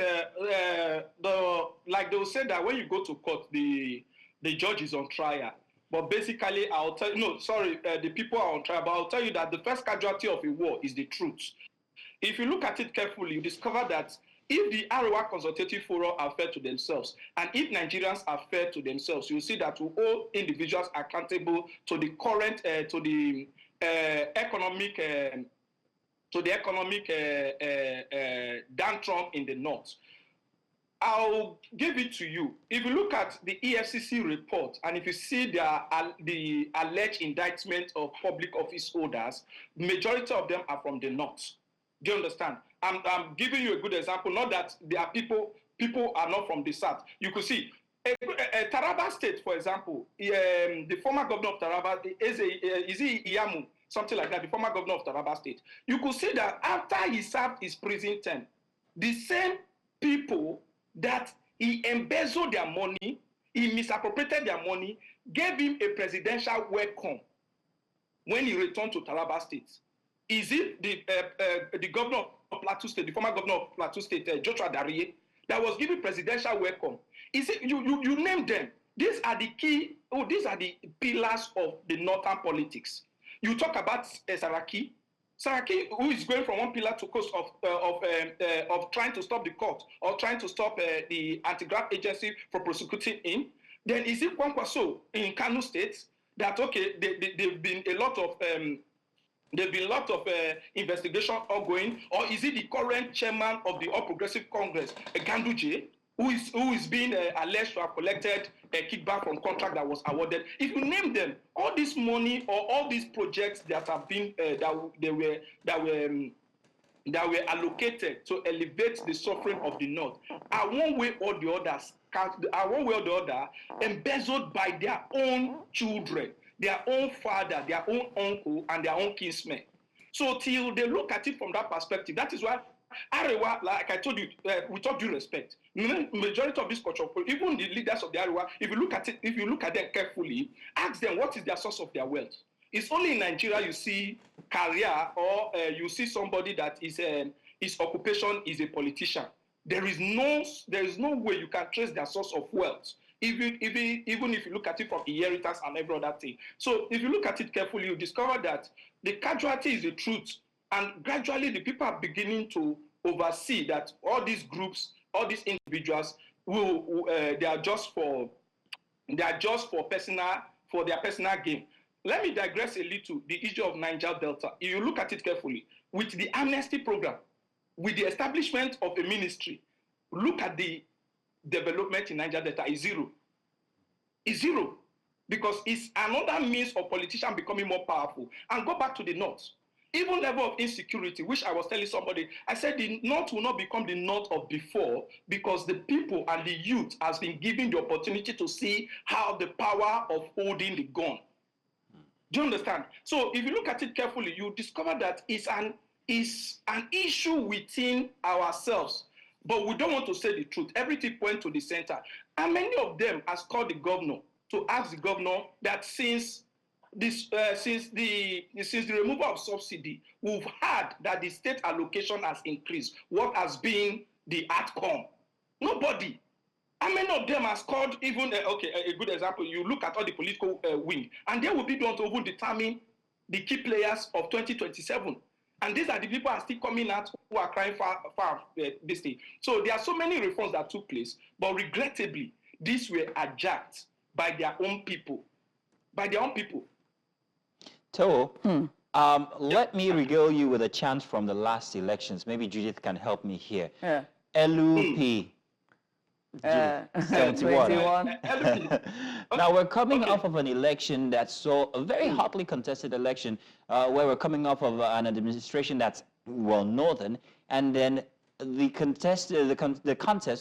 like they will say that when you go to court, the judge is on trial. But basically, the people are on trial. But I'll tell you that the first casualty of a war is the truth. If you look at it carefully, you discover that if the Arewa Consultative Forum are fair to themselves, and if Nigerians are fair to themselves, you'll see that we hold individuals accountable to the current, economic downturn in the north. I'll give it to you. If you look at the EFCC report, and if you see the alleged indictment of public office holders, the majority of them are from the north. Do you understand? I'm giving you a good example. Not that there are people are not from the south. You could see Taraba State, for example. The former governor of Taraba is Iyamu, something like that. The former governor of Taraba State. You could see that after he served his prison term, the same people that he embezzled their money, he misappropriated their money, gave him a presidential welcome when he returned to Taraba State. Is it the governor of Plateau State, the former governor of Plateau State, Joshua Darie, that was given presidential welcome? Is it you name them? These are the key. These are the pillars of the northern politics. You talk about Saraki, who is going from one pillar to coast of trying to stop the court or trying to stop the anti-graft agency from prosecuting him. Then is it Kwankwaso in Kano State that they've been a lot of investigation ongoing, or is it the current chairman of the All Progressive Congress, Ganduje, who is being alleged to have collected a kickback from contract that was awarded? If you name them, all this money or all these projects that have been that were allocated to elevate the suffering of the north are one way or the other embezzled by their own children, their own father, their own uncle, and their own kinsmen. So till they look at it from that perspective, that is why Arewa, like I told you, with all due respect, majority of this culture, even the leaders of the Arewa, if you look at them carefully, ask them what is their source of their wealth. It's only in Nigeria you see career, or you see somebody that is his occupation is a politician. There is no way you can trace their source of wealth. Even if you look at it from inheritance and every other thing. So if you look at it carefully, you discover that the casualty is the truth. And gradually the people are beginning to oversee that all these groups, all these individuals, they are just for their personal gain. Let me digress a little, the issue of Niger Delta. If you look at it carefully, with the amnesty program, with the establishment of a ministry, look at the development in Niger Delta is zero. It's zero. Because it's another means of politicians becoming more powerful. And go back to the north. Even level of insecurity, which I was telling somebody, I said the north will not become the north of before because the people and the youth has been given the opportunity to see how the power of holding the gun. Do you understand? So if you look at it carefully, you discover that it's an issue within ourselves. But we don't want to say the truth. Everything points to the center. And many of them has called the governor to ask the governor that since the removal of subsidy, we've heard that the state allocation has increased. What has been the outcome? Nobody. And many of them has called even, a good example, you look at all the political wing, and they will be the one to even determine the key players of 2027. And these are the people who are still coming out who are crying for this thing. So there are so many reforms that took place, but regrettably, these were adjusted by their own people. By their own people. Toe, let me regale you with a chant from the last elections. Maybe Judith can help me here. Yeah. LUP. 71. Now we're coming off of an election that saw a very hotly contested election where we're coming off of an administration that's, well, northern, and then the contest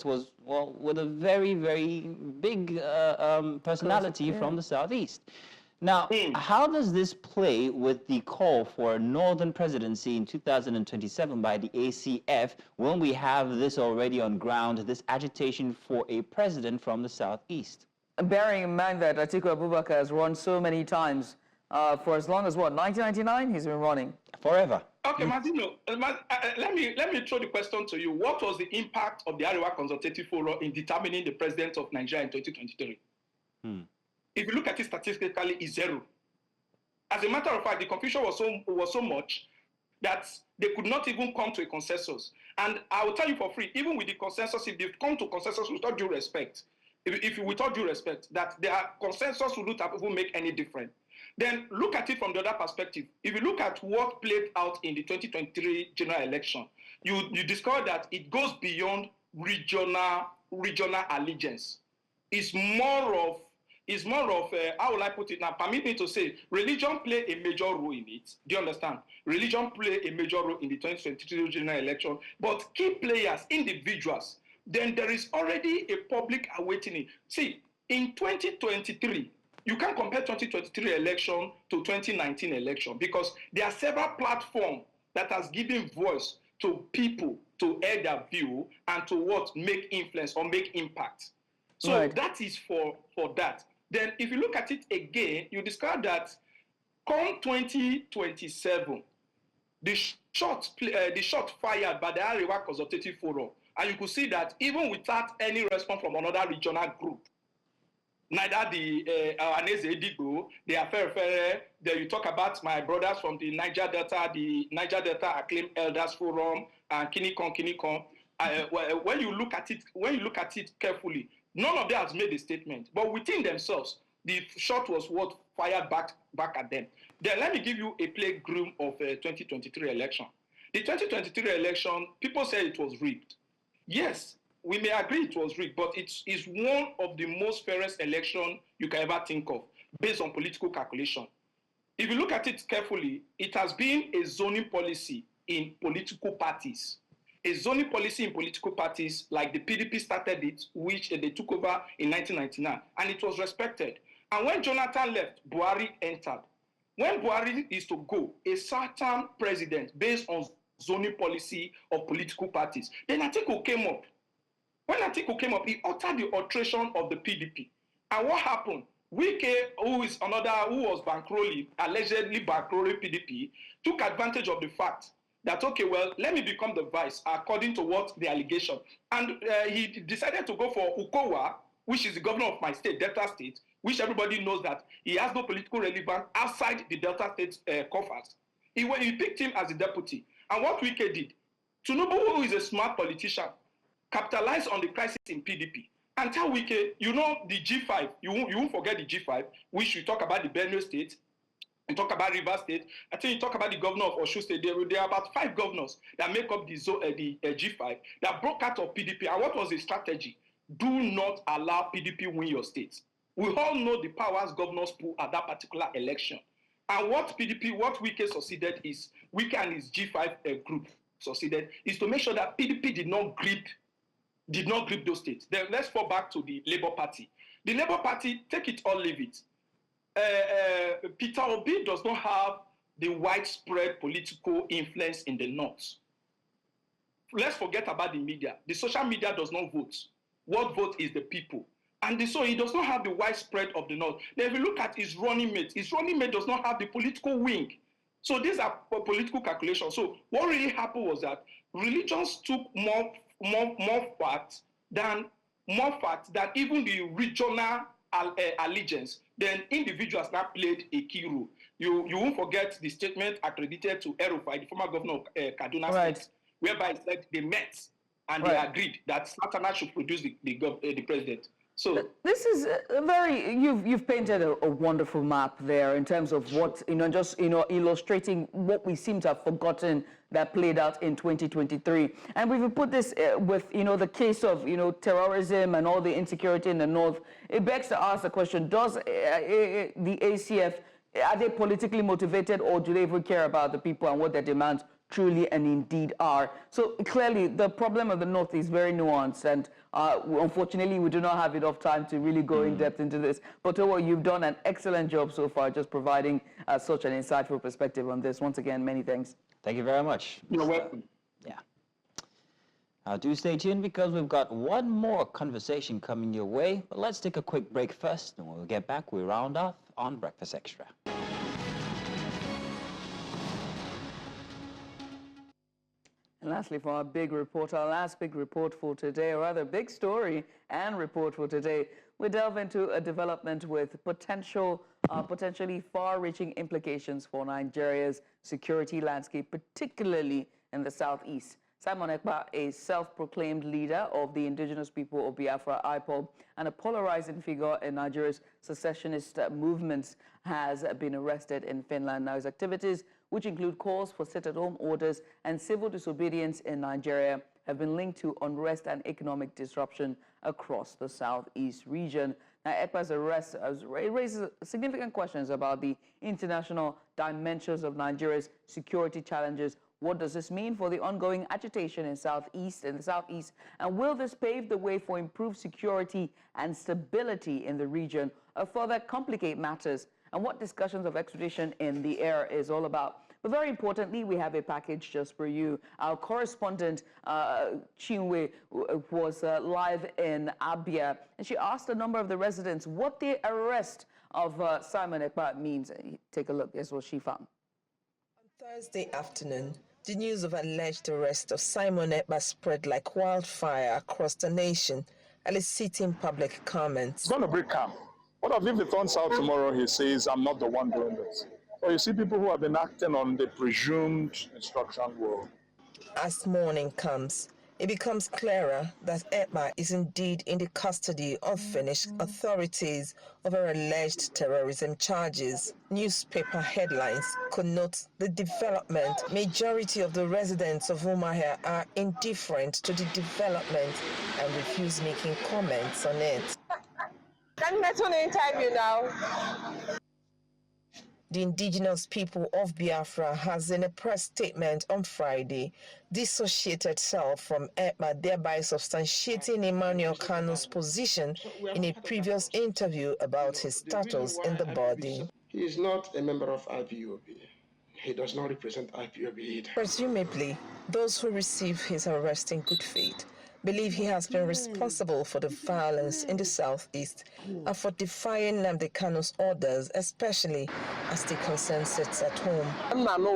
was, well, with a very, very big personality from the southeast. Now, how does this play with the call for a northern presidency in 2027 by the ACF when we have this already on ground, this agitation for a president from the southeast? Bearing in mind that Atiku Abubakar has run so many times, for as long as, what, 1999? He's been running. Forever. Okay, Martino, let me throw the question to you. What was the impact of the Arewa Consultative Forum in determining the president of Nigeria in 2023? If you look at it statistically, it's zero. As a matter of fact, the confusion was so much that they could not even come to a consensus. And I will tell you for free, even with the consensus, if they've come to consensus without due respect, without due respect, that their consensus wouldn't have even make any difference. Then look at it from the other perspective. If you look at what played out in the 2023 general election, you discover that it goes beyond regional allegiance. It's more of how will I put it now? Permit me to say, religion play a major role in it. Do you understand? Religion play a major role in the 2023 general election. But key players, individuals, then there is already a public awakening. See, in 2023, you can't compare 2023 election to 2019 election because there are several platforms that has given voice to people to air their view and to what make influence or make impact. So that is for that. Then if you look at it again, you discover that come 2027, the shot fired by the Arewa Consultative Forum, and you could see that even without any response from another regional group, neither the Aneze Edigo, the Afere, then you talk about my brothers from the Niger Delta Acclaimed Elders Forum, and Kinikon. When you look at it carefully, none of them has made a statement, but within themselves, the shot was what fired back at them. Then let me give you a playground of 2023 election. The 2023 election, people say it was rigged. Yes, we may agree it was rigged, but it is one of the most fairest election you can ever think of, based on political calculation. If you look at it carefully, it has been a zoning policy in political parties. A zoning policy in political parties, like the PDP started it, which they took over in 1999, and it was respected. And when Jonathan left, Buhari entered. When Buhari is to go, a certain president based on zoning policy of political parties, then Atiku came up. When Atiku came up, he uttered the alteration of the PDP. And what happened? Wike, who was bankrolling, allegedly bankrolling PDP, took advantage of the fact that, okay, well, let me become the vice, according to what the allegation. And he decided to go for Ukowa, which is the governor of my state, Delta State, which everybody knows that he has no political relevance outside the Delta State coffers. He picked him as the deputy. And what Wike did, Tinubu, who is a smart politician, capitalized on the crisis in PDP. And tell Wike, you know the G5, you won't forget the G5, which you talk about the Benue State, you talk about Rivers State, I think you talk about the governor of Osun State. There are about 5 governors that make up the G5 that broke out of PDP. And what was the strategy? Do not allow PDP win your state. We all know the powers governors pull at that particular election. And what Wike succeeded is, Wike and his G5 group succeeded, is to make sure that PDP did not grip those states. Then let's fall back to the Labour Party. The Labour Party, take it or leave it. Peter Obi does not have the widespread political influence in the north. Let's forget about the media. The social media does not vote. What vote is the people. And so he does not have the widespread of the north. Then if you look at his running mate does not have the political wing. So these are political calculations. So what really happened was that religions took more facts than even the regional allegiance. Then individuals now played a key role. You won't forget the statement accredited to El-Rufai, the former governor of Kaduna State, whereby it said they met and they agreed that Sultana should produce the president. So this is a very, you've painted a wonderful map there in terms of what, just, illustrating what we seem to have forgotten that played out in 2023. And we've put this with, the case of, terrorism and all the insecurity in the north. It begs to ask the question, does the ACF, are they politically motivated, or do they even care about the people and what their demands truly and indeed are? So clearly the problem of the north is very nuanced, and unfortunately we do not have enough time to really go in depth into this. But Towo, you've done an excellent job so far, just providing such an insightful perspective on this. Once again, many thanks. Thank you very much. You're welcome. Do stay tuned, because we've got one more conversation coming your way. But let's take a quick break first, and when we get back, we round off on Breakfast Extra. And lastly, for our big report, our last big report for today, or rather big story and report for today, we delve into a development with potentially far-reaching implications for Nigeria's security landscape, particularly in the southeast. Simon Ekpa, a self-proclaimed leader of the indigenous people of Biafra, IPOB, and a polarizing figure in Nigeria's secessionist movements, has been arrested in Finland. Now, his activities, which include calls for sit-at-home orders and civil disobedience in Nigeria, have been linked to unrest and economic disruption across the southeast region. Now, Ekpa's arrest raises significant questions about the international dimensions of Nigeria's security challenges. What does this mean for the ongoing agitation in the southeast? And will this pave the way for improved security and stability in the region, or further complicate matters? And what discussions of extradition in the air is all about? But very importantly, we have a package just for you. Our correspondent, Chinwe, was live in Abia, and she asked a number of the residents what the arrest of Simon Ekpa means. Take a look. Here's what she found. On Thursday afternoon, the news of alleged arrest of Simon Ekpa spread like wildfire across the nation, eliciting public comments. It's going to break camp. What if it turns out tomorrow he says, I'm not the one doing this? Or you see people who have been acting on the presumed instruction will. As morning comes, it becomes clearer that Ekpa is indeed in the custody of Finnish authorities over alleged terrorism charges. Newspaper headlines connote the development. Majority of the residents of Umuahia are indifferent to the development and refuse making comments on it. Can I turn an interview now? The indigenous people of Biafra has, in a press statement on Friday, dissociated itself from Ekpa, thereby substantiating Emmanuel Kano's position in a previous interview about his status in the body. He is not a member of IPOB. He does not represent IPOB either. Presumably, those who receive his arrest in good faith believe he has been responsible for the violence in the southeast and for defying Nnamdi Kano's orders, especially as the concern sits at home. Nigeria,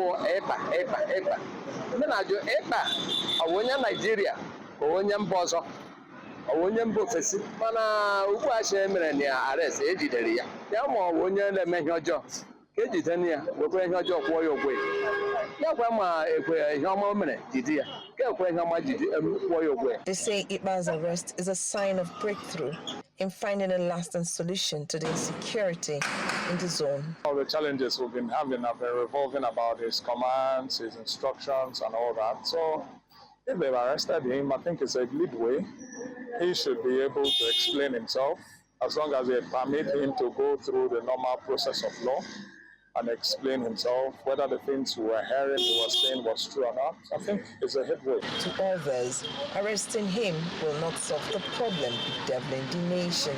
They say Ekpa's arrest is a sign of breakthrough in finding a lasting solution to the insecurity in the zone. All the challenges we've been having have been revolving about his commands, his instructions, and all that. So if they've arrested him, I think it's a good way. He should be able to explain himself, as long as they permit him to go through the normal process of law and explain himself, whether the things we were hearing, he was saying was true or not. I think it's a headway. To others, arresting him will not solve the problem bedeviling the nation.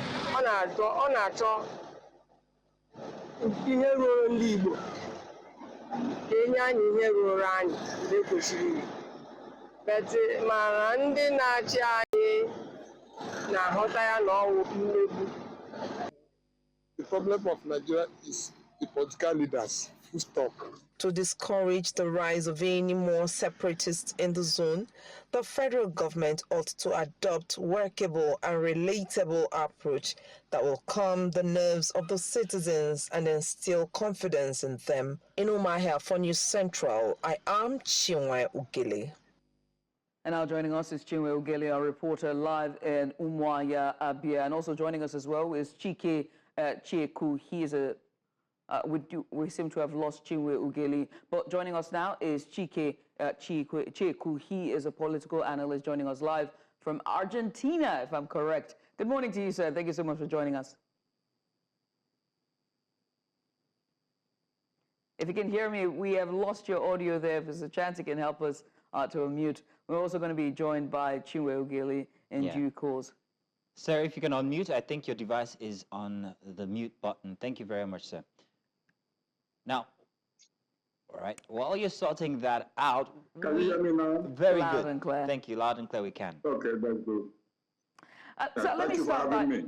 The problem of Nigeria is the political leaders who stop. To discourage the rise of any more separatists in the zone, the federal government ought to adopt workable and relatable approach that will calm the nerves of the citizens and instill confidence in them. In Umuahia for News Central, I am Chinwe Ugili. And now joining us is Chinwe Ugeli, our reporter live in Umuahia, Abia. And also joining us as well is Chike Chieku. He is a, we seem to have lost Chinwe Ugeli. But joining us now is Chike Chieku. He is a political analyst joining us live from Argentina, if I'm correct. Good morning to you, sir. Thank you so much for joining us. If you can hear me, we have lost your audio there. If there's a chance you can help us to unmute. We're also going to be joined by Chinwe Ugeli in due course. Sir, if you can unmute, I think your device is on the mute button. Thank you very much, sir. Now, all right, while you're sorting that out... Can you hear me now? Very loud good. And clear. Thank you, loud and clear we can. Okay, that's good. So let me start by... me.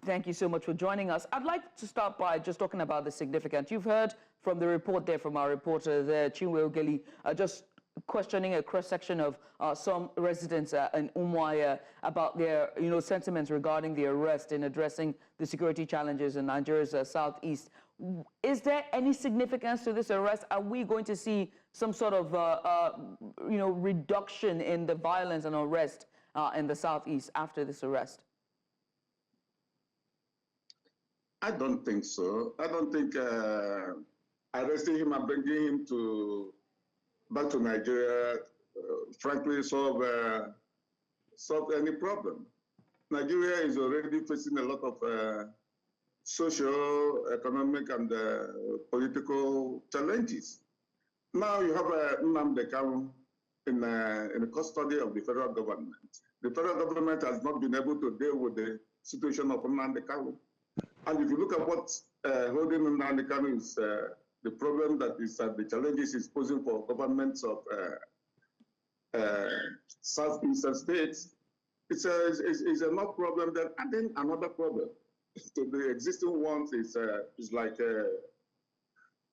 Thank you so much for joining us. I'd like to start by just talking about the significance. You've heard from the report there from our reporter there, Chinwe Ugeli, just questioning a cross-section of some residents in Umuahia about their, sentiments regarding the arrest in addressing the security challenges in Nigeria's southeast. Is there any significance to this arrest? Are we going to see some sort of, reduction in the violence and arrest in the southeast after this arrest? I don't think so. I don't think arresting him and bringing him back to Nigeria, frankly, solve any problem. Nigeria is already facing a lot of social, economic, and political challenges. Now you have Nnamdi Kanu in the custody of the federal government. The federal government has not been able to deal with the situation of Nnamdi Kanu. And if you look at what holding Nnamdi Kanu is, the problem that is the challenges is posing for governments of southeastern states, it's enough problem that adding another problem to the existing ones is like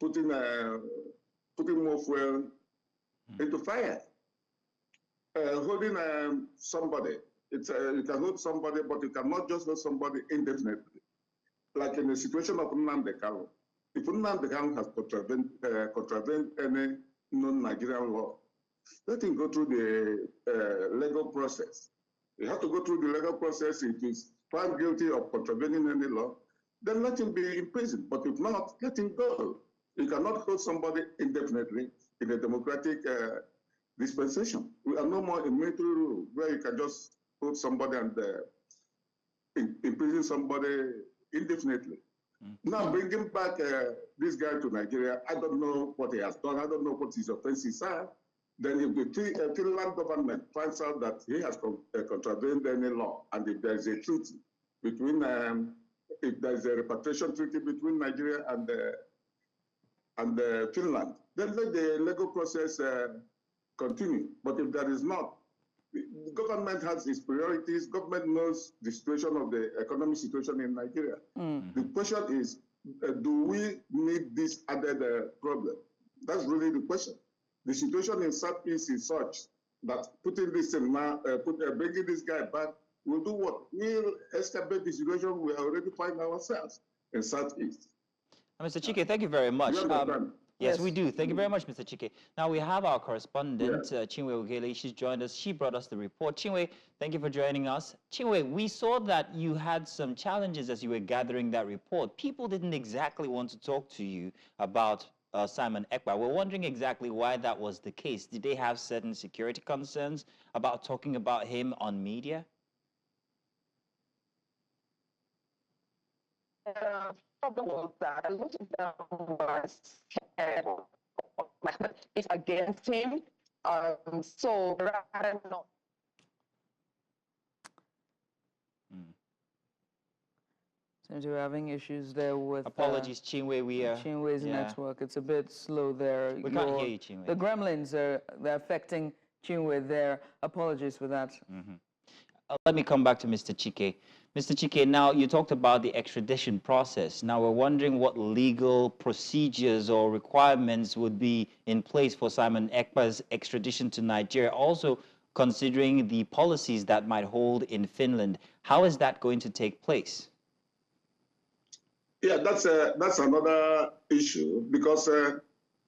putting more fuel into fire. Holding somebody, you can hold somebody, but you cannot just hold somebody indefinitely. Like in the situation of Nnamdi Kanu, if Nnamdi Kanu has contravened any non-Nigerian law, let him go through the legal process. You have to go through the legal process. If he's found guilty of contravening any law, then let him be imprisoned. But if not, let him go. You cannot hold somebody indefinitely in a democratic dispensation. We are no more in military rule where you can just hold somebody and imprison somebody indefinitely. Now bringing back this guy to Nigeria, I don't know what he has done. I don't know what his offenses are. Then if the Finland government finds out that he has contravened any law, and if there is a treaty between, if there is a repatriation treaty between Nigeria and Finland, then let the legal process continue. But if there is not, the government has its priorities. Government knows the situation of the economic situation in Nigeria. The question is, do we need this added problem? That's really the question. The situation in Southeast is such that putting this in now, bringing this guy back will do what? We'll escalate the situation we already find ourselves in Southeast. Mr. Chike, thank you very much. Yes, we do. Thank you very much, Mr. Chike. Now we have our correspondent, Chinwe Ugeli. She's joined us. She brought us the report. Chinwe, thank you for joining us. Chinwe, we saw that you had some challenges as you were gathering that report. People didn't exactly want to talk to you about Simon Ekpa. We're wondering exactly why that was the case. Did they have certain security concerns about talking about him on media? Problem was that a lot of them was scared it's against him. So rather not. Seems we're having issues there with... Apologies, Chinwe. Chinwe's network. It's a bit slow there. We can't hear you, Chinwe. The gremlins they're affecting Chinwe there. Apologies for that. Let me come back to Mr. Chike. Mr. Chike, now you talked about the extradition process. Now we're wondering what legal procedures or requirements would be in place for Simon Ekpa's extradition to Nigeria. Also, considering the policies that might hold in Finland, how is that going to take place? Yeah, that's another issue because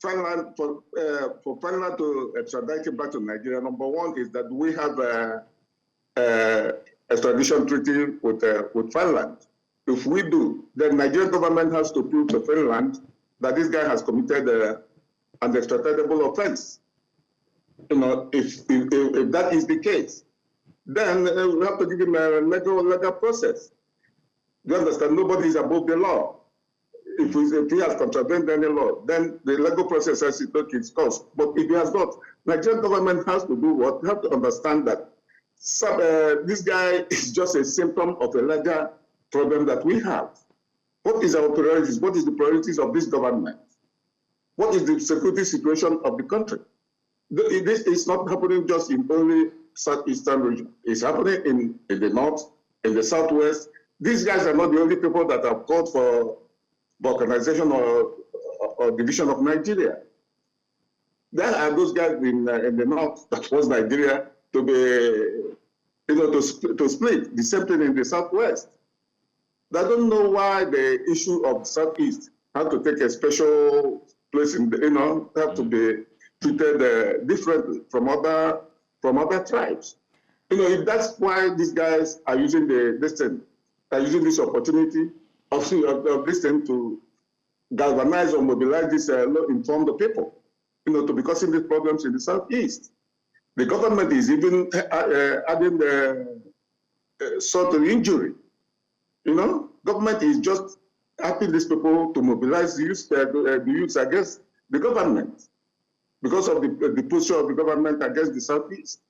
Finland, for Finland to extradite him back to Nigeria, number one is that we have a extradition treaty with Finland. If we do, then Nigerian government has to prove to Finland that this guy has committed an extraditable offense. You know, if that is the case, then we have to give him a legal process. You understand? Nobody is above the law. If he has contravened any law, then the legal process has to take its course. But if he has not, Nigerian government has to do what? You have to understand that this guy is just a symptom of a larger problem that we have. What is our priorities? What is the priorities of this government? What is the security situation of the country? This is not happening just in only southeastern region. It's happening in the north, in the southwest. These guys are not the only people that have called for balkanization or division of Nigeria. There are those guys in the north that wants Nigeria to be, to split. The same thing in the southwest. I don't know why the issue of southeast had to take a special place in the, have to be treated differently from other tribes. If that's why these guys are using this opportunity of this thing to galvanize or mobilize this inform the people, to be causing these problems in the southeast. The government is even adding the sort of injury. Government is just asking these people to mobilize the youths against the government because of the posture of the government against the southeast.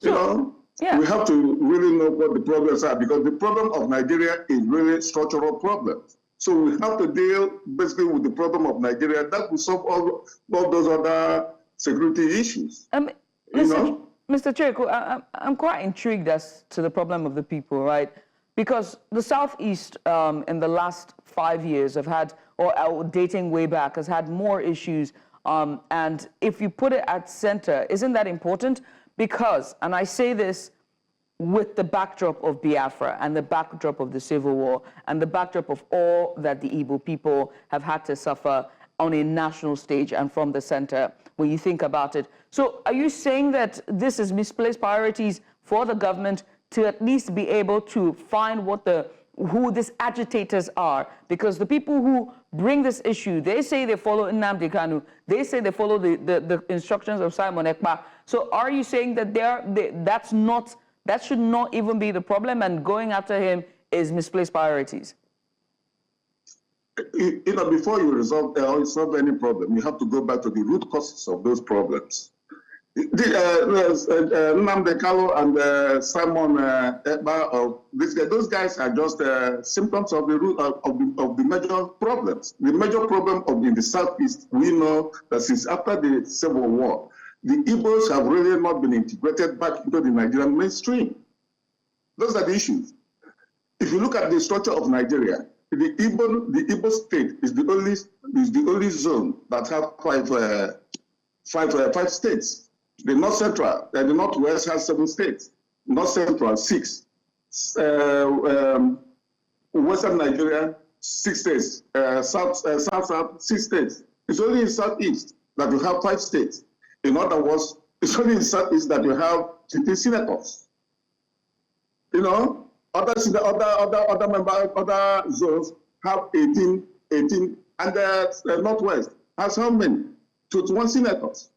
We have to really know what the problems are, because the problem of Nigeria is really structural problems. So we have to deal basically with the problem of Nigeria. That will solve all those other security issues. Mr. Chiriku, I'm quite intrigued as to the problem of the people, right? Because the Southeast in the last 5 years have had, or dating way back, has had more issues. And if you put it at center, isn't that important? Because, and I say this with the backdrop of Biafra and the backdrop of the Civil War and the backdrop of all that the Igbo people have had to suffer on a national stage and from the center, when you think about it. So are you saying that this is misplaced priorities for the government to at least be able to find who these agitators are? Because the people who bring this issue, they say they follow Nnamdi Kanu, they say they follow the instructions of Simon Ekpa. So are you saying that that should not even be the problem, and going after him is misplaced priorities? Before you solve any problem, you have to go back to the root causes of those problems. Nnamdi Kanu and Simon Ekpa, those guys are just symptoms of the root of the major problems. The major problem in the southeast, we know that since after the Civil War, the Igbos have really not been integrated back into the Nigerian mainstream. Those are the issues. If you look at the structure of Nigeria, the Igbo state is the only zone that have five states. The North Central, the Northwest has 7 states. North Central, 6. Western Nigeria, 6 states. South, 6 states. It's only in Southeast that you have 5 states. In other words, it's only in Southeast that you have 15 senators. Other zones have 18, and the Northwest has how many? 21 senators.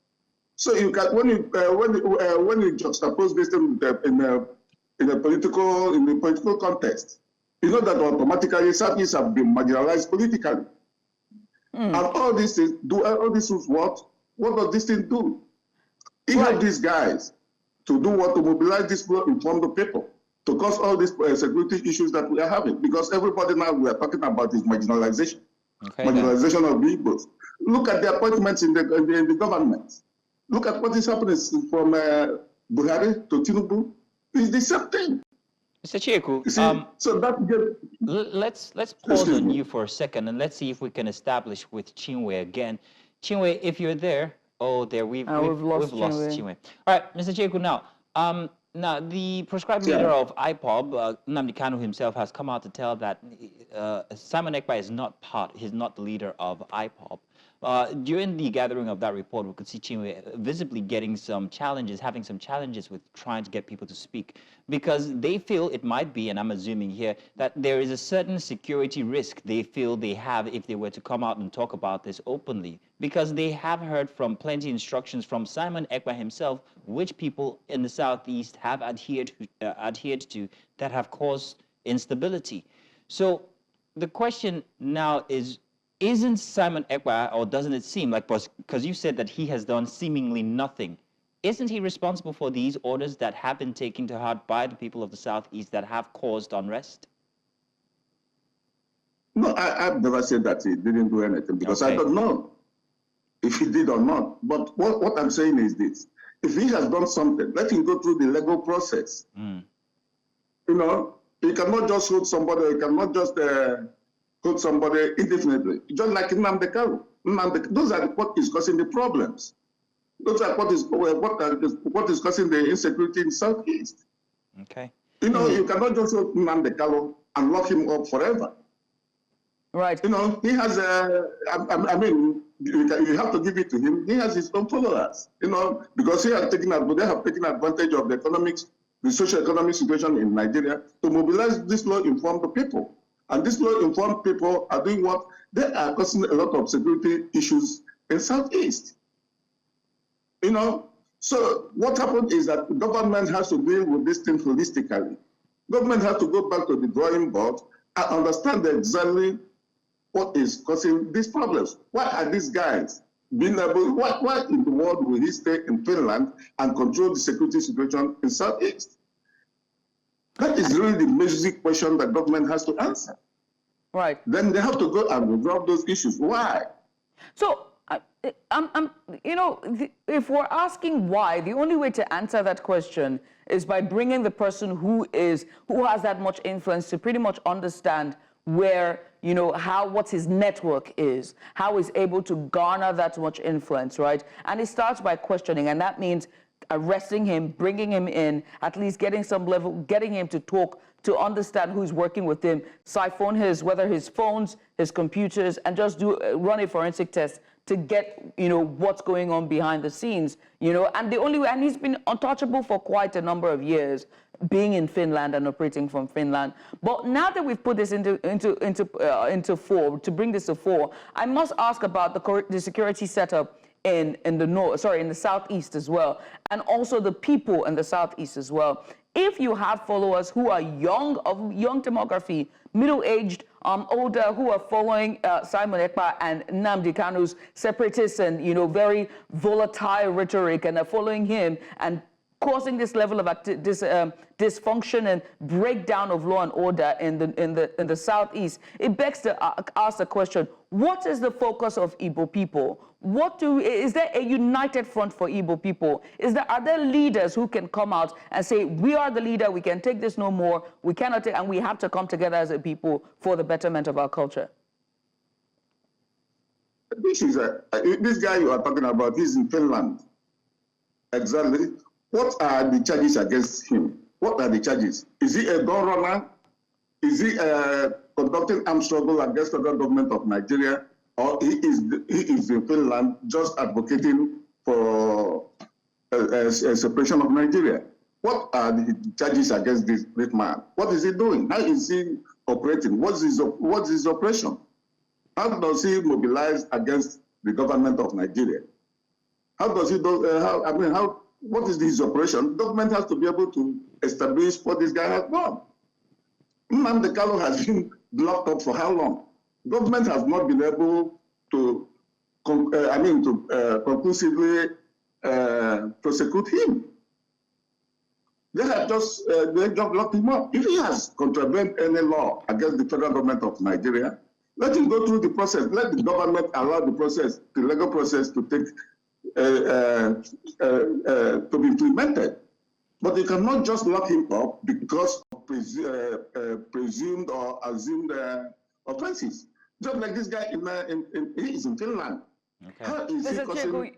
So you can, when you juxtapose this in the political context, you know that automatically Southeast have been marginalized politically. And all these things what? What does this thing do? It helps these guys to do what? To mobilize this people, inform the people, to cause all these security issues that we are having. Because everybody now we are talking about is marginalization. Marginalization of the Igbos. Look at the appointments in the government. Look at what is happening from Buhari to Tinubu. It's the same thing. Mr. Chiriku, so let's pause on you for a second, and let's see if we can establish with Chinwe again. Chinwe, if you're there, we've lost Chinwe. All right, Mr. Chiriku, now the proscribed leader of IPOB, Nnamdi Kanu himself, has come out to tell that Simon Ekpa is not he's not the leader of IPOB. During the gathering of that report, we could see Chinwe visibly getting some challenges, having some challenges with trying to get people to speak, because they feel it might be, and I'm assuming here, that there is a certain security risk they feel they have if they were to come out and talk about this openly, because they have heard from plenty instructions from Simon Ekpa himself, which people in the Southeast have adhered to that have caused instability. So the question now is, isn't Simon Ekpa, or doesn't it seem like, because you said that he has done seemingly nothing, isn't he responsible for these orders that have been taken to heart by the people of the Southeast that have caused unrest? No, I've never said that he didn't do anything, because I don't know if he did or not. But what I'm saying is this: if he has done something, let him go through the legal process. You know, you cannot just hold somebody, you cannot just hold somebody indefinitely. Just like Nnamdi Kanu. Those are what is causing the problems. Those are what is causing the insecurity in Southeast. Okay. You know, you cannot just hold Nnamdi Kanu and lock him up forever. Right. You know, he has I mean, you have to give it to him. He has his own followers. You know, because they have taken advantage of the socio-economic situation in Nigeria to mobilize these law-informed people. And these law-informed people are doing what? They are causing a lot of security issues in Southeast. You know, so what happened is that the government has to deal with this thing holistically. Government has to go back to the drawing board and understand exactly what is causing these problems. Why are these guys being able, why in the world will he stay in Finland and control the security situation in Southeast? That is really the basic question that government has to answer. Right. Then they have to go and resolve those issues. Why? So, you know, if we're asking why, the only way to answer that question is by bringing the person who has that much influence to pretty much understand where, you know, what his network is, how he's able to garner that much influence, right? And it starts by questioning, and that means arresting him, bringing him in, at least getting some level, getting him to talk, to understand who's working with him, siphon whether his phones, his computers, and just run a forensic test to get, you know, what's going on behind the scenes, you know. And the only way, and he's been untouchable for quite a number of years, being in Finland and operating from Finland. But now that we've put this into fore, to bring this to fore, I must ask about the security setup in the Southeast as well, and also the people in the Southeast as well. If you have followers who are young, of young demography, middle-aged, older, who are following Simon Ekpa and Nnamdi Kanu's separatist and, you know, very volatile rhetoric, and are following him and causing this level of dysfunction and breakdown of law and order in the Southeast, it begs to ask the question: what is the focus of Igbo people? Is there a united front for Igbo people? Are there leaders who can come out and say, we are the leader, we can take this no more, we cannot take, and we have to come together as a people for the betterment of our culture? This guy you are talking about, he's in Finland. Exactly. What are the charges against him? What are the charges? Is he a gun runner? Is he conducting armed struggle against the government of Nigeria? Or he is in Finland just advocating for a separation of Nigeria? What are the charges against this man? What is he doing? How is he operating? What's his operation? How does he mobilize against the government of Nigeria? How does he do? What is his operation? The government has to be able to establish what this guy has done. Nnamdi Kanu has been locked up for how long? Government has not been able to, conclusively prosecute him. They have just locked him up. If he has contravened any law against the federal government of Nigeria, let him go through the process. Let the government allow the legal process to take to be implemented. But you cannot just lock him up because of presumed or assumed offenses. Just like this guy he is in Finland. Okay. Mr. Cheko,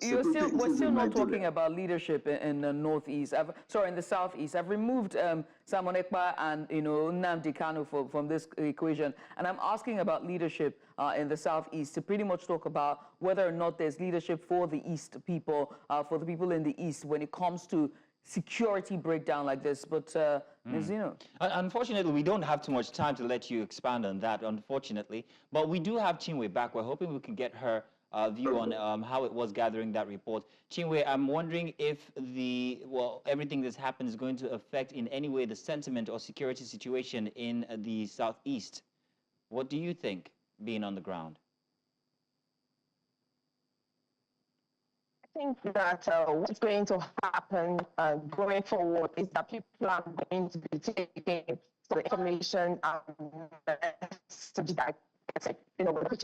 we're still not talking about leadership in the Northeast. In the Southeast. I've removed Simon Ekpa and Nnamdi Kanu from this equation, and I'm asking about leadership in the Southeast to pretty much talk about whether or not there's leadership for the East people, for the people in the East when it comes to security breakdown like this. But Ms. Zino. Unfortunately, we don't have too much time to let you expand on that, unfortunately. But we do have Chinwe back. We're hoping we can get her view on how it was gathering that report. Chinwe, I'm wondering if everything that's happened is going to affect in any way the sentiment or security situation in the Southeast. What do you think, being on the ground? I think that what's going to happen going forward is that people are going to be taking the information which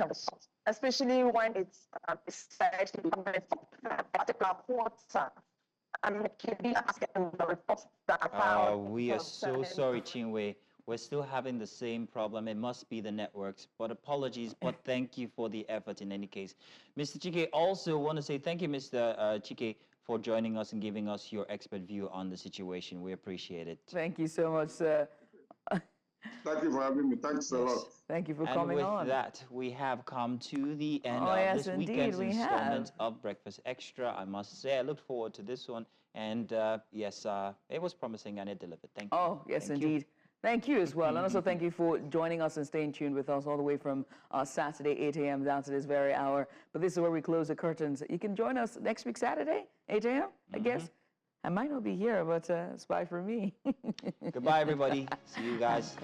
are the source, especially when it's said to be particular quarter. And be asking the reports that are found. We are so sorry, Chinwe. We're still having the same problem. It must be the networks, but apologies, but thank you for the effort in any case. Mr. Chike, also want to say thank you, Mr. Chike, for joining us and giving us your expert view on the situation. We appreciate it. Thank you so much, sir. Thank you for having me. Thanks a lot. Thank you for coming on. And with that, we have come to the end of this weekend's installment of Breakfast Extra. I must say, I looked forward to this one. And yes, it was promising and it delivered. Thank you. Oh, yes, thank indeed. Thank you as well. And also thank you for joining us and staying tuned with us all the way from Saturday, 8 a.m. down to this very hour. But this is where we close the curtains. You can join us next week, Saturday, 8 a.m., I guess. I might not be here, but it's bye for me. Goodbye, everybody. See you guys.